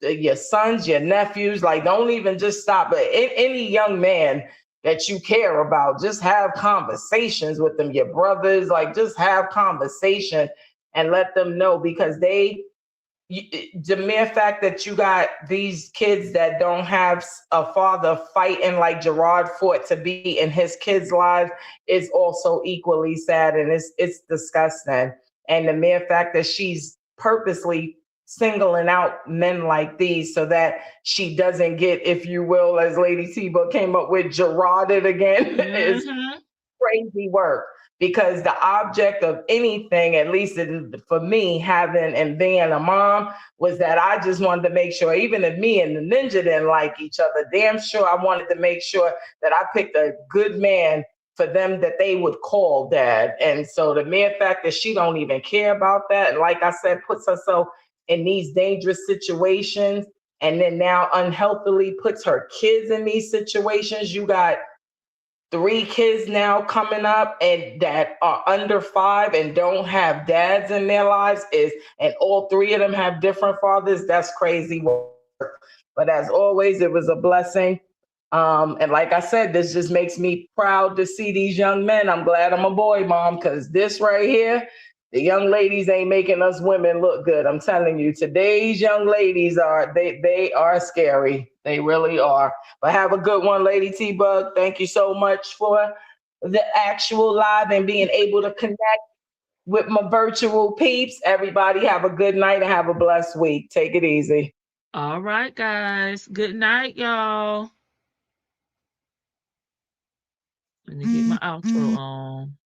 your sons, your nephews, like, don't even just stop. But any young man that you care about, just have conversations with them. Your brothers, like, just have conversation and let them know, because the mere fact that you got these kids that don't have a father fighting like Gerard fought to be in his kids' lives is also equally sad, and it's disgusting. And the mere fact that she's purposely singling out men like these so that she doesn't get, if you will, as Lady T-Book came up with, Gerarded again, is crazy work. Because the object of anything, at least for me, having and being a mom, was that I just wanted to make sure, even if me and the ninja didn't like each other, damn sure I wanted to make sure that I picked a good man for them that they would call dad. And so the mere fact that she don't even care about that, and like I said, puts herself in these dangerous situations, and then now unhealthily puts her kids in these situations. You got 3 kids now coming up, and that are under 5 and don't have dads in their lives, and all 3 of them have different fathers. That's crazy work. But as always, it was a blessing. And like I said, this just makes me proud to see these young men. I'm glad I'm a boy mom, because this right here, the young ladies ain't making us women look good. I'm telling you, today's young ladies they are scary. They really are. But have a good one, Lady T-Bug. Thank you so much for the actual live and being able to connect with my virtual peeps. Everybody have a good night and have a blessed week. Take it easy. All right, guys. Good night, y'all. Let me get my outro on.